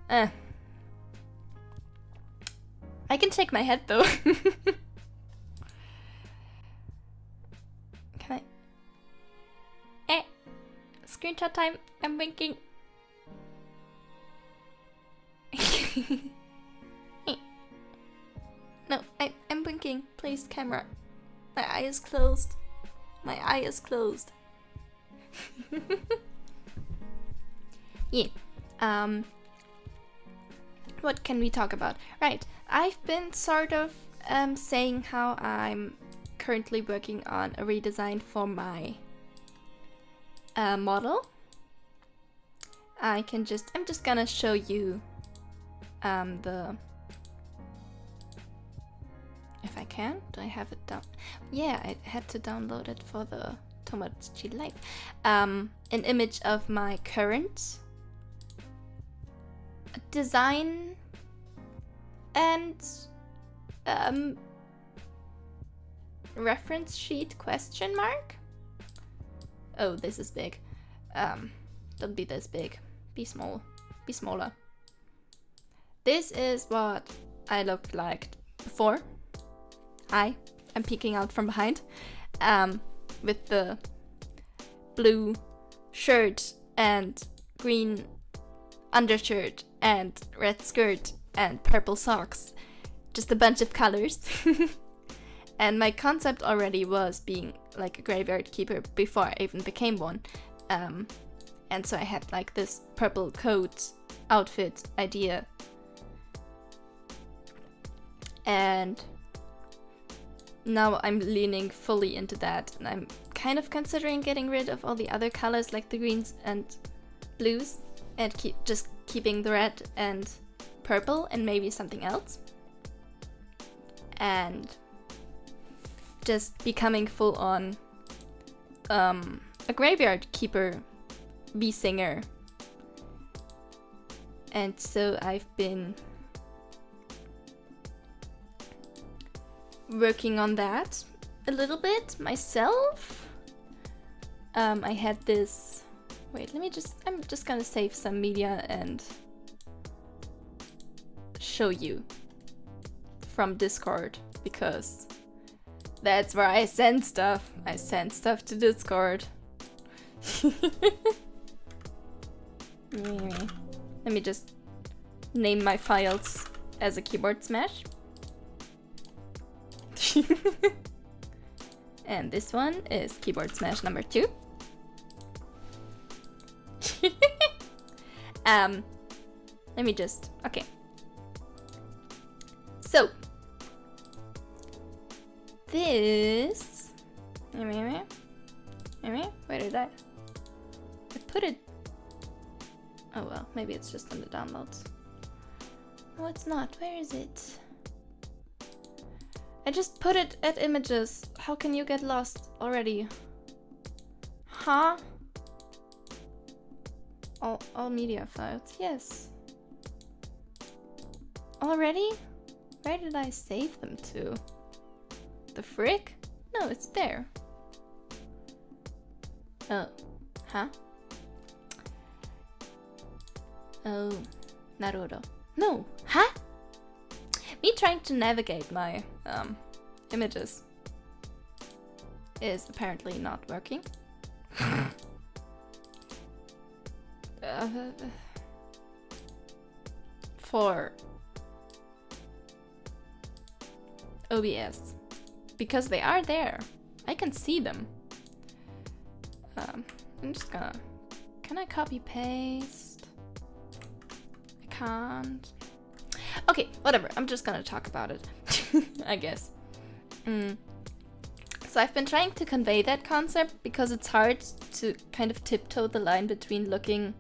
I can shake my head though. Can I? Screenshot time. I'm winking. No, I'm blinking. Please, camera. My eye is closed. My eye is closed. Yeah. What can we talk about? Right. I've been sort of saying how I'm currently working on a redesign for my model. I'm just gonna show you if I can. Do I have it down? Yeah, I had to download it for the Tomodachi Life. An image of my current design and reference sheet question mark. Oh, this is big. Don't be this big. Be small. Be smaller. This is what I looked like before. Hi, I'm peeking out from behind. With the blue shirt and green undershirt and red skirt and purple socks. Just a bunch of colors. And my concept already was being like a graveyard keeper before I even became one. And so I had like this purple coat outfit idea. And now I'm leaning fully into that, and I'm kind of considering getting rid of all the other colors like the greens and blues and just keeping the red and purple and maybe something else. And just becoming full on a graveyard keeper bee singer. And so I've been working on that a little bit myself. I had this, wait, I'm just gonna save some media and show you from Discord, because that's where I send stuff. I send stuff to Discord. Let me just name my files as a keyboard smash. And this one is keyboard smash number 2. Let me just, okay. So, this, where did I put it? Oh well, maybe it's just in the downloads. No, it's not. Where is it? I just put it at images. How can you get lost already? Huh? All media files, yes. Already? Where did I save them to? The frick? No, it's there. Oh, huh? Oh, naruto. No, huh? Me trying to navigate my images is apparently not working. For OBS, because they are there. I can see them. I'm just gonna... Can I copy paste? I can't. Okay, whatever. I'm just gonna talk about it. I guess. So I've been trying to convey that concept because it's hard to kind of tiptoe the line between looking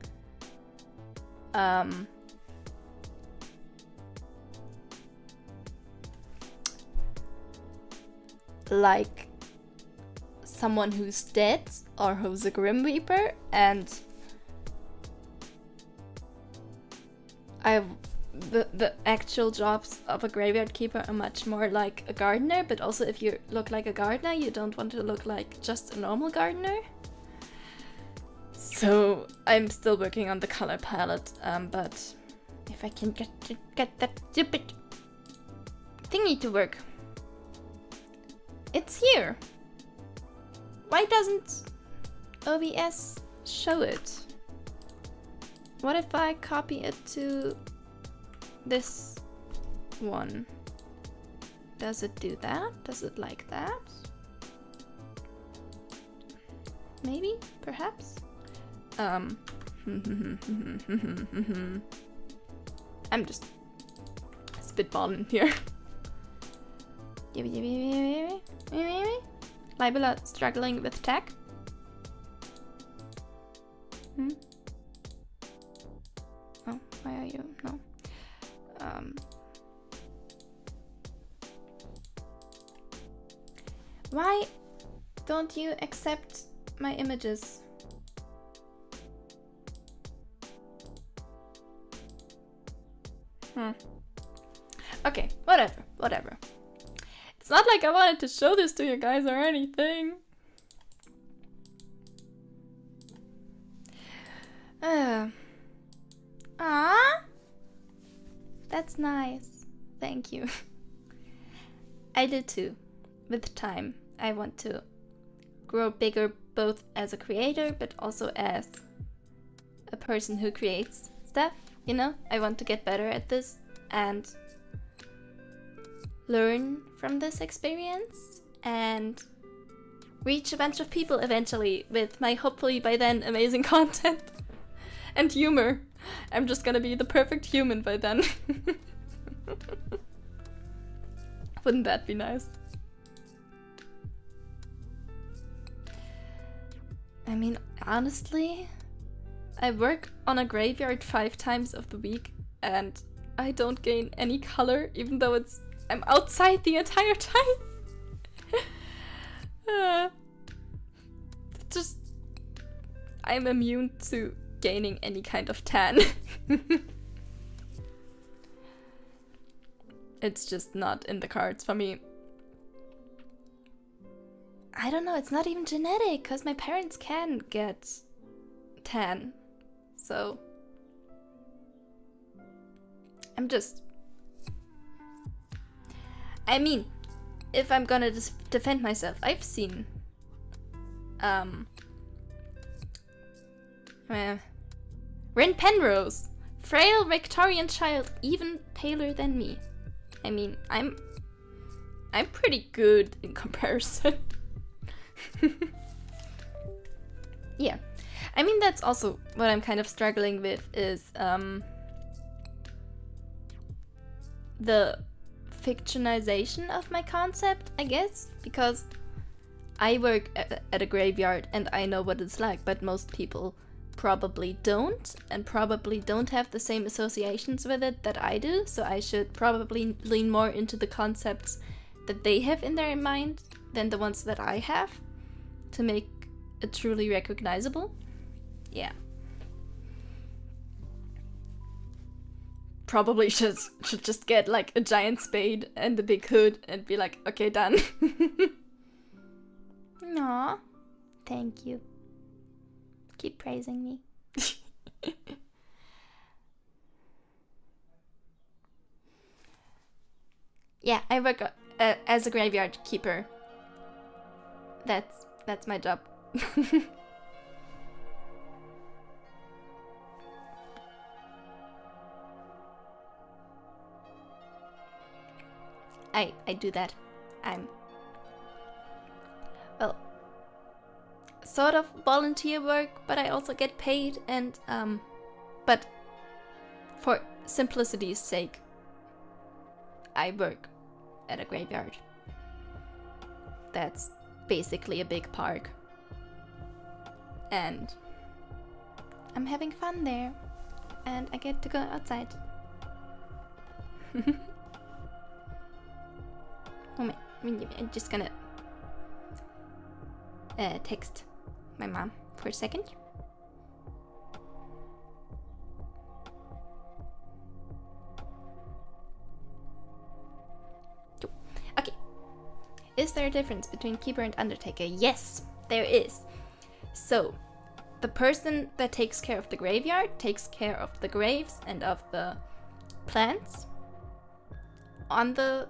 like someone who's dead or who's a Grim Reaper, and the actual jobs of a graveyard keeper are much more like a gardener, but also if you look like a gardener, you don't want to look like just a normal gardener. So I'm still working on the color palette, but if I can get that stupid thingy to work. It's here. Why doesn't OBS show it? What if I copy it to this one? Does it do that? Does it like that? Maybe? Perhaps? I'm just spitballing here. Lybula struggling with tech. Oh, why are you? No. Why don't you accept my images? Okay, whatever. It's not like I wanted to show this to you guys or anything. That's nice. Thank you. I do too. With time, I want to grow bigger both as a creator but also as a person who creates stuff, you know? I want to get better at this and learn from this experience and reach a bunch of people eventually with my hopefully by then amazing content and humor. I'm just gonna be the perfect human by then. Wouldn't that be nice? I mean, honestly, I work on a graveyard 5 times of the week and I don't gain any color, even though I'm outside the entire time. Just, I'm immune to gaining any kind of tan. It's just not in the cards for me. I don't know, it's not even genetic, because my parents can get tan. So I mean, if I'm gonna defend myself, I've seen Rin Penrose, frail Victorian child, even paler than me. I mean, I'm pretty good in comparison. Yeah. I mean, that's also what I'm kind of struggling with is the fictionization of my concept, I guess, because I work at a graveyard and I know what it's like, but most people probably don't, and probably don't have the same associations with it that I do, so I should probably lean more into the concepts that they have in their mind than the ones that I have to make it truly recognizable. Yeah. Probably should just get like a giant spade and a big hood and be like, okay, done. Aw, thank you. Keep praising me. Yeah, I work as a graveyard keeper. That's my job. I do that. I'm, well, sort of volunteer work, but I also get paid, and but for simplicity's sake, I work at a graveyard. That's basically a big park, and I'm having fun there, and I get to go outside. Moment, I'm just gonna text my mom for a second. Okay. Is there a difference between keeper and undertaker? Yes, there is. So, the person that takes care of the graveyard takes care of the graves and of the plants on the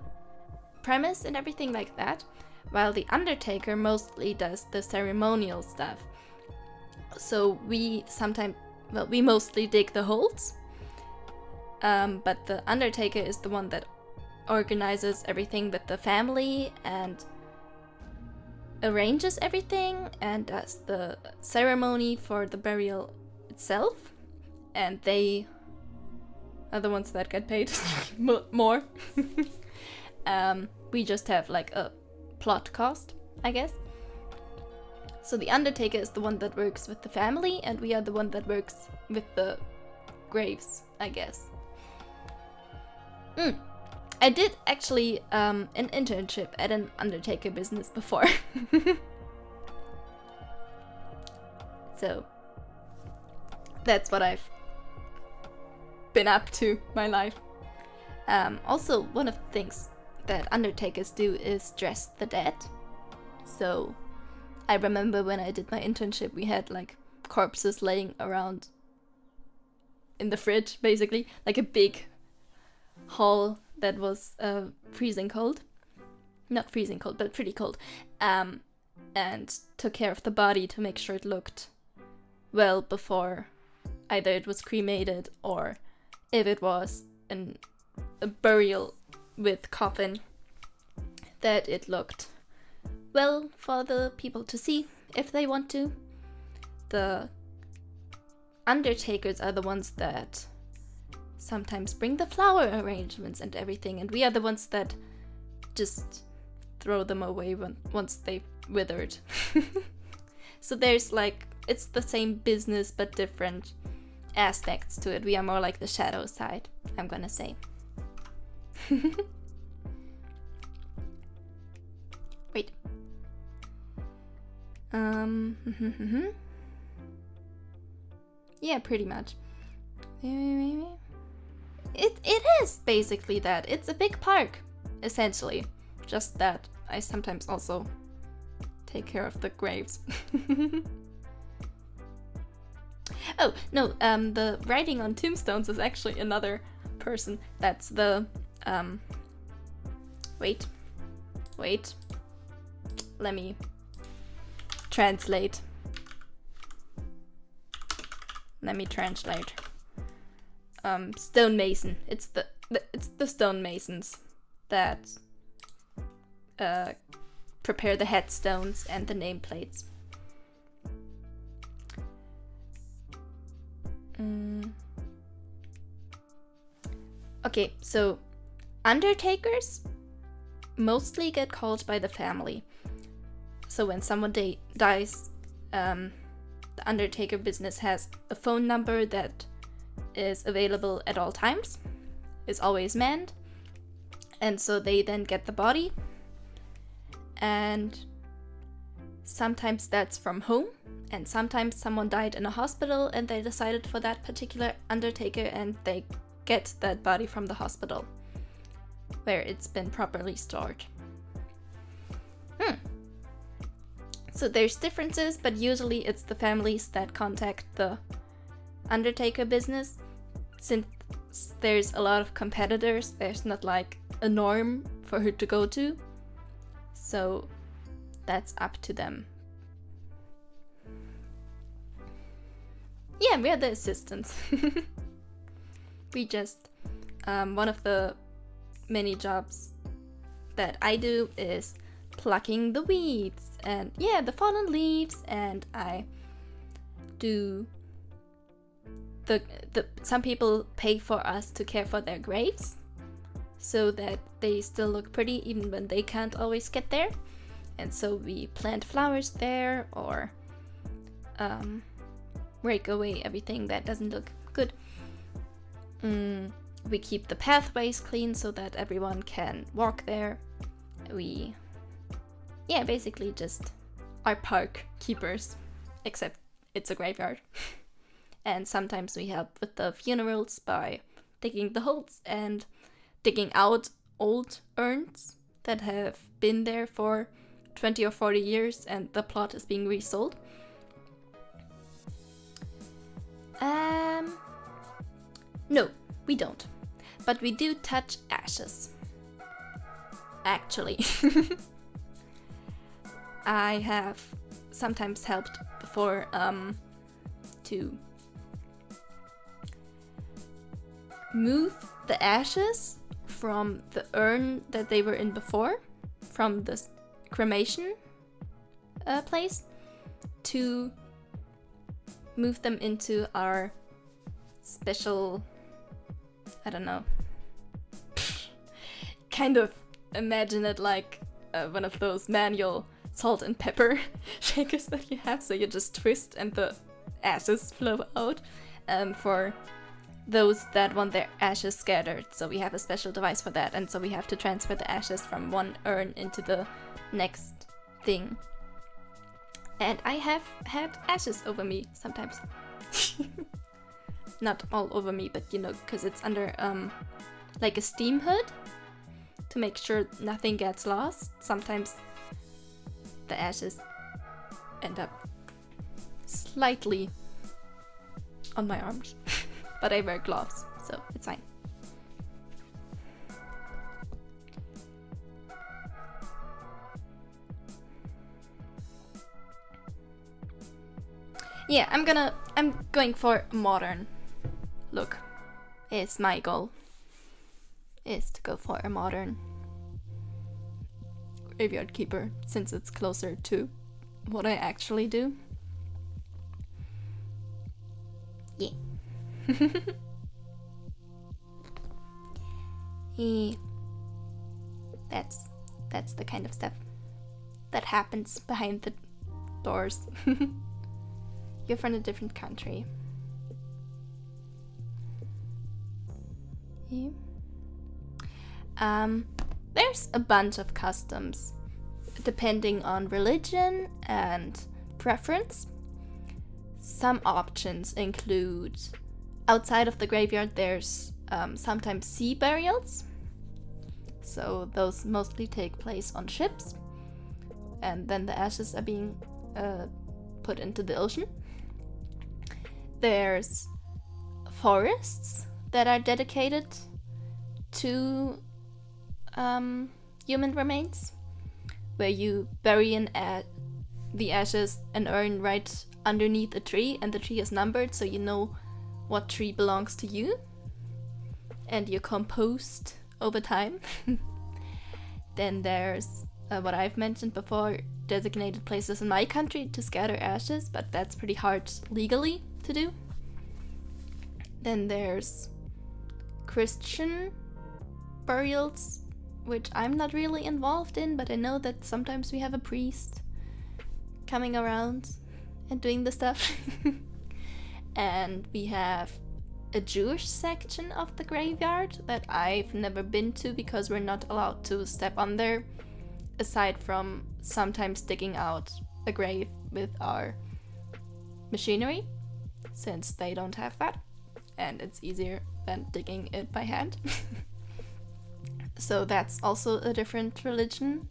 premise and everything like that, while the undertaker mostly does the ceremonial stuff. So we mostly dig the holes, but the undertaker is the one that organizes everything with the family and arranges everything and does the ceremony for the burial itself, and they are the ones that get paid more. We just have like a plot cost, I guess. So the undertaker is the one that works with the family, and we are the one that works with the graves, I guess. I did actually an internship at an undertaker business before. So that's what I've been up to my life. Also, one of the things that undertakers do is dress the dead. So I remember when I did my internship, we had like corpses laying around in the fridge, basically, like a big hall that was freezing cold. Not freezing cold, but pretty cold. And took care of the body to make sure it looked well before either it was cremated, or if it was a burial with coffin, that it looked well for the people to see if they want to. The undertakers are the ones that sometimes bring the flower arrangements and everything, and we are the ones that just throw them away once they've withered. So there's like, it's the same business but different aspects to it. We are more like the shadow side, I'm gonna say. Wait. Yeah, pretty much. It is basically that. It's a big park, essentially. Just that I sometimes also take care of the graves. Oh, no, the writing on tombstones is actually another person. That's the, wait. Let me translate. Stonemason. It's the stonemasons that prepare the headstones and the nameplates. Okay, so undertakers mostly get called by the family. So when someone dies, the undertaker business has a phone number that is available at all times, is always manned, and so they then get the body, and sometimes that's from home, and sometimes someone died in a hospital and they decided for that particular undertaker and they get that body from the hospital where it's been properly stored. So there's differences, but usually it's the families that contact the undertaker business. Since there's a lot of competitors, there's not like a norm for who to go to. So that's up to them. Yeah, we're the assistants. We just, one of the many jobs that I do is plucking the weeds and the fallen leaves, and I do some people pay for us to care for their graves so that they still look pretty even when they can't always get there. And so we plant flowers there or rake away everything that doesn't look good. We keep the pathways clean so that everyone can walk there. We basically just are park keepers, except it's a graveyard. And sometimes we help with the funerals by digging the holes and digging out old urns that have been there for 20 or 40 years and the plot is being resold. No, we don't. But we do touch ashes. Actually. I have sometimes helped before to move the ashes from the urn that they were in before, from the cremation place, to move them into our special, I don't know, kind of imagine it like one of those manual salt and pepper shakers that you have, so you just twist and the ashes flow out for those that want their ashes scattered. So we have a special device for that, and so we have to transfer the ashes from one urn into the next thing. And I have had ashes over me sometimes. Not all over me, but you know, because it's under like a steam hood to make sure nothing gets lost. Sometimes the ashes end up slightly on my arms. But I wear gloves, so it's fine. Yeah, I'm going for modern look. Is my goal. Is to go for a modern graveyard keeper, since it's closer to what I actually do. Yeah. Yeah. That's the kind of stuff that happens behind the outdoors. You're from a different country. Yeah. There's a bunch of customs depending on religion and preference. Some options include, outside of the graveyard, there's sometimes sea burials. So those mostly take place on ships, and then the ashes are being put into the ocean. There's forests that are dedicated to human remains, where you bury the ashes and urn right underneath a tree, and the tree is numbered so you know what tree belongs to you, and you compost over time. Then there's what I've mentioned before, designated places in my country to scatter ashes, but that's pretty hard legally to do. Then there's Christian burials, which I'm not really involved in, but I know that sometimes we have a priest coming around and doing the stuff. And we have a Jewish section of the graveyard that I've never been to because we're not allowed to step on there, aside from sometimes digging out a grave with our machinery, since they don't have that, and it's easier than digging it by hand. So that's also a different religion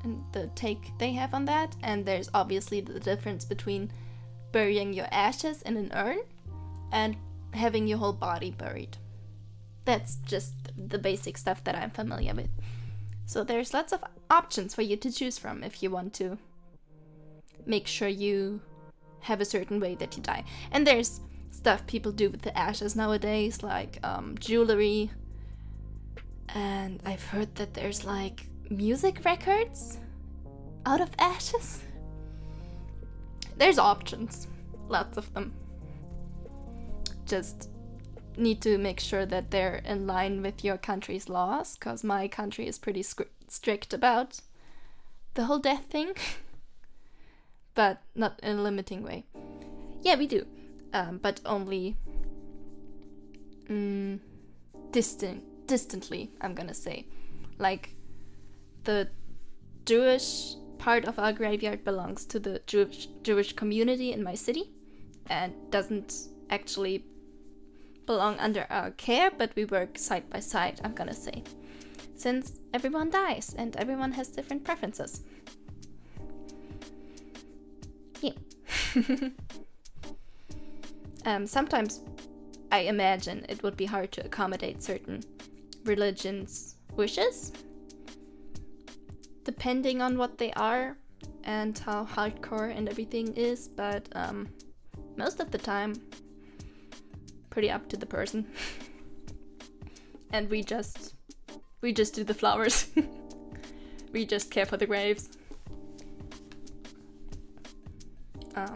and the take they have on that. And there's obviously the difference between burying your ashes in an urn and having your whole body buried. That's just the basic stuff that I'm familiar with. So there's lots of options for you to choose from if you want to make sure you have a certain way that you die. And there's stuff people do with the ashes nowadays, like jewelry. And I've heard that there's like music records out of ashes. There's options, lots of them. Just need to make sure that they're in line with your country's laws, because my country is pretty strict about the whole death thing. But not in a limiting way. Yeah, we do. But only distantly, I'm gonna say. Like, the Jewish part of our graveyard belongs to the Jewish community in my city and doesn't actually belong under our care, but we work side by side, I'm gonna say, since everyone dies and everyone has different preferences. Yeah. Sometimes I imagine it would be hard to accommodate certain religions' wishes, depending on what they are and how hardcore and everything is, but most of the time, pretty up to the person. And we just do the flowers. We just care for the graves. Yeah.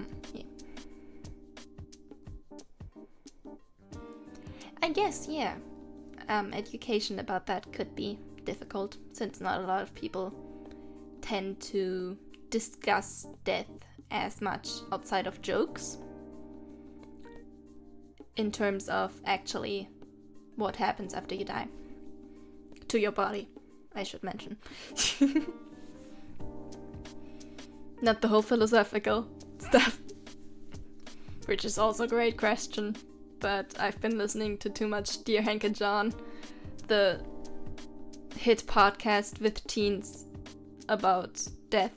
I guess, yeah. Education about that could be difficult, since not a lot of people tend to discuss death as much outside of jokes, in terms of actually what happens after you die. To your body, I should mention. Not the whole philosophical stuff, which is also a great question, but I've been listening to too much Dear Hank and John, the hit podcast with teens about death,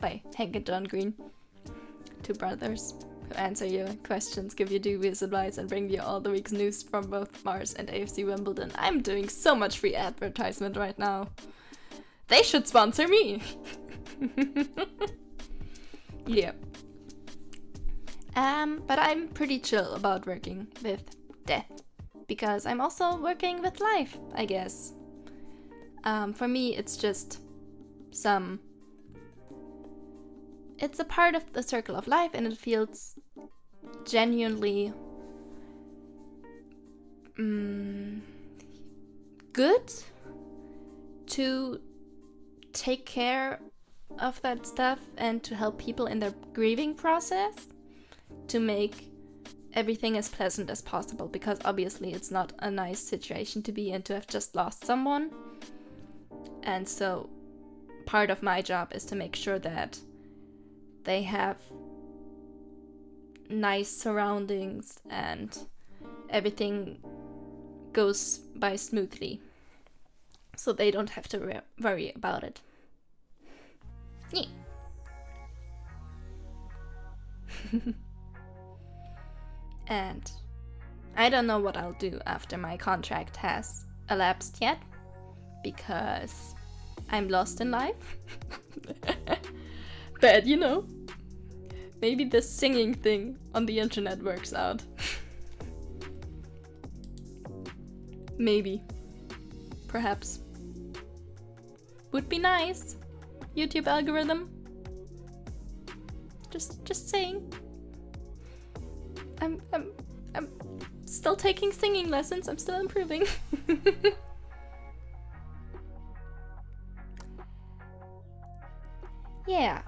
by Hank and John Green, two brothers who answer your questions, give you dubious advice, and bring you all the week's news from both Mars and AFC Wimbledon. I'm doing so much free advertisement right now. They should sponsor me. Yeah. But I'm pretty chill about working with death, because I'm also working with life, I guess. For me, it's just it's a part of the circle of life, and it feels genuinely good to take care of that stuff and to help people in their grieving process to make everything as pleasant as possible, because obviously it's not a nice situation to be in to have just lost someone. And so part of my job is to make sure that they have nice surroundings and everything goes by smoothly, so they don't have to worry about it. Yeah. And I don't know what I'll do after my contract has elapsed yet, because I'm lost in life. But you know, maybe this singing thing on the internet works out. Maybe. Perhaps. Would be nice. YouTube algorithm. Just saying. I'm still taking singing lessons. I'm still improving. Yeah.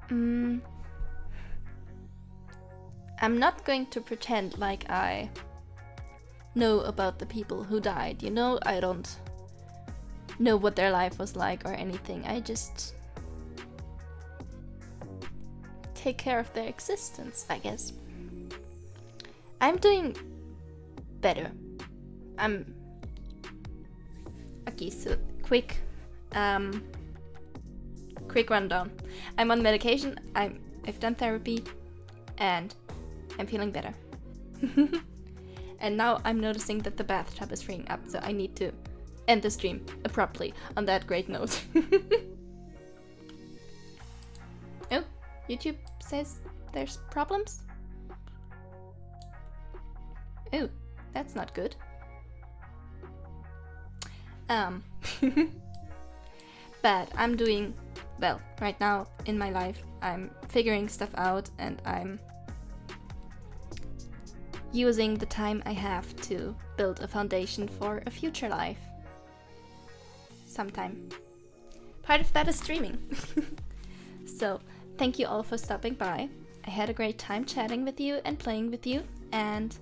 I'm not going to pretend like I know about the people who died. You know, I don't know what their life was like or anything. I just take care of their existence, I guess. I'm doing better. Okay, so quick rundown. I'm on medication, I've done therapy, and I'm feeling better. And now I'm noticing that the bathtub is freeing up, so I need to end the stream abruptly on that great note. Oh, YouTube says there's problems? Oh, that's not good. But I'm doing well right now in my life. I'm figuring stuff out, and I'm using the time I have to build a foundation for a future life. Sometime. Part of that is streaming. So, thank you all for stopping by. I had a great time chatting with you and playing with you, and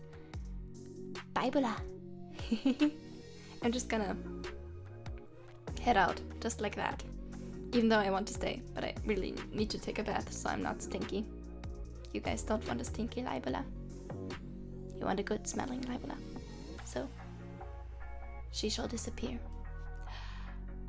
Lybula. I'm just gonna head out, just like that. Even though I want to stay, but I really need to take a bath so I'm not stinky. You guys don't want a stinky Lybula. You want a good smelling Lybula. So, she shall disappear.